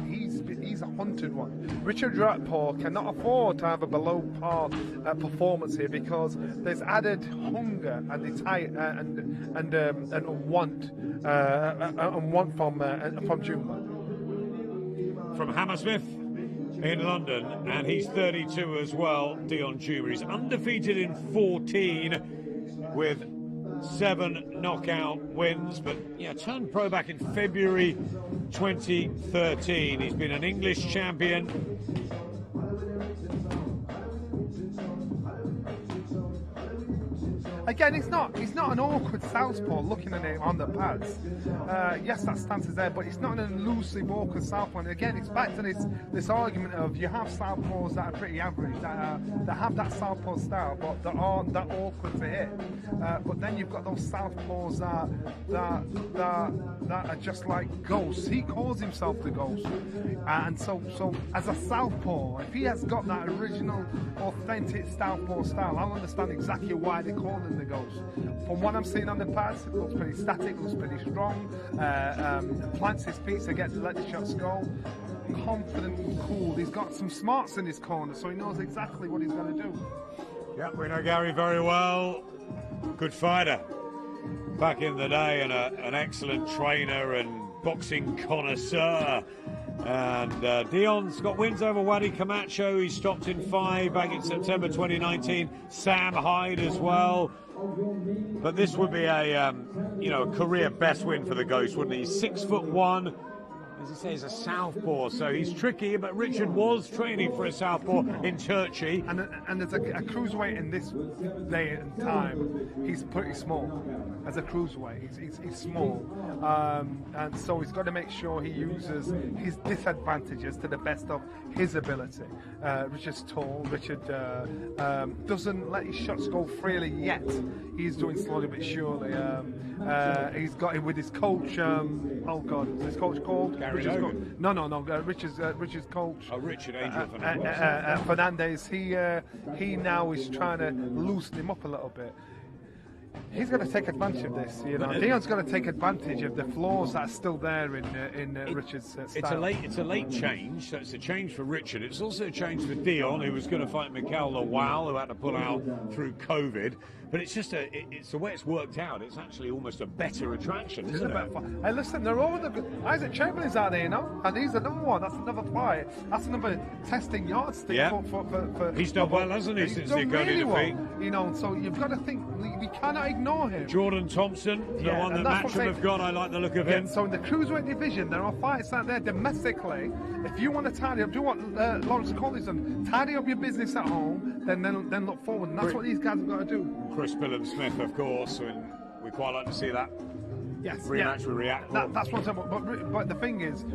[SPEAKER 2] he's a hunted one. RIakporhe cannot afford to have a below par performance here, because there's added hunger and want from Jumah.
[SPEAKER 1] From Hammersmith in London, and he's 32 as well, Deion Jumah. He's undefeated in 14 with 7 knockout wins, but turned pro back in February 2013. He's been an English champion.
[SPEAKER 2] again, he's not an awkward southpaw looking at him on the pads. Yes, that stance is there, but it's not an elusive, awkward southpaw. And again, it's back to this argument of you have southpaws that are pretty average, that have that southpaw style, but that aren't that awkward to hit. But then you've got those southpaws that are just like ghosts. He calls himself the ghost, and so as a southpaw, if he has got that original, authentic southpaw style, I'll understand exactly why they call him the ghost. From what I'm seeing on the pads, it looks pretty static, looks pretty strong. Plants his feet to let the shots go. Confident and cool. He's got some smarts in his corner, so he knows exactly what he's going to do.
[SPEAKER 1] Yeah, we know Gary very well. Good fighter back in the day, and an excellent trainer and boxing connoisseur. And Dion's got wins over Wadi Camacho. He stopped in 5 back in September 2019. Sam Hyde as well. But this would be a career best win for the Ghost, wouldn't he? He's 6'1". As he says, a southpaw, so he's tricky, but Richard was training for a southpaw in Churchy.
[SPEAKER 2] And as a cruiserweight in this day and time, he's pretty small. As a cruiserweight, he's small. And so he's got to make sure he uses his disadvantages to the best of his ability. Richard's tall. Richard doesn't let his shots go freely yet. He's doing slowly but surely. He's got him with his coach. What's his coach called? Richard's Richard's coach.
[SPEAKER 1] Oh, Richard Angel
[SPEAKER 2] Fernandez. He now is trying to loosen him up a little bit. He's going to take advantage of this, Dion's going to take advantage of the flaws that are still there in Richard's style.
[SPEAKER 1] It's a late change, so it's a change for Richard. It's also a change for Dion, who was going to fight Mikhail Lawal, who had to pull out through COVID. But it's just it's the way it's worked out. It's actually almost a better attraction, isn't it?
[SPEAKER 2] Hey, listen, they're all the Isaac Chamberlain's out there, and he's another one. That's another fight. That's another testing yardstick for
[SPEAKER 1] he's done well, hasn't he, since the Cody defeat?
[SPEAKER 2] Well, so you've got to think we cannot ignore him.
[SPEAKER 1] Jordan Thompson, the one that Matchroom have got. I like the look of him.
[SPEAKER 2] So in the cruiserweight division, there are fights out there domestically. If you want to tidy up, do what Lawrence Colley's done. Tidy up your business at home, then look forward. And that's what these guys have got to do.
[SPEAKER 1] Chris Billham-Smith, of course, and we quite like to see that.
[SPEAKER 2] Yes,
[SPEAKER 1] rematch with RIakporhe.
[SPEAKER 2] That's what I'm saying. But the thing is,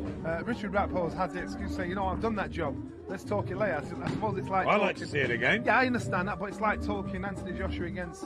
[SPEAKER 2] Richard RIakporhe has the excuse to say, I've done that job. Let's talk it later. I suppose it's like.
[SPEAKER 1] I like to see it again.
[SPEAKER 2] Yeah, I understand that, but it's like talking Anthony Joshua against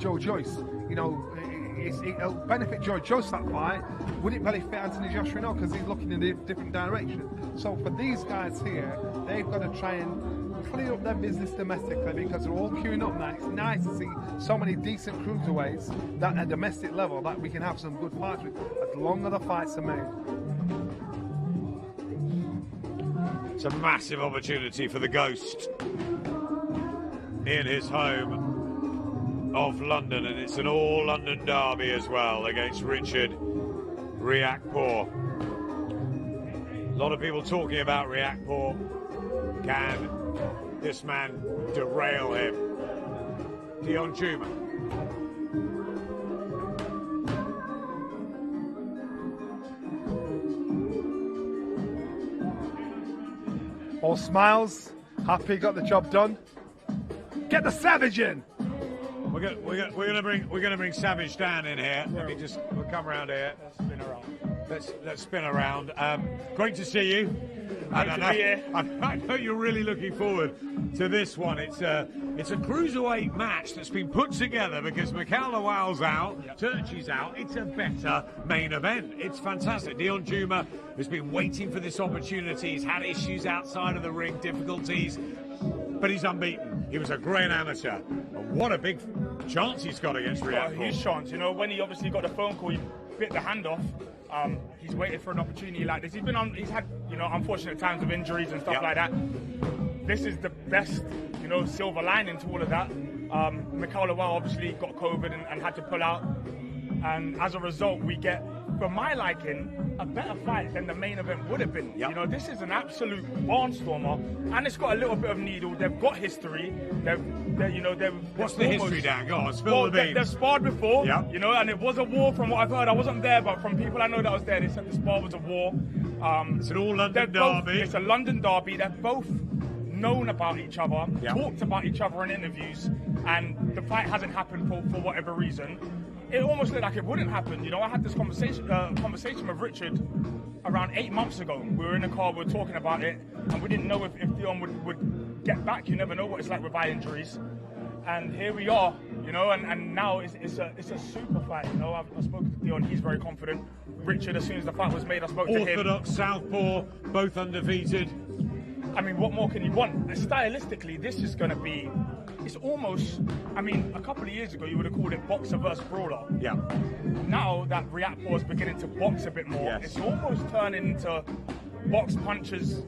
[SPEAKER 2] Joe Joyce. It'll benefit Joe Joyce that fight. Would it really fit Anthony Joshua? No, because he's looking in a different direction. So for these guys here, they've got to try and clear up their business domestically, because they're all queuing up now. It's nice to see so many decent cruiserweights that at domestic level that we can have some good fights with, as long as the fights are made.
[SPEAKER 1] It's a massive opportunity for the Ghost in his home of London, and it's an all-London derby as well against Richard RIakporhe. A lot of people talking about RIakporhe. Can this man derail him? Deion Jumah.
[SPEAKER 2] All smiles, happy, got the job done. Get the Savage in.
[SPEAKER 1] We're gonna bring Savage down in here. We'll come around here. Let's spin around. Great to see you. I know you're really looking forward to this one. It's a cruiserweight match that's been put together because Mikhail Lawal's out, Turchi's out. It's a better main event. It's fantastic. Deion Jumah has been waiting for this opportunity. He's had issues outside of the ring, difficulties, but he's unbeaten. He was a great amateur. And what a big chance he's got against RIakporhe.
[SPEAKER 16] A huge chance. When he obviously got the phone call, he bit the hand off. He's waited for an opportunity like this. He's had unfortunate times of injuries and stuff like that. This is the best silver lining to all of that. Mikhail Lawal obviously got COVID and had to pull out, and as a result we get, for my liking, a better fight than the main event would have been. This is an absolute barnstormer, and it's got a little bit of needle. They've got history.
[SPEAKER 1] What's the history, Dan? Go on, spill the beans.
[SPEAKER 16] They've sparred before, and it was a war from what I've heard. I wasn't there, but from people I know that was there, they said the spar was a war.
[SPEAKER 1] It's an all-London derby.
[SPEAKER 16] It's a London derby. They're both known about each other, talked about each other in interviews, and the fight hasn't happened for whatever reason, it almost looked like it wouldn't happen. You know, I had this conversation with Richard around 8 months ago. We were in the car, we were talking about it, and we didn't know if Dion would get back. You never know what it's like with eye injuries. And here we are, you know, and now it's a super fight. You know, I've spoken to Dion, he's very confident. Richard, as soon as the fight was made, I spoke to him.
[SPEAKER 1] Orthodox southpaw, both undefeated.
[SPEAKER 16] I mean, what more can you want? Stylistically, this is going to be, it's almost, I mean, a couple of years ago, you would have called it boxer versus brawler.
[SPEAKER 1] Yeah.
[SPEAKER 16] Now that RIakporhe is beginning to box a bit more, it's almost turning into box punches.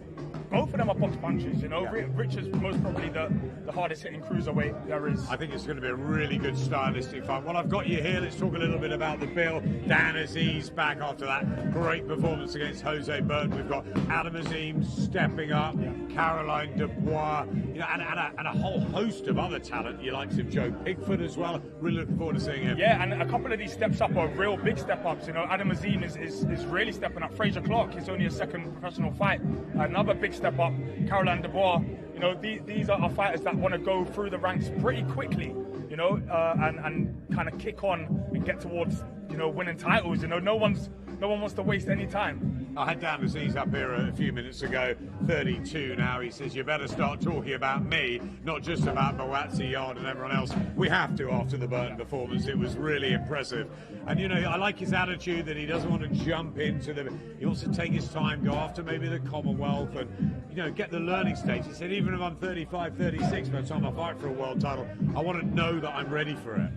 [SPEAKER 16] Both of them are box punches, you know. Yeah. Richard's most probably the hardest hitting cruiserweight there is.
[SPEAKER 1] I think it's going to be a really good stylistic fight. Well, I've got you here. Let's talk a little bit about the bill. Dan Azeez back after that great performance against Jose Burton. We've got Azim stepping up, Caroline Dubois, you know, and a whole host of other talent. You like of Joe Pigford as well. Really looking forward to seeing him.
[SPEAKER 16] Yeah, and a couple of these steps up are real big step ups. You know, Azim is really stepping up. Fraser Clark is only a second professional fight. Another big step up, Caroline Dubois. You know, these are fighters that want to go through the ranks pretty quickly, you know, and kind of kick on and get towards, you know, winning titles. You know, no one wants to waste any time.
[SPEAKER 1] I had Dan Azeez up here a few minutes ago, 32 now. He says, you better start talking about me, not just about Moatzi, Yard and everyone else. We have to after the Burton performance. It was really impressive. And, you know, I like his attitude that he doesn't want to jump into he wants to take his time, go after maybe the Commonwealth and, you know, get the learning stage. He said, even if I'm 35, 36 by the time I fight for a world title, I want to know that I'm ready for it.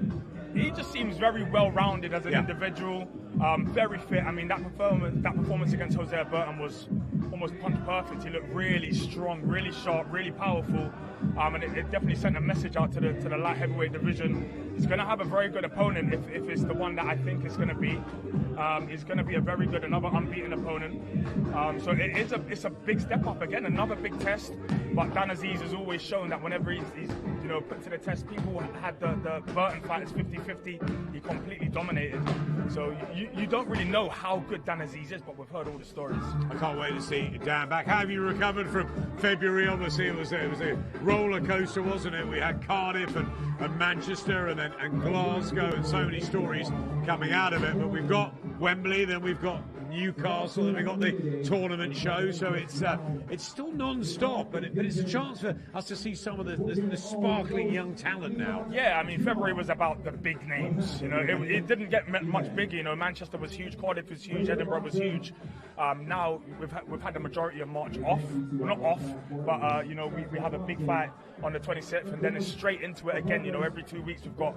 [SPEAKER 16] He just seems very well-rounded as an individual, very fit. I mean, that performance against Jose Burton was almost punch perfect. He looked really strong, really sharp, really powerful, and it definitely sent a message out to the light heavyweight division. He's going to have a very good opponent if it's the one that I think it's going to be. He's going to be a very good, another unbeaten opponent. So it's a big step up again, another big test. But Dan Azeez has always shown that whenever he's you know, put to the test, people had the Burton fight as 50-50. He completely dominated. So you don't really know how good Dan Azeez is, but we've heard all the stories.
[SPEAKER 1] I can't wait to see Dan back. How have you recovered from February? Obviously, it was a roller coaster, wasn't it? We had Cardiff and Manchester and Glasgow and so many stories coming out of it. But we've got Wembley, then we've got Newcastle, then we've got the tournament show, so it's still non-stop, but it's a chance for us to see some of the sparkling young talent now.
[SPEAKER 16] Yeah, I mean, February was about the big names, you know, it didn't get much bigger, you know. Manchester was huge, Cardiff was huge, Edinburgh was huge. Now we've had the majority of March off, well, not off, but you know, we have a big fight on the 26th, and then it's straight into it again. You know, every 2 weeks we've got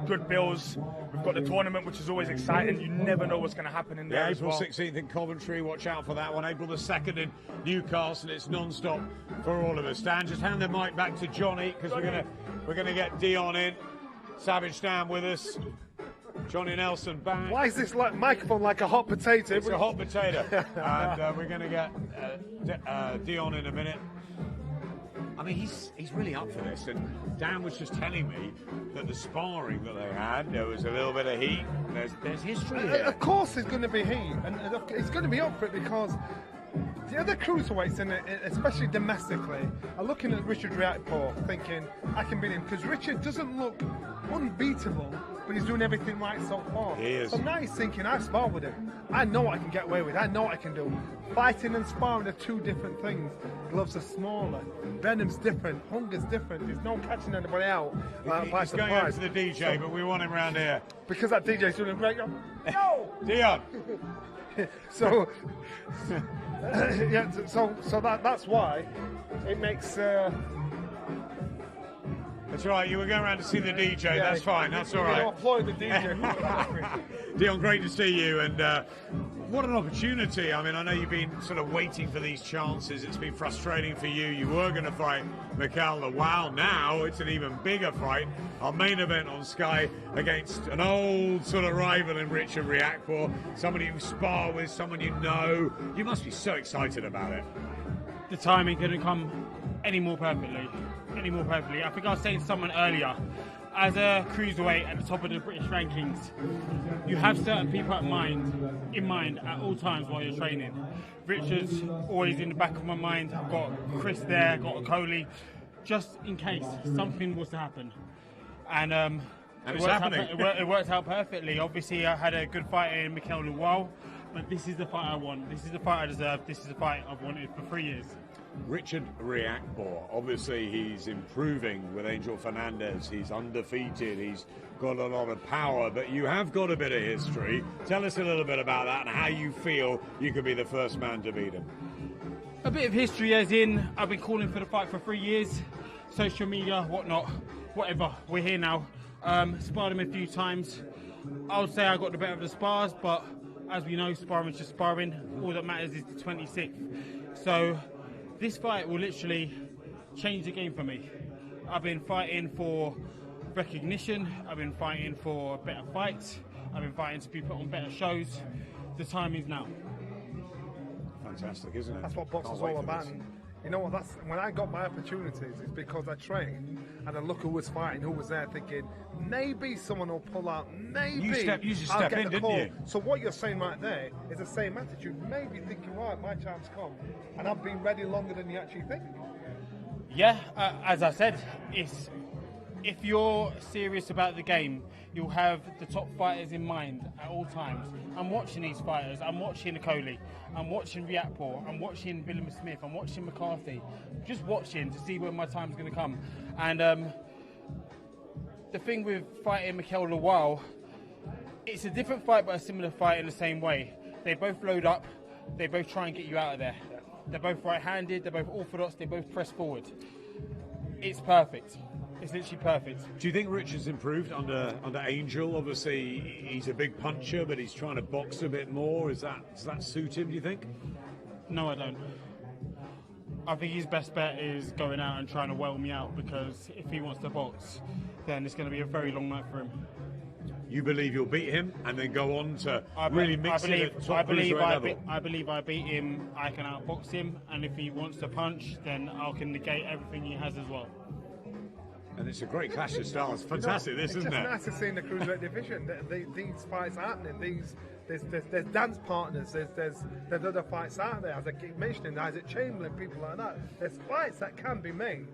[SPEAKER 16] good bills. We've got the tournament, which is always exciting. You never know what's going to happen in there.
[SPEAKER 1] Yeah,
[SPEAKER 16] as well.
[SPEAKER 1] 16th in Coventry, watch out for that one. April the 2nd in Newcastle. It's non-stop for all of us. Dan, just hand the mic back to Johnny, because we're gonna get Dion in. Savage Dan with us. Johnny Nelson back.
[SPEAKER 2] Why is this microphone like a hot potato?
[SPEAKER 1] It's a hot potato. And we're gonna get Dion in a minute. I mean, he's really up for this, and Dan was just telling me that the sparring that they had, there was a little bit of heat. There's history here.
[SPEAKER 2] Of course there's going to be heat, and it's going to be up for it because the other cruiserweights, especially domestically, are looking at Richard RIakporhe thinking, I can beat him, because Richard doesn't look unbeatable, but he's doing everything right so far.
[SPEAKER 1] He is.
[SPEAKER 2] So now he's thinking, I spar with him. I know what I can get away with. I know what I can do. Fighting and sparring are two different things. Gloves are smaller. Venom's different. Hunger's different. There's no catching anybody out.
[SPEAKER 1] He's going over to the DJ, but we want him round here.
[SPEAKER 2] Because that DJ's doing a great job. No!
[SPEAKER 1] Dion!
[SPEAKER 2] So that's why it makes...
[SPEAKER 1] That's right, you were going around to see the DJ, yeah, that's fine, that's all right.
[SPEAKER 2] Applaud the DJ.
[SPEAKER 1] Dion, great to see you, and what an opportunity. I mean, I know you've been sort of waiting for these chances. It's been frustrating for you. You were going to fight Mikhail Lawal. Now it's an even bigger fight. Our main event on Sky against an old sort of rival in Richard RIakporhe, somebody you spar with, someone you know. You must be so excited about it.
[SPEAKER 17] The timing couldn't come any more perfectly. I think I was saying to someone earlier, as a cruiserweight at the top of the British rankings, you have certain people in mind at all times while you're training. Richard's always in the back of my mind. I've got Chris there, got a Chelli, just in case something was to happen. And it worked out perfectly. Obviously, I had a good fight in Mikel Luwal, but this is the fight I want. This is the fight I deserve. This is the fight I've wanted for 3 years.
[SPEAKER 1] Richard RIakporhe, obviously he's improving with Angel Fernandez. He's undefeated. He's got a lot of power, but you have got a bit of history. Tell us a little bit about that and how you feel you could be the first man to beat him.
[SPEAKER 17] A bit of history as in, I've been calling for the fight for 3 years. Social media, whatnot, whatever. We're here now. Sparred him a few times. I would say I got the better of the spars, but as we know, sparring is just sparring. All that matters is the 26th. So this fight will literally change the game for me. I've been fighting for recognition. I've been fighting for better fights. I've been fighting to be put on better shows. The time is now.
[SPEAKER 1] Fantastic, isn't it?
[SPEAKER 2] That's what boxing's all about. You know what? That's when I got my opportunities. It's because I trained and I look who was fighting, who was there, thinking maybe someone will pull out. Maybe
[SPEAKER 1] you just
[SPEAKER 2] I'll
[SPEAKER 1] step
[SPEAKER 2] get
[SPEAKER 1] in,
[SPEAKER 2] the
[SPEAKER 1] didn't
[SPEAKER 2] call.
[SPEAKER 1] you?
[SPEAKER 2] So what you're saying right there is the same attitude. Maybe thinking, right, my time's come, and I've been ready longer than you actually think.
[SPEAKER 17] Yeah, as I said, if you're serious about the game, you'll have the top fighters in mind at all times. I'm watching these fighters. I'm watching Chelli. I'm watching RIakporhe. I'm watching Billam Smith. I'm watching McCarthy. Just watching to see when my time's going to come. And the thing with fighting Mikel Luwal, it's a different fight but a similar fight in the same way. They both load up. They both try and get you out of there. They're both right-handed. They're both orthodox. They both press forward. It's perfect. It's literally perfect.
[SPEAKER 1] Do you think Richard's improved under Angel? Obviously, he's a big puncher, but he's trying to box a bit more. Does that suit him, do you think?
[SPEAKER 17] No, I don't. I think his best bet is going out and trying to whale me out, because if he wants to box, then it's going to be a very long night for him.
[SPEAKER 1] You believe you'll beat him and then go on to really mix it at top cruiserweight level?
[SPEAKER 17] I believe I beat him, I can outbox him, and if he wants to punch, then I can negate everything he has as well.
[SPEAKER 1] And it's a great clash of styles. Fantastic, isn't it?
[SPEAKER 2] It's just nice to see in the cruiserweight division. These fights are happening. There's dance partners. There's other fights out there. As I keep mentioning, Isaac Chamberlain, people like that. There's fights that can be made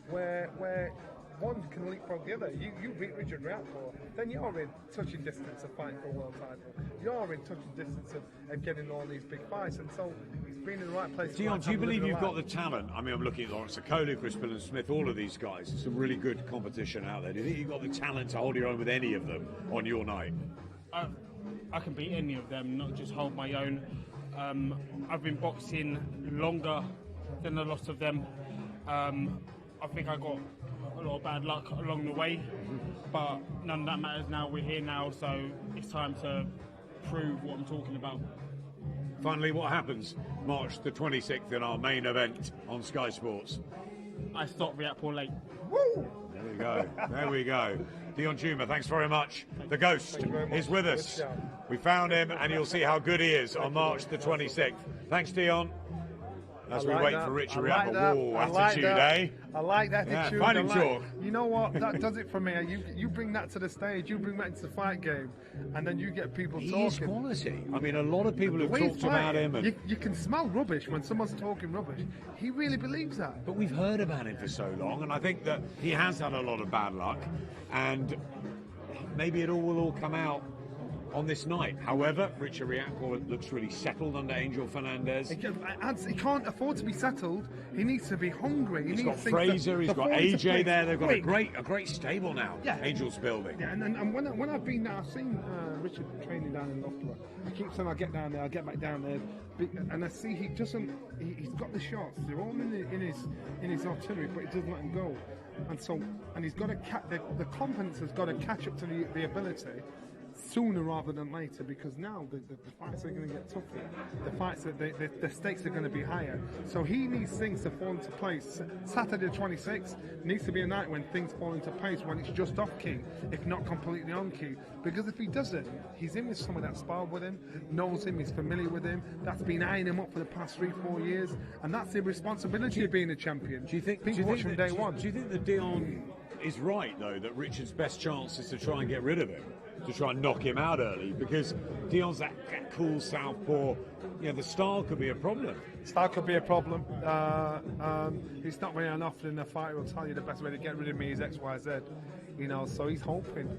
[SPEAKER 2] where one can leapfrog the other. You beat Richard RIakporhe, then you're in touching distance of fighting for a world title. You're in touching distance of getting all these big fights, and so he's been in the right place.
[SPEAKER 1] Dion, do you believe you've got the talent? I mean, I'm looking at Lawrence Okoli, Chris Billam Smith, all of these guys. Some really good competition out there. Do you think you've got the talent to hold your own with any of them on your night?
[SPEAKER 17] I can beat any of them, not just hold my own. I've been boxing longer than a lot of them. I think I got a lot of bad luck along the way, but none of that matters now. We're here now, so it's time to prove what I'm talking about.
[SPEAKER 1] Finally, what happens March the 26th in our main event on Sky Sports?
[SPEAKER 17] I stopped RIakporhe late.
[SPEAKER 2] Woo!
[SPEAKER 1] There we go. There we go. Deion Jumah, thanks very much. The Ghost is with us. We found him, and you'll see how good he is on March the 26th. Thanks, Dion. As we wait for Richard RIakporhe. Attitude, eh?
[SPEAKER 2] I like that attitude.
[SPEAKER 1] Find him talk.
[SPEAKER 2] You know what? That does it for me. You bring that to the stage. You bring that into the fight game, and then you get people talking.
[SPEAKER 1] He's quality. I mean, a lot of people have talked about him. And
[SPEAKER 2] you can smell rubbish when someone's talking rubbish. He really believes that.
[SPEAKER 1] But we've heard about him for so long, and I think that he has had a lot of bad luck, and maybe it will all come out on this night. However, Richard RIakporhe looks really settled under Angel Fernandez.
[SPEAKER 2] He can't afford to be settled. He needs to be hungry.
[SPEAKER 1] He's got Fraser, he's got AJ there. They've got a great stable now. Yeah. Angel's building.
[SPEAKER 2] Yeah, and when I've been there, I've seen Richard training down in Loughborough. I keep saying I'll get down there, I'll get back down there, and I see he doesn't. He's got the shots. They're all in his artillery, but he doesn't let them go. And he's got to the confidence has got to catch up to the ability. sooner rather than later, because now the fights are going to get tougher. The fights, the stakes are going to be higher. So he needs things to fall into place. Saturday the 26th needs to be a night when things fall into place, when it's just off key, if not completely on key. Because if he doesn't, he's in with someone that's sparred with him, knows him, is familiar with him, that's been eyeing him up for the past 3-4 years, and that's the responsibility of being a champion.
[SPEAKER 1] Do you think
[SPEAKER 2] from day one?
[SPEAKER 1] Do you think that Dion is right, though, that Richard's best chance is to try and get rid of him, to try and knock him out early? Because Dion's that cool southpaw. The style could be a problem.
[SPEAKER 2] Style could be a problem. It's not very often a fighter will tell you the best way to get rid of me is X, Y, Z. So he's hoping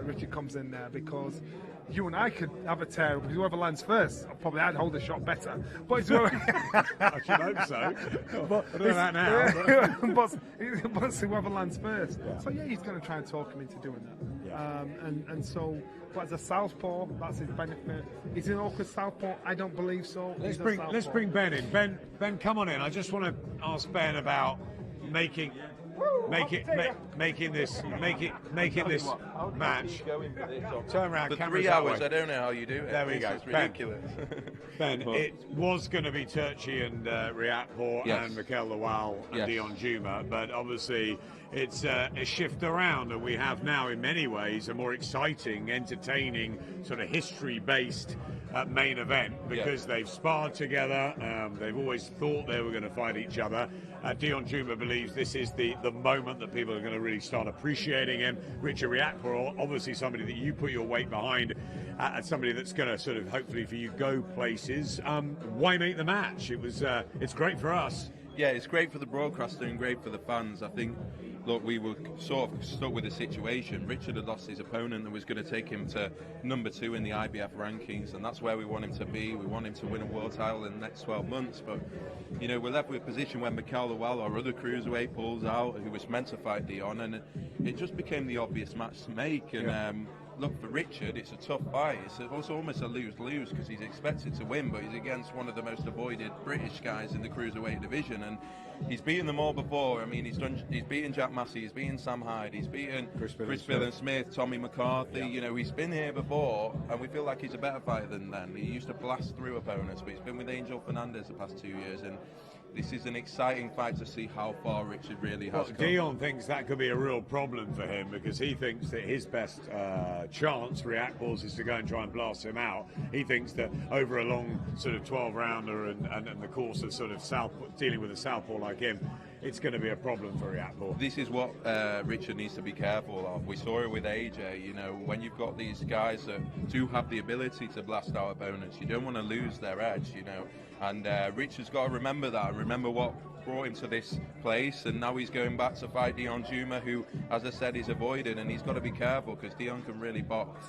[SPEAKER 2] Richard comes in there, because you and I could have a tear, because whoever lands first, I'd hold the shot better. But it's
[SPEAKER 1] I should hope so.
[SPEAKER 2] But
[SPEAKER 1] I don't know that now.
[SPEAKER 2] but whoever lands first. Yeah. So he's going to try and talk him into doing that. Yeah. But as a southpaw, that's his benefit. Is he an awkward southpaw? I don't believe so.
[SPEAKER 1] Let's bring Ben in. Ben, come on in. I just want to ask Ben about making this match. Turn around,
[SPEAKER 10] for
[SPEAKER 1] cameras
[SPEAKER 10] 3 hours.
[SPEAKER 1] that way.
[SPEAKER 10] I don't know how you do it.
[SPEAKER 1] There we go.
[SPEAKER 10] It's ridiculous.
[SPEAKER 1] Ben, it was going to be Turchi and RIakporhe and Mikel Lawal and Deion Jumah, but obviously it's a shift around, and we have now, in many ways, a more exciting, entertaining, sort of history-based main event, because they've sparred together. They've always thought they were going to fight each other. Deion Jumah believes this is the moment that people are going to really start appreciating him. Richard RIakporhe, obviously somebody that you put your weight behind, somebody that's going to sort of, hopefully for you, go places. Why make the match? It's great for us.
[SPEAKER 10] Yeah, it's great for the broadcaster and great for the fans. I think, look, we were sort of stuck with the situation. Richard had lost his opponent that was going to take him to number 2 in the IBF rankings, and that's where we want him to be. We want him to win a world title in the next 12 months. But, we're left with a position where Mikel Lawal, our other cruiserweight, pulls out, who was meant to fight Dion, and it just became the obvious match to make. And look, for Richard, it's a tough fight. It's almost a lose-lose, because he's expected to win, but he's against one of the most avoided British guys in the cruiserweight division, and he's beaten them all before. I mean, he's beaten Jack Massey, he's beaten Sam Hyde, he's beaten Chris Billon-Smith, Tommy McCarthy. He's been here before, and we feel like he's a better fighter than then. He used to blast through opponents, but he's been with Angel Fernandez the past 2 years, and this is an exciting fight to see how far Richard really has come.
[SPEAKER 1] Dion thinks that could be a real problem for him, because he thinks that his best chance, RIakporhe's, is to go and try and blast him out. He thinks that over a long sort of 12-rounder and the course of sort of dealing with a southpaw like him, it's going to be a problem for RIakporhe.
[SPEAKER 10] This is what Richard needs to be careful of. We saw it with AJ. When you've got these guys that do have the ability to blast out opponents, you don't want to lose their edge, And Richard's got to remember that, and remember what brought him to this place, and now he's going back to fight Deion Jumah, who, as I said, is avoided, and he's got to be careful, because Dion can really box,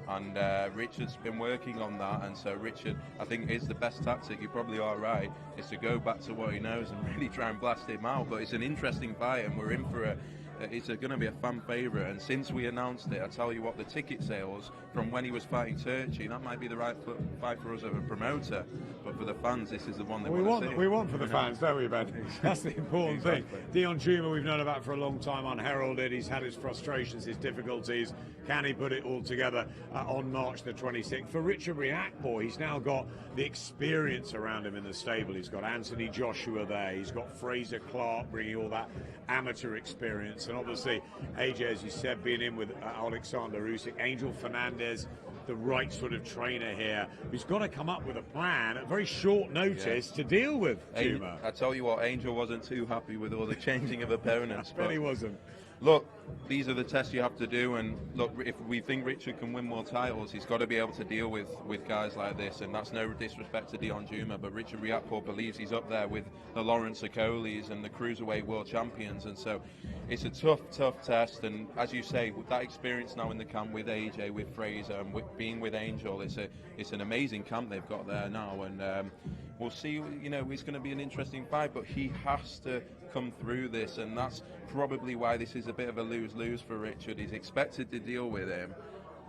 [SPEAKER 10] and Richard's been working on that, and so Richard, I think, is the best tactic. You probably are right, is to go back to what he knows and really try and blast him out. But it's an interesting fight, and we're in for it's going to be a fan favourite, and since we announced it, I tell you what, the ticket sales from when he was fighting Turchi, that might be the right fight for us as a promoter, but for the fans, this is the one that we want to see.
[SPEAKER 1] We want for the fans, don't we, Ben? That's the important thing. Deion Jumah, we've known about for a long time, unheralded. He's had his frustrations, his difficulties. Can he put it all together on March the 26th? For Richard RIakporhe, he's now got the experience around him in the stable. He's got Anthony Joshua there. He's got Fraser Clark bringing all that amateur experience. And obviously, AJ, as you said, being in with Alexander Usyk, Angel Fernandez, the right sort of trainer here, who's got to come up with a plan at very short notice to deal with Jumah.
[SPEAKER 10] I tell you what, Angel wasn't too happy with all the changing of opponents.
[SPEAKER 1] But he wasn't.
[SPEAKER 10] Look, these are the tests you have to do, and look, if we think Richard can win more titles, he's got to be able to deal with guys like this, and that's no disrespect to Deion Jumah, but Richard RIakporhe believes he's up there with the Lawrence Okolis and the Cruiserweight World Champions, and so it's a tough test, and as you say, with that experience now in the camp with AJ, with Fraser, and being with Angel, it's an amazing camp they've got there now, and we'll see, it's going to be an interesting fight, but he has to come through this, and that's probably why this is a bit of a lose-lose for Richard. He's expected to deal with him,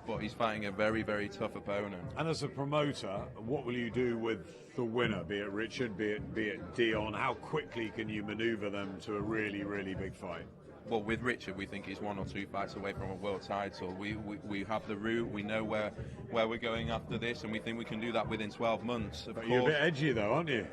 [SPEAKER 10] but he's fighting a very, very tough opponent.
[SPEAKER 1] And as a promoter, what will you do with the winner, be it Richard, be it Dion? How quickly can you maneuver them to a really, really big fight?
[SPEAKER 10] well, with Richard, we think he's 1 or 2 fights away from a world title. We have the route, we know where we're going after this, and we think we can do that within 12 months. Of course,
[SPEAKER 1] you're a bit edgy though, aren't you?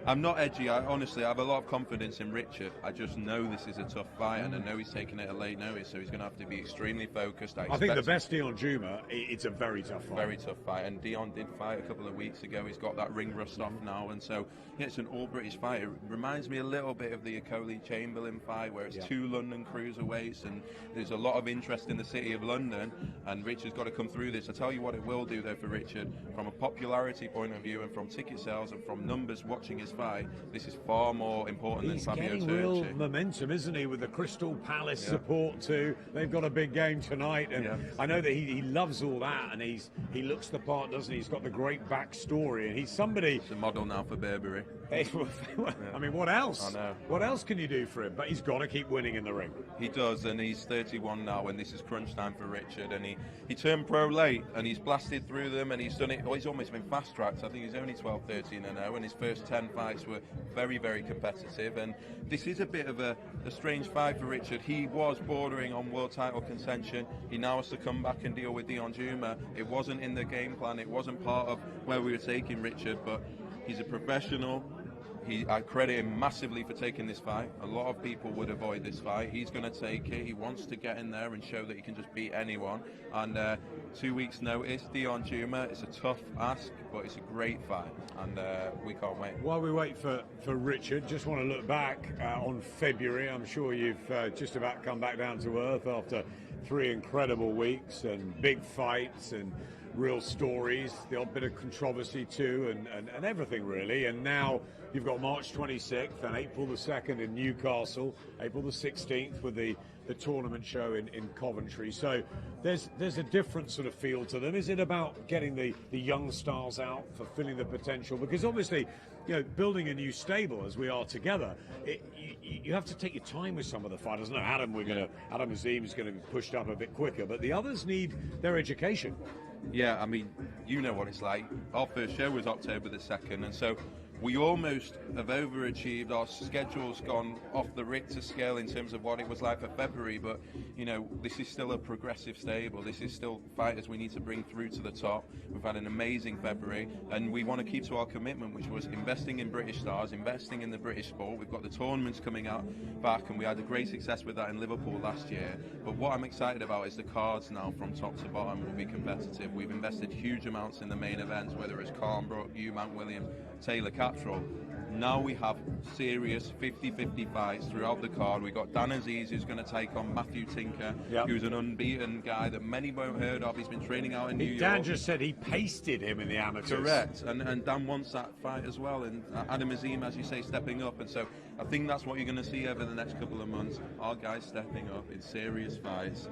[SPEAKER 10] I'm not edgy. Honestly, I have a lot of confidence in Richard. I just know this is a tough fight, and I know he's taking it at late notice, so he's going to have to be extremely focused.
[SPEAKER 1] I think the best Deion Jumah, it's a very tough fight.
[SPEAKER 10] Very tough fight, and Dion did fight a couple of weeks ago. He's got that ring rust off now, and so yeah, it's an all-British fight. It reminds me a little bit of the Coley-Chamberlain fight, where it's 2 London cruiserweights, and there's a lot of interest in the city of London, and Richard's got to come through this. I tell you what it will do, though, for Richard, from a popularity point of view and from ticket sales and from numbers watching his fight, this is far more important than Fabio
[SPEAKER 1] Turchi. He's getting real momentum, isn't he, with the Crystal Palace support too. They've got a big game tonight, and I know that he loves all that, and he looks the part, doesn't he? He's got the great backstory, and he's somebody...
[SPEAKER 10] He's a model now for Burberry.
[SPEAKER 1] I mean, what else?
[SPEAKER 10] I know.
[SPEAKER 1] What else can you do for him? But he's got to keep winning in the ring.
[SPEAKER 10] He does, and he's 31 now, and this is crunch time for Richard. And he turned pro late, and he's blasted through them, and he's done it. Well, he's almost been fast tracked. I think he's only 12, 13 and 0, and his first 10 fights were very, very competitive. And this is a bit of a strange fight for Richard. He was bordering on world title contention. He now has to come back and deal with Deion Jumah. It wasn't in the game plan. It wasn't part of where we were taking Richard, but he's a professional. I credit him massively for taking this fight. A lot of people would avoid this fight. He's going to take it. He wants to get in there and show that he can just beat anyone. And 2 weeks' notice, Deion Jumah. It's a tough ask, but it's a great fight, and we can't wait.
[SPEAKER 1] While we wait for Richard, just want to look back on February. I'm sure you've just about come back down to earth after 3 incredible weeks and big fights and real stories, the odd bit of controversy too, and everything really. And now you've got March 26th and April the 2nd in Newcastle, April the 16th with the tournament show in Coventry. So there's a different sort of feel to them. Is it about getting the young stars out, fulfilling the potential? Because obviously, you know, building a new stable as we are together, you have to take your time with some of the fighters. No, Adam Azim is going to be pushed up a bit quicker, but the others need their education.
[SPEAKER 10] Yeah, I mean, you know what it's like. Our first show was October the 2nd, and so we almost have overachieved. Our schedule's gone off the Richter scale in terms of what it was like for February, but, you know, this is still a progressive stable. This is still fighters we need to bring through to the top. We've had an amazing February, and we want to keep to our commitment, which was investing in British stars, investing in the British sport. We've got the tournaments coming out back, and we had a great success with that in Liverpool last year. But what I'm excited about is the cards now from top to bottom will be competitive. We've invested huge amounts in the main events, whether it's Carnbrook, Eubank William, Taylor Cattrall. Now we have serious 50-50 fights throughout the card. We've got Dan Azeez, who's going to take on Matthew Tinker, who's an unbeaten guy that many won't heard of. He's been training out in New York.
[SPEAKER 1] Dan just said he pasted him in the amateurs.
[SPEAKER 10] Correct, and Dan wants that fight as well. And Adam Azim, as you say, stepping up. And so I think that's what you're going to see over the next couple of months. Our guys stepping up in serious fights.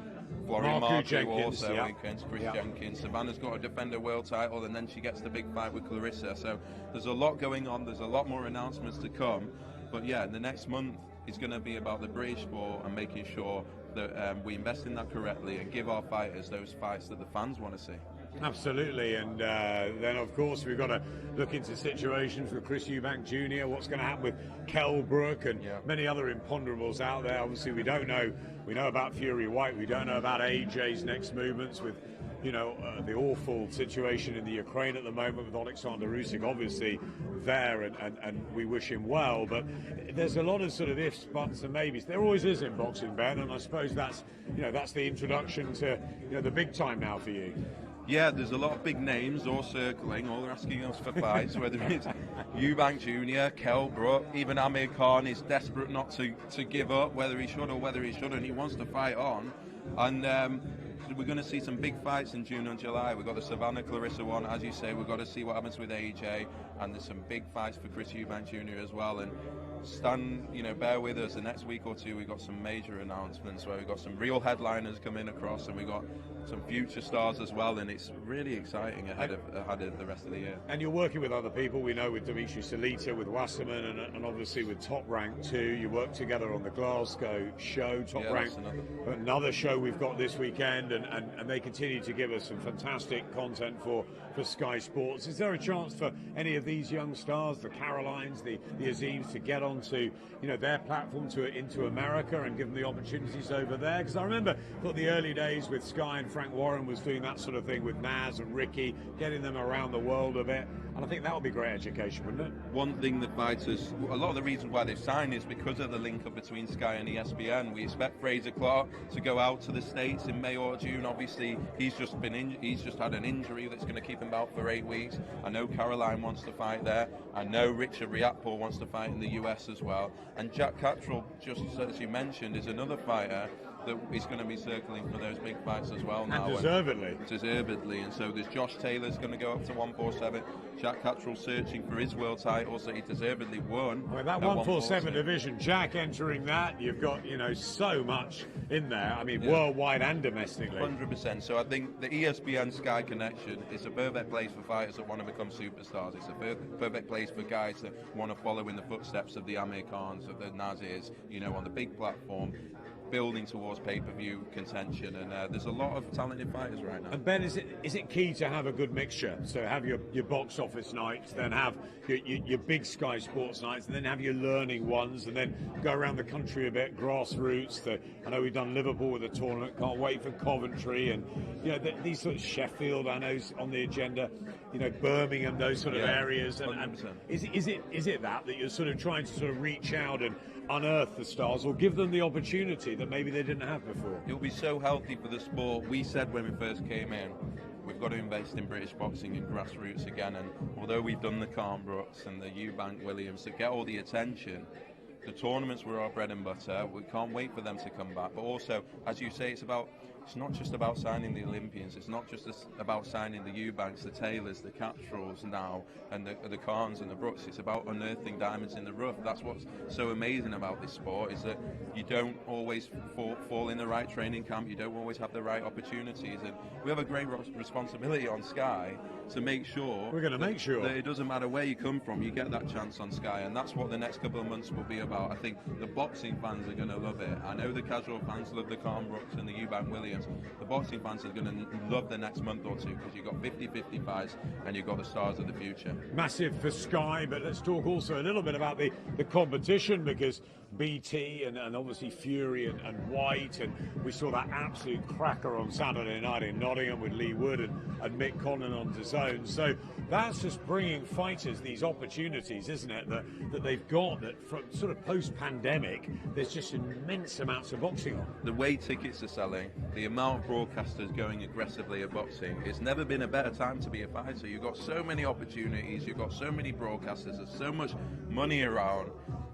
[SPEAKER 10] Florian Marco also against Chris Jenkins. Savannah's got to defend a world title, and then she gets the big fight with Clarissa. So there's a lot going on. There's a lot more announcements to come. But yeah, the next month is going to be about the British sport and making sure that we invest in that correctly and give our fighters those fights that the fans want to see.
[SPEAKER 1] Absolutely, and then of course we've got to look into situations with Chris Eubank Jr., what's going to happen with Kell Brook and many other imponderables out there. Obviously we don't know, we know about Fury White, we don't know about AJ's next movements with, you know, the awful situation in the Ukraine at the moment with Alexander Usyk obviously there, and we wish him well, but there's a lot of sort of ifs, buts and maybes. There always is in boxing, Ben, and I suppose that's, you know, that's the introduction to, you know, the big time now for you.
[SPEAKER 10] Yeah, there's a lot of big names all circling, all asking us for fights, whether it's Eubank Jr., Kell Brook, even Amir Khan is desperate not to give up, whether he should or whether he shouldn't. He wants to fight on. And we're going to see some big fights in June and July. We've got the Savannah Clarissa one, as you say. We've got to see what happens with AJ, and there's some big fights for Chris Eubank Jr. as well. And stand, you know, bear with us. The next week or two, we've got some major announcements where we've got some real headliners coming across, and we've got some future stars as well, and it's really exciting ahead of the rest of the year.
[SPEAKER 1] And you're working with other people, we know, with Dimitri Salita, with Wasserman, and obviously with Top Rank too. You work together on the Glasgow show, Top Rank, another show we've got this weekend, and they continue to give us some fantastic content for Sky Sports. Is there a chance for any of these young stars, the Carolines, the Azims, to get on onto, you know, their platform into America and give them the opportunities over there? Because I remember the early days with Sky and Frank Warren was doing that sort of thing with Naz and Ricky, getting them around the world a bit. And I think that would be great education, wouldn't it?
[SPEAKER 10] One thing that fighters, a lot of the reasons why they've signed is because of the link up between Sky and ESPN. We expect Fraser Clark to go out to the States in May or June. Obviously, he's just had an injury that's going to keep him out for 8 weeks. I know Caroline wants to fight there. I know RIakporhe wants to fight in the US as well. And Jack Cattrall, just as you mentioned, is another fighter that is going to be circling for those big fights as well now.
[SPEAKER 1] And deservedly.
[SPEAKER 10] Deservedly. And so there's Josh Taylor's going to go up to 147. Jack Cattrall searching for his world title, so he deservedly won.
[SPEAKER 1] Well, that 147 division, Jack entering that, you've got, you know, so much in there. I mean, worldwide and domestically.
[SPEAKER 10] 100%. So I think the ESPN Sky connection is a perfect place for fighters that want to become superstars. It's a perfect place for guys that want to follow in the footsteps of the Amir Khans, of the Nazis, you know, on the big platform, building towards pay-per-view contention, and there's a lot of talented fighters right now.
[SPEAKER 1] And Ben, is it key to have a good mixture? So have your box office nights, then have your big Sky Sports nights, and then have your learning ones, and then go around the country a bit, grassroots. I know we've done Liverpool with a tournament, can't wait for Coventry, and you know these sort of Sheffield, I know, is on the agenda. You know, Birmingham, those sort of areas. And is it that you're sort of trying to sort of reach out and unearth the stars, or give them the opportunity that maybe they didn't have before?
[SPEAKER 10] It will be so healthy for the sport. We said when we first came in, we've got to invest in British boxing and grassroots again, and although we've done the Carnbrooks and the Eubank Williams to get all the attention, the tournaments were our bread and butter. We can't wait for them to come back. But also, as you say, it's not just about signing the Olympians. It's not just about signing the Eubanks, the Taylors, the Cattralls now, and the Khans and the Brooks. It's about unearthing diamonds in the rough. That's what's so amazing about this sport, is that you don't always fall in the right training camp. You don't always have the right opportunities. And we have a great responsibility on Sky to make sure that it doesn't matter where you come from, you get that chance on Sky. And that's what the next couple of months will be about. I think the boxing fans are going to love it. I know the casual fans love the Carnbrooks and the Eubank Williams. The boxing fans are going to love the next month or two, because you've got 50-50 fights and you've got the stars of the future. Massive
[SPEAKER 1] for Sky, but let's talk also a little bit about the competition, because BT and obviously Fury and White, and we saw that absolute cracker on Saturday night in Nottingham with Lee Wood and Mick Connon on DAZN. So that's just bringing fighters these opportunities, isn't it, that they've got, that from sort of post-pandemic, there's just immense amounts of boxing on.
[SPEAKER 10] The way tickets are selling, the amount of broadcasters going aggressively at boxing, it's never been a better time to be a fighter. You've got so many opportunities, you've got so many broadcasters, there's so much money around,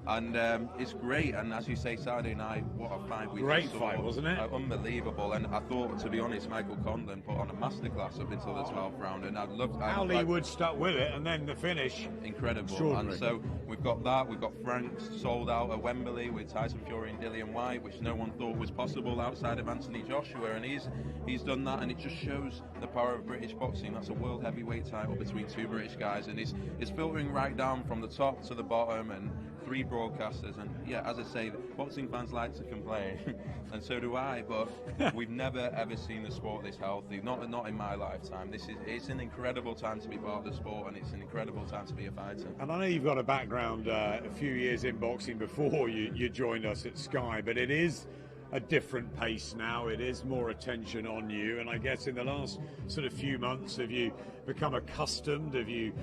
[SPEAKER 10] and it's great. And as you say, Saturday night, what a fight we
[SPEAKER 1] Great
[SPEAKER 10] saw.
[SPEAKER 1] fight, wasn't it?
[SPEAKER 10] Unbelievable. And I thought, to be honest, Michael Conlon put on a masterclass up until the 12th round, and
[SPEAKER 1] how Lee Wood stuck with it, and then the finish.
[SPEAKER 10] Incredible. And so we've got that. We've got Frank sold out at Wembley with Tyson Fury and Dillian Whyte, which no one thought was possible outside of Anthony Joshua, and he's done that, and it just shows the power of British boxing. That's a world heavyweight title between two British guys, and it's filtering right down from the top to the bottom, and 3 broadcasters. And yeah, as I say, boxing fans like to complain and so do I, but we've never ever seen the sport this healthy, not in my lifetime. It's an incredible time to be part of the sport, and it's an incredible time to be a fighter.
[SPEAKER 1] And I know you've got a background a few years in boxing before you joined us at Sky, but it is a different pace now. It is more attention on you, and I guess in the last sort of few months, have you become accustomed? Have you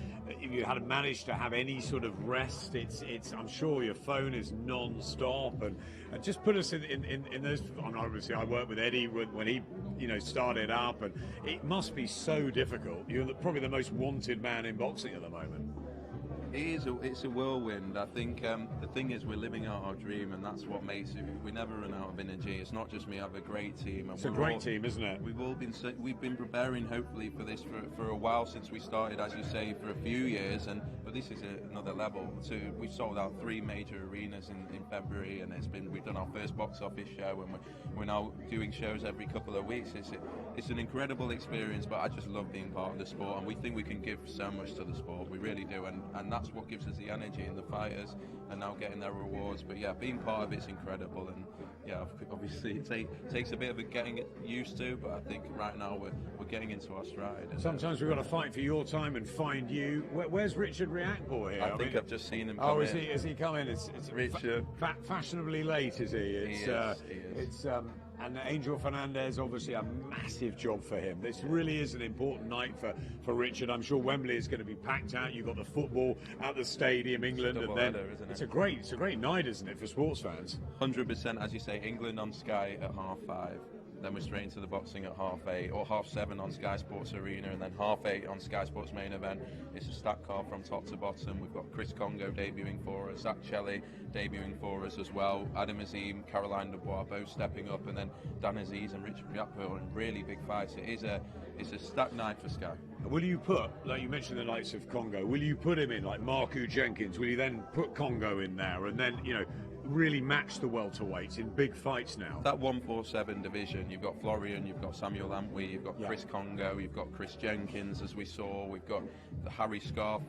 [SPEAKER 1] had managed to have any sort of rest? It's I'm sure your phone is non-stop, and just put us in those. I mean, obviously I worked with Eddie when he started up, and it must be so difficult. You're probably the most wanted man in boxing at the moment.
[SPEAKER 10] It's a whirlwind. I think the thing is, we're living out our dream, and that's what makes it. We never run out of energy. It's not just me. I have a great team.
[SPEAKER 1] It's a great team, isn't it?
[SPEAKER 10] We've been preparing, hopefully, for this for a while since we started, as you say, for a few years. But this is another level. We've sold out 3 major arenas in February, and we've done our first box office show, and we're now doing shows every couple of weeks. it's an incredible experience, but I just love being part of the sport, and we think we can give so much to the sport. We really do, and that's what gives us the energy, and the fighters are now getting their rewards. But yeah, being part of it's incredible, and yeah, obviously it takes a bit of getting used to, but I think right now we're getting into our stride.
[SPEAKER 1] Sometimes we've got to fight for your time and find you. Where's Richard RIakporhe here?
[SPEAKER 10] I think I've just seen him come
[SPEAKER 1] Oh,
[SPEAKER 10] in.
[SPEAKER 1] is he come in? It's
[SPEAKER 10] Richard.
[SPEAKER 1] Fashionably late, is he?
[SPEAKER 10] He is.
[SPEAKER 1] And Angel Fernandez, obviously a massive job for him. This really is an important night for Richard. I'm sure Wembley is going to be packed out. You've got the football at the stadium, England, and then it's a great night, isn't it, for sports fans?
[SPEAKER 10] 100%, as you say, England on Sky at 5:30. Then we're straight into the boxing at 8:30, or 7:30 on Sky Sports Arena, and then 8:30 on Sky Sports Main Event. It's a stacked card from top to bottom. We've got Chris Kongo debuting for us, Chelli debuting for us as well, Adam Azim, Caroline Dubois both stepping up, and then Dan Azeez and Richard RIakporhe in really big fights. It's a stacked night for Sky.
[SPEAKER 1] Will you put, like you mentioned the likes of Kongo, will you put him in like Marku Jenkins? Will you then put Kongo in there and then, really match the welterweights in big fights now?
[SPEAKER 10] That 147 division, you've got Florian, you've got Samuel Antwi, you've got Chris Kongo, you've got Chris Jenkins, as we saw, we've got the Harry Scarf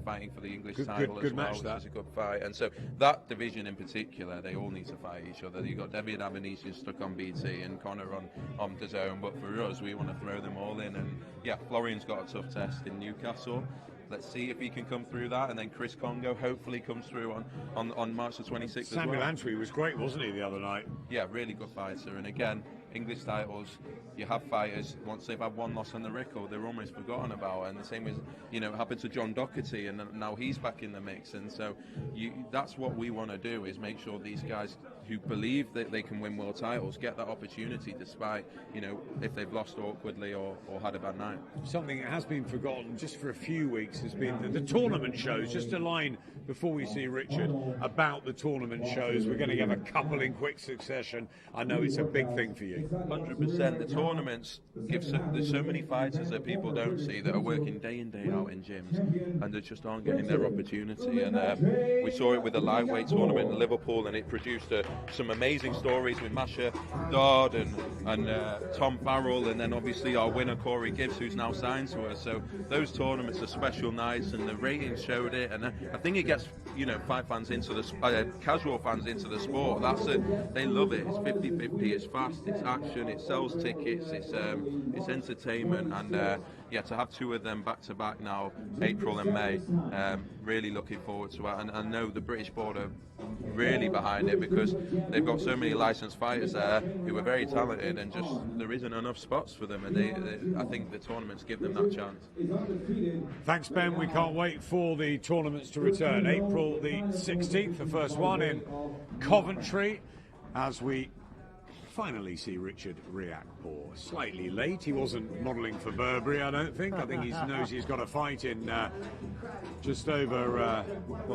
[SPEAKER 10] fighting for the English title as well, which is a good fight. And so that division in particular, they all need to fight each other. You've got Devian Abanesian stuck on BT and Connor on DAZN, but for us, we want to throw them all in. And yeah, Florian's got a tough test in Newcastle. Let's see if he can come through that, and then Chris Kongo hopefully comes through on March the 26th.
[SPEAKER 1] Samuel
[SPEAKER 10] as well.
[SPEAKER 1] Antwi was great, wasn't he, the other night?
[SPEAKER 10] Yeah, really good fighter. And again, English titles, you have fighters, once they've had one loss on the record, they're almost forgotten about. And the same as, happened to John Doherty, and now he's back in the mix. And so that's what we want to do, is make sure these guys who believe that they can win world titles get that opportunity, despite, if they've lost awkwardly or had a bad night.
[SPEAKER 1] Something that has been forgotten just for a few weeks has been the tournament shows. Just a line before we see Richard about the tournament shows. We're going to have a couple in quick succession. I know it's a big thing for you.
[SPEAKER 10] 100%. The tournaments there's so many fighters that people don't see that are working day in, day out in gyms, and they just aren't getting their opportunity. And we saw it with the lightweight tournament in Liverpool, and it produced some amazing stories with Masha Dodd and Tom Farrell, and then obviously our winner Corey Gibbs, who's now signed to us. So those tournaments are special nights, and the ratings showed it. And I think it gets fight fans into the casual fans into the sport. They love it. It's 50-50. It's fast. It's action. It sells tickets. It's entertainment. And to have two of them back to back now, April and May, really looking forward to it. And I know the British board are really behind it, because they've got so many licensed fighters there who are very talented, and just there isn't enough spots for them, and I think the tournaments give them that chance.
[SPEAKER 1] Thanks, Ben. We can't wait for the tournaments to return. April the 16th, the first one in Coventry, as we finally see Richard RIakporhe. Slightly late. He wasn't modelling for Burberry, I don't think. I think he knows he's got a fight in just over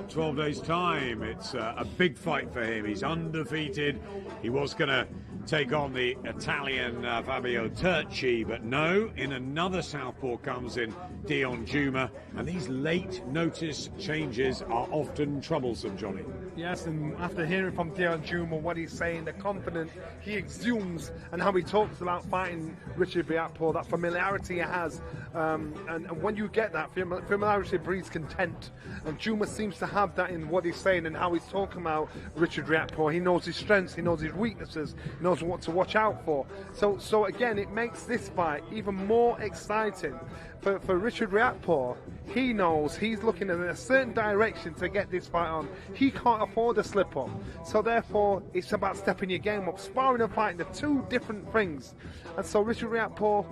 [SPEAKER 1] 12 days' time. It's a big fight for him. He's undefeated. He was going to take on the Italian Fabio Turci, but no, in another southpaw comes in Deion Jumah, and these late notice changes are often troublesome, Johnny.
[SPEAKER 2] Yes, and after hearing from Deion Jumah what he's saying, the confidence he exudes, and how he talks about fighting Richard RIakporhe, that familiarity he has, and when you get that familiarity breeds contempt, and Jumah seems to have that in what he's saying and how he's talking about Richard RIakporhe. He knows his strengths, he knows his weaknesses, he knows what to watch out for. So again, it makes this fight even more exciting for Richard RIakporhe. He knows he's looking in a certain direction to get this fight on. He can't afford a slip up. So therefore, it's about stepping your game up. Sparring and fighting are two different things. And so Richard RIakporhe,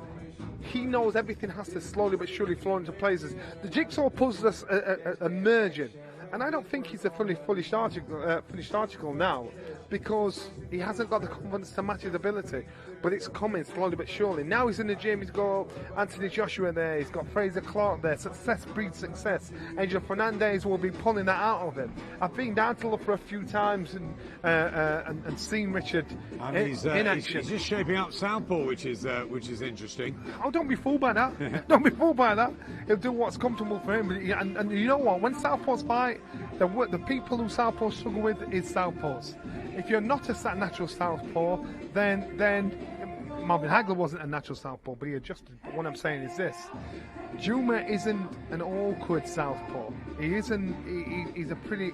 [SPEAKER 2] he knows everything has to slowly but surely fall into places. The jigsaw puzzles are merging. And I don't think he's a finished article now, because he hasn't got the confidence to match his ability. But it's coming slowly but surely. Now he's in the gym, he's got Anthony Joshua there, he's got Fraser Clark there. Success breeds success. Angel Fernandez will be pulling that out of him. I've been down to look for a few times and seen Richard in action.
[SPEAKER 1] He's just shaping up southpaw, which is interesting.
[SPEAKER 2] Oh, don't be fooled by that. Don't be fooled by that. He'll do what's comfortable for him. And you know what? When southpaws fight, the people who southpaws struggle with is southpaws. If you're not a natural southpaw, then Marvin Hagler wasn't a natural southpaw, but he adjusted. But what I'm saying is this: Jumah isn't an awkward southpaw. He isn't. He's a pretty.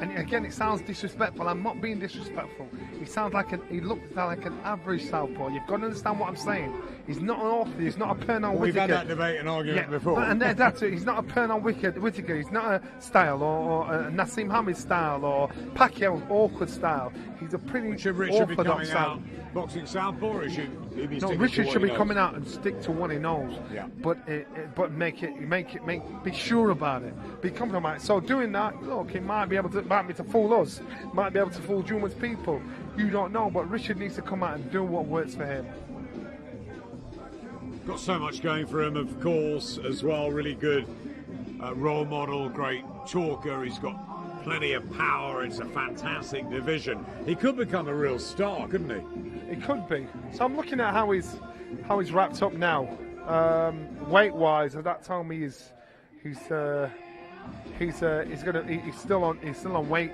[SPEAKER 2] And again, it sounds disrespectful. I'm not being disrespectful. He sounds like he looks like an average southpaw. You've got to understand what I'm saying. He's not an awkward. He's not a Pernod Whitaker.
[SPEAKER 1] We've had that debate and argument before.
[SPEAKER 2] And that's it. He's not a Pernod Whitaker. He's not a style or a Nassim Hamid style or Pacquiao's awkward style. He's a pretty
[SPEAKER 1] Richard be coming
[SPEAKER 2] style.
[SPEAKER 1] out boxing southpaw, or should he be sticking
[SPEAKER 2] Richard
[SPEAKER 1] to what
[SPEAKER 2] should
[SPEAKER 1] he
[SPEAKER 2] be
[SPEAKER 1] knows?
[SPEAKER 2] coming out and stick to what he knows.
[SPEAKER 1] Yeah.
[SPEAKER 2] But be sure about it. Be confident about it. So doing that, look, it might be to fool us. Might be able to fool Jumah's people. You don't know, but Richard needs to come out and do what works for him.
[SPEAKER 1] Got so much going for him, of course, as well. Really good role model, great talker. He's got plenty of power. It's a fantastic division. He could become a real star, couldn't he?
[SPEAKER 2] He could be. So I'm looking at how he's wrapped up now. Weight-wise, that told me he's still on weight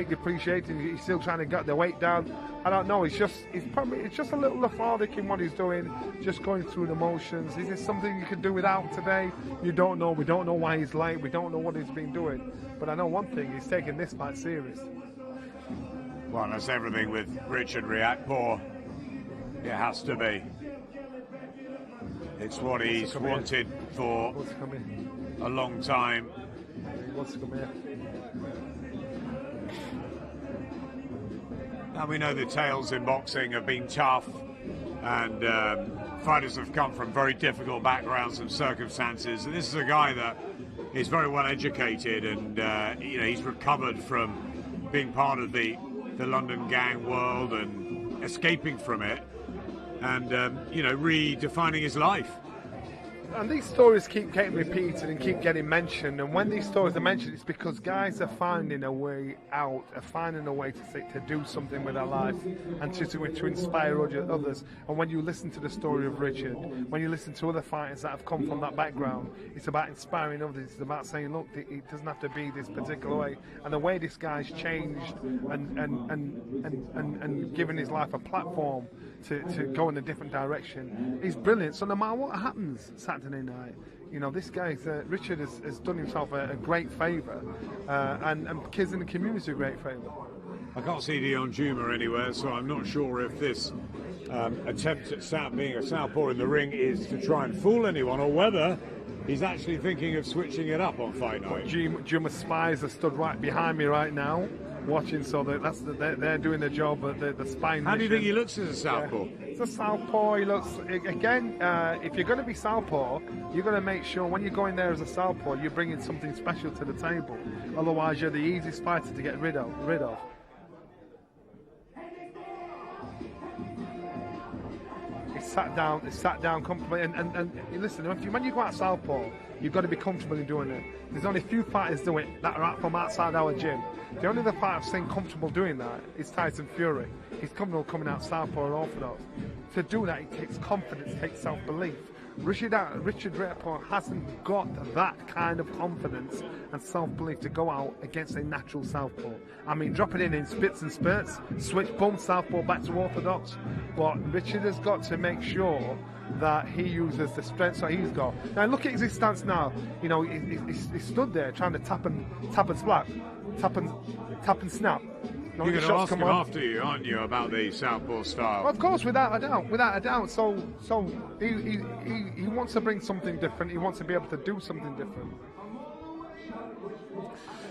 [SPEAKER 2] depreciating. He's still trying to get the weight down. I don't know. It's just a little lethargic in what he's doing, just going through the motions. Is this something you could do without today? You don't know. We don't know why he's late. We don't know what he's been doing. But I know one thing: he's taking this fight serious.
[SPEAKER 1] Well, that's everything with Richard RIakporhe. It has to be. It's what he's wanted for a long time.
[SPEAKER 2] He wants to come here.
[SPEAKER 1] Now we know the tales in boxing have been tough, and fighters have come from very difficult backgrounds and circumstances. And this is a guy that is very well educated, and he's recovered from being part of the London gang world and escaping from it, and redefining his life.
[SPEAKER 2] And these stories keep getting repeated and keep getting mentioned. And when these stories are mentioned, it's because guys are finding a way out, are finding a way to do something with their life and to inspire others. And when you listen to the story of Richard, when you listen to other fighters that have come from that background, it's about inspiring others. It's about saying, look, it doesn't have to be this particular way. And the way this guy's changed and given his life a platform to go in a different direction is brilliant. So no matter what happens Saturday night, this guy, Richard, has done himself a great favour, and kids in the community a great favour.
[SPEAKER 1] I can't see Deion Jumah anywhere, so I'm not sure if this attempt at being a southpaw in the ring is to try and fool anyone, or whether he's actually thinking of switching it up on Fight Night.
[SPEAKER 2] Jumah's spies are stood right behind me right now, watching, so they're doing their job at the spine.
[SPEAKER 1] How do you think he looks as a southpaw?
[SPEAKER 2] It's a southpaw. He looks, again, if you're going to be southpaw, you're going to make sure when you go in there as a southpaw, you're bringing something special to the table. Otherwise, you're the easiest fighter to get rid of. It's sat down comfortably, and listen, when you go out southpaw, you've got to be comfortable in doing it. There's only a few fighters do it that are from outside our gym. The only other fighter I've seen comfortable doing that is Tyson Fury. He's comfortable coming out southpaw or orthodox. To do that, it takes confidence, it takes self-belief. Richard RIakporhe hasn't got that kind of confidence and self-belief to go out against a natural southpaw. I mean, drop it in spits and spurts, switch boom southpaw back to orthodox. But Richard has got to make sure that he uses the strength that he's got. Now look at his stance now. He stood there trying to tap and splat, tap and snap.
[SPEAKER 1] You're going to ask him after you, aren't you, about the southpaw style?
[SPEAKER 2] Well, of course, without a doubt. So he wants to bring something different. He wants to be able to do something different.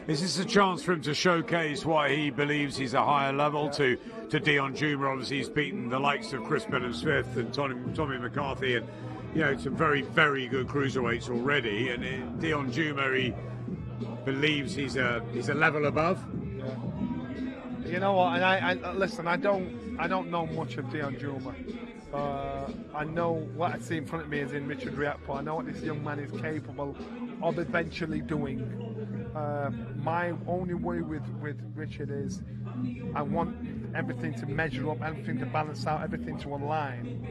[SPEAKER 1] Is this a chance for him to showcase why he believes he's a higher level to Deion Jumah? Obviously, he's beaten the likes of Chris Benham-Smith and Tommy McCarthy, and some very, very good cruiserweights already. And Deion Jumah, he believes he's a level above.
[SPEAKER 2] You know what? And I listen. I don't know much of Deion Jumah. I know what I see in front of me is in Richard RIakporhe. I know what this young man is capable of eventually doing. My only worry with Richard is I want everything to measure up, everything to balance out, everything to align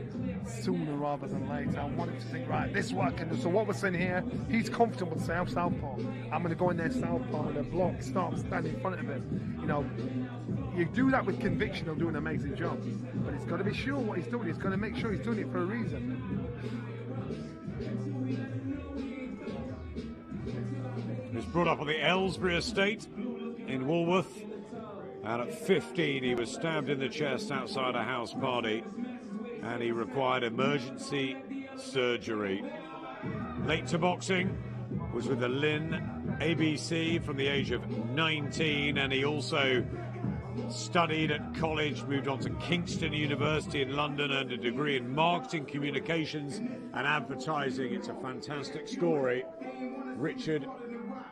[SPEAKER 2] sooner rather than later. I want him to think, right, this is what I can do. So what we're saying here, he's comfortable to say, I'm southpaw. I'm going to go in there southpaw and block, stop, stand in front of him. You know, you do that with conviction, he'll do an amazing job. But he's got to be sure what he's doing. He's got to make sure he's doing it for a reason.
[SPEAKER 1] He was brought up on the Aylesbury estate in Woolworth, and at 15 he was stabbed in the chest outside a house party, and he required emergency surgery. Late to boxing, was with the Lynn ABC from the age of 19, and he also studied at college, moved on to Kingston University in London, earned a degree in marketing, communications and advertising. It's a fantastic story. Richard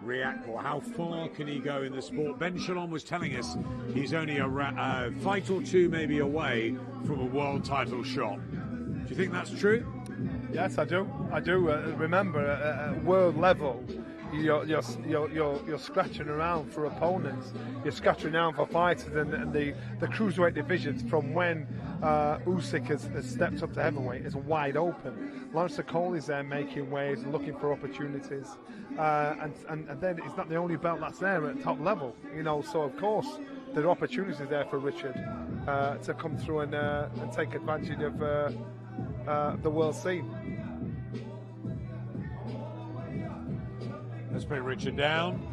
[SPEAKER 1] RIakporhe, how far can he go in the sport? Ben Shalom was telling us he's only a fight or two maybe away from a world title shot. Do you think that's true?
[SPEAKER 2] Yes, I do. Remember, at world level, you're scratching around for opponents. You're scratching around for fighters, and the cruiserweight divisions from when Usyk has stepped up to heavyweight is wide open. Lawrence Cole is there making waves, looking for opportunities, and then it's not the only belt that's there at top level. You know, so of course there are opportunities there for Richard to come through and take advantage of the world scene.
[SPEAKER 1] Let's put Richard down.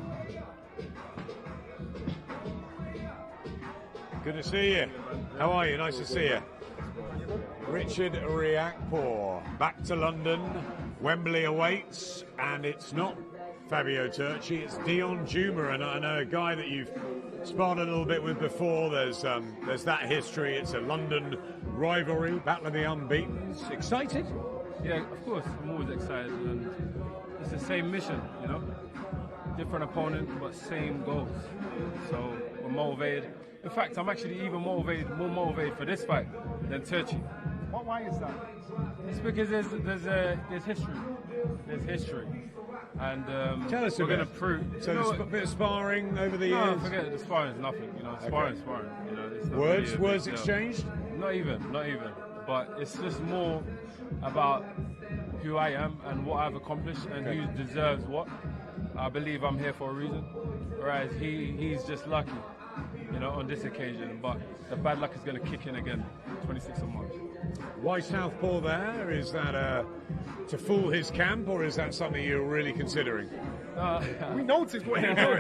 [SPEAKER 1] Good to see you. How are you? Nice to see you. Richard RIakporhe back to London. Wembley awaits, and it's not Fabio Turchi, it's Deion Jumah, and I know a guy that you've sparred a little bit with before. There's that history. It's a London rivalry, battle of the unbeatens. Excited?
[SPEAKER 18] Yeah, of course. I'm always excited, and it's the same mission, you know. Different opponent, but same goals. So we're motivated. In fact, I'm actually even more motivated for this fight than Turchi.
[SPEAKER 2] Why is that?
[SPEAKER 18] It's because there's history. There's history, and
[SPEAKER 1] tell us
[SPEAKER 18] we're
[SPEAKER 1] a bit.
[SPEAKER 18] going to prove.
[SPEAKER 1] So there's a bit of sparring over the years.
[SPEAKER 18] No, forget it. The sparring is nothing. You know, sparring. You know, it's not
[SPEAKER 1] words
[SPEAKER 18] really
[SPEAKER 1] words exchanged.
[SPEAKER 18] Not even. But it's just more about who I am and what I've accomplished and who deserves what. I believe I'm here for a reason, whereas he's just lucky, you know, on this occasion. But the bad luck is going to kick in again, 26th of March.
[SPEAKER 1] Why southpaw there? Is that to fool his camp, or is that something you're really considering?
[SPEAKER 2] We noticed what you're doing.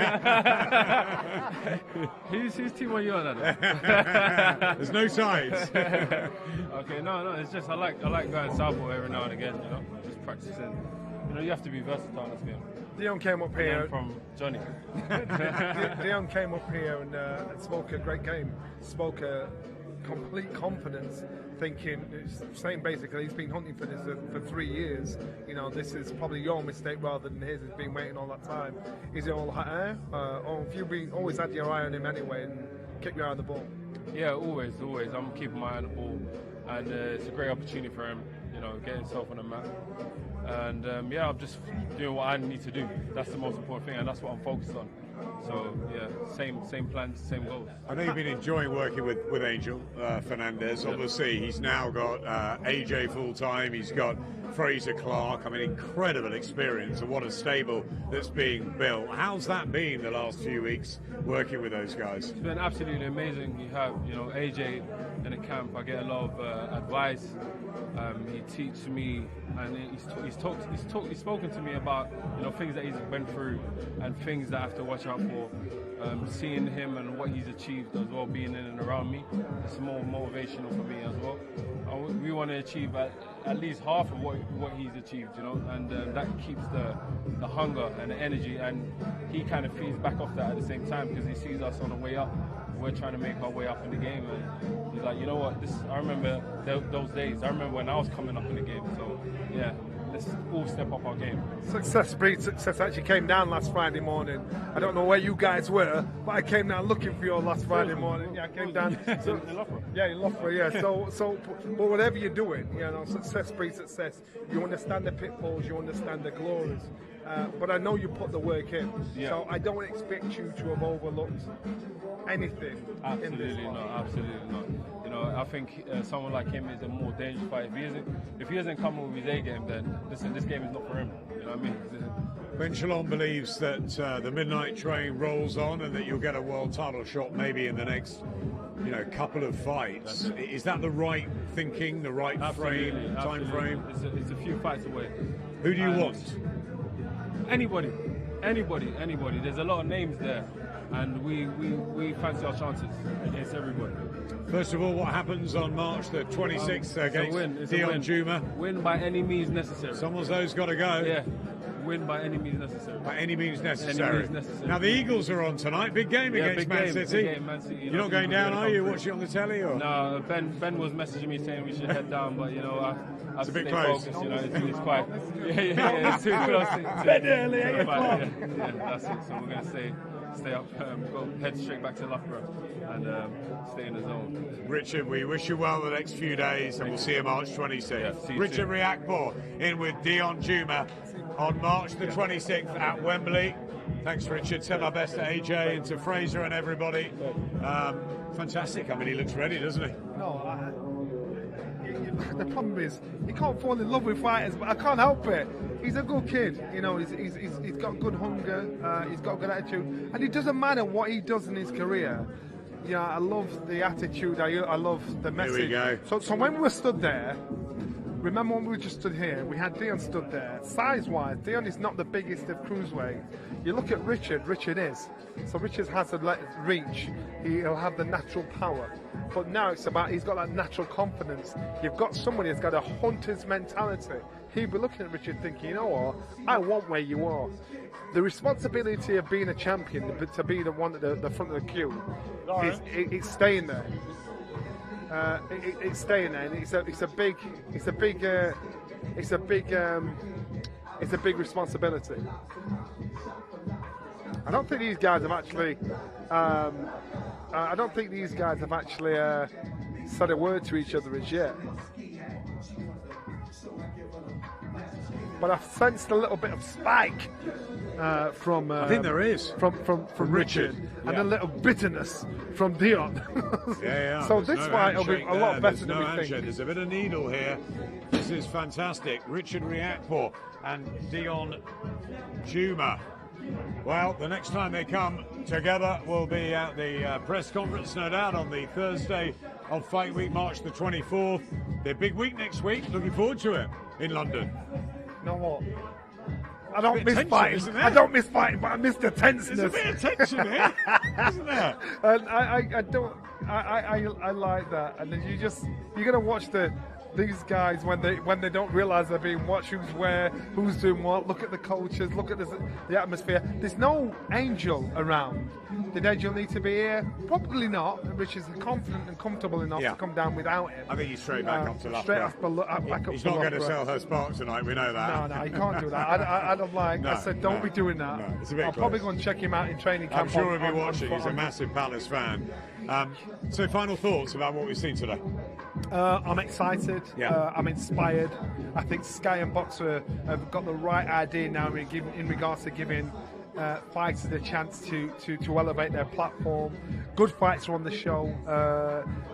[SPEAKER 18] Whose team are you on?
[SPEAKER 1] There's no sides.
[SPEAKER 18] Okay, no, it's just I like going southpaw every now and again, you know, just practicing. You know, you have to be versatile in this game.
[SPEAKER 2] Dion came up here
[SPEAKER 18] from Johnny.
[SPEAKER 2] Dion came up here and spoke a great game. Spoke a complete confidence, saying basically he's been hunting for this for 3 years. You know, this is probably your mistake rather than his. He's been waiting all that time. Is it all hot air? Or have you always had your eye on him anyway and kept your eye on the ball?
[SPEAKER 18] Yeah, always. I'm keeping my eye on the ball, and it's a great opportunity for him. You know, get himself on the map. And I'm just doing what I need to do. That's the most important thing, and that's what I'm focused on. So yeah, same plans, same goals.
[SPEAKER 1] I know you've been enjoying working with Angel Fernandez. Obviously, he's now got AJ full time. He's got Fraser Clark. I mean, incredible experience, and what a stable that's being built. How's that been the last few weeks working with those guys?
[SPEAKER 18] It's been absolutely amazing. You have, you know, AJ in the camp. I get a lot of advice. He teaches me, and he's spoken to me about, you know, things that he's went through and things that I have to watch out for. Seeing him and what he's achieved as well, being in and around me, it's more motivational for me as well. We want to achieve at least half of what he's achieved, you know, and that keeps the hunger and the energy, and he kind of feeds back off that at the same time because he sees us on the way up. We're trying to make our way up in the game, and he's like, you know what, I remember those days. I remember when I was coming up in the game. So yeah, let's all step up our game.
[SPEAKER 2] Success breeds success. Actually came down last Friday morning. I don't know where you guys were, but I came down looking for you last Friday morning. Yeah, I came down.
[SPEAKER 18] In Loughborough.
[SPEAKER 2] Yeah, in Loughborough, yeah. So, but whatever you're doing, success breeds success. You understand the pitfalls, you understand the glories. But I know you put the work in, so I don't expect you to have overlooked anything.
[SPEAKER 18] Absolutely not. Absolutely not. I think someone like him is a more dangerous fighter. If he doesn't come with his A game, then listen, this game is not for him. You know what I mean?
[SPEAKER 1] When Shannon believes that the midnight train rolls on and that you'll get a world title shot maybe in the next, couple of fights, is that the right thinking, the right
[SPEAKER 18] Absolutely.
[SPEAKER 1] time frame?
[SPEAKER 18] It's a few fights away.
[SPEAKER 1] Who do you want?
[SPEAKER 18] Anybody. There's a lot of names there, and we fancy our chances against everybody.
[SPEAKER 1] First of all, what happens on March the 26th against Deion Jumah?
[SPEAKER 18] Win by any means necessary.
[SPEAKER 1] Someone's those got to go.
[SPEAKER 18] Yeah. Win by any means necessary.
[SPEAKER 1] By any means necessary. Now the Eagles are on tonight. Big game against Man City.
[SPEAKER 18] Big game, Man City.
[SPEAKER 1] You're not going down, are you? Watching on the telly? Or?
[SPEAKER 18] No, Ben was messaging me saying we should head down, but I
[SPEAKER 1] it's a bit close.
[SPEAKER 18] Focused, it's quite. Yeah, it's too close.
[SPEAKER 2] Bed early, 8 o'clock.
[SPEAKER 18] Yeah, that's it. So we're going to stay up, head straight back to Loughborough and stay in the zone.
[SPEAKER 1] Richard, we wish you well the next few days, and we'll see you March 26th.
[SPEAKER 18] Yeah,
[SPEAKER 1] Richard RIakporhe in with Deion Jumah on March the 26th at Wembley. Thanks, Richard. Send our best to AJ and to Fraser and everybody. Fantastic. I mean, he looks ready, doesn't he?
[SPEAKER 2] No, the problem is he can't fall in love with fighters, but I can't help it. He's a good kid, he's got good hunger, he's got good attitude, and it doesn't matter what he does in his career. Yeah, I love the attitude, I love the message.
[SPEAKER 1] Here we go.
[SPEAKER 2] So when we were stood there, remember when we just stood here, we had Dion stood there. Size-wise, Dion is not the biggest of cruiserweight. You look at Richard is. So Richard has a reach, he'll have the natural power. But now it's about, he's got that natural confidence. You've got somebody who's got a hunter's mentality. He'll be looking at Richard thinking, you know what, I want where you are. The responsibility of being a champion, to be the one at the front of the queue, it's staying there. It's staying there, and it's a big responsibility. I don't think these guys have actually. Said a word to each other as yet. But I've sensed a little bit of spike from.
[SPEAKER 1] I think there is
[SPEAKER 2] from Richard, and a little bitterness from Dion.
[SPEAKER 1] Yeah.
[SPEAKER 2] So this fight will be a lot better than we think.
[SPEAKER 1] There's a bit of needle here. This is fantastic. Richard RIakporhe and Deion Jumah. Well, the next time they come together will be at the press conference, no doubt, on the Thursday of Fight Week, March the 24th. Their big week next week. Looking forward to it in London.
[SPEAKER 2] You know what? I don't miss fighting. I don't miss fighting, but I miss the tenseness.
[SPEAKER 1] There's a bit of tension here, isn't there?
[SPEAKER 2] And I like that. And then you're gonna watch these guys when they don't realise they're being watched, who's where, who's doing what. Look at the coaches, look at the atmosphere. There's no Angel around. Did Angel need to be here? Probably not. Richard's confident and comfortable enough to come down without him.
[SPEAKER 1] I think he's straight back up to Loughborough.
[SPEAKER 2] Straight back up
[SPEAKER 1] He's
[SPEAKER 2] to
[SPEAKER 1] not going
[SPEAKER 2] Loughborough.
[SPEAKER 1] to sell her spark tonight, we know that.
[SPEAKER 2] No, he can't do that. I don't like.
[SPEAKER 1] No,
[SPEAKER 2] I said, don't be doing that.
[SPEAKER 1] No, it's a bit
[SPEAKER 2] I'll
[SPEAKER 1] close.
[SPEAKER 2] probably go and check him out in training camp.
[SPEAKER 1] I'm sure he'll be watching. He's a massive Palace fan. So, final thoughts about what we've seen today?
[SPEAKER 2] I'm excited. I'm inspired. I think Sky and Boxer have got the right idea now in regards to giving fighters a chance to elevate their platform. Good fights are on the show.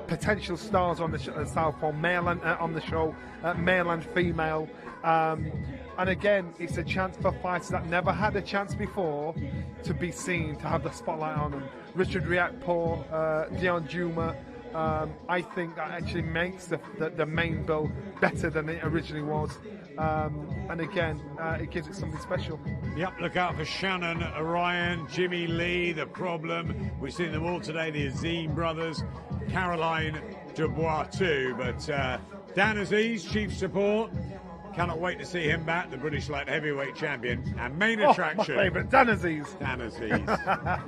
[SPEAKER 2] Potential stars on the Southpaw, male and on the show, male and female. And again, it's a chance for fighters that never had a chance before to be seen, to have the spotlight on them. Richard RIakporhe, Deion Jumah. I think that actually makes the main bill better than it originally was. And again, it gives it something special.
[SPEAKER 1] Yep, look out for Shannon, Orion, Jimmy Lee, The Problem. We've seen them all today, the Azim Brothers, Caroline Dubois too. But Dan Azeez, chief support. Cannot wait to see him back, the British light heavyweight champion. And main attraction.
[SPEAKER 2] My favourite, Dan Azeez.
[SPEAKER 1] Dan Azeez.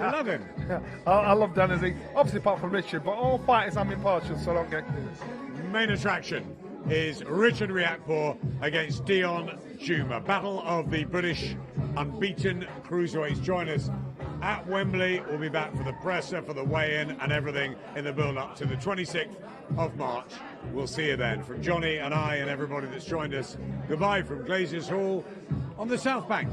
[SPEAKER 1] I love him.
[SPEAKER 2] I love Dan Azeez. Obviously, apart from Richard, but all fighters I'm impartial, so I don't get.
[SPEAKER 1] Main attraction. is Richard RIakporhe against Deion Jumah. Battle of the British unbeaten cruiserweights. Join us at Wembley. We'll be back for the presser, for the weigh-in and everything in the build-up to the 26th of March. We'll see you then. From Johnny and I and everybody that's joined us, goodbye from Glazers Hall on the South Bank.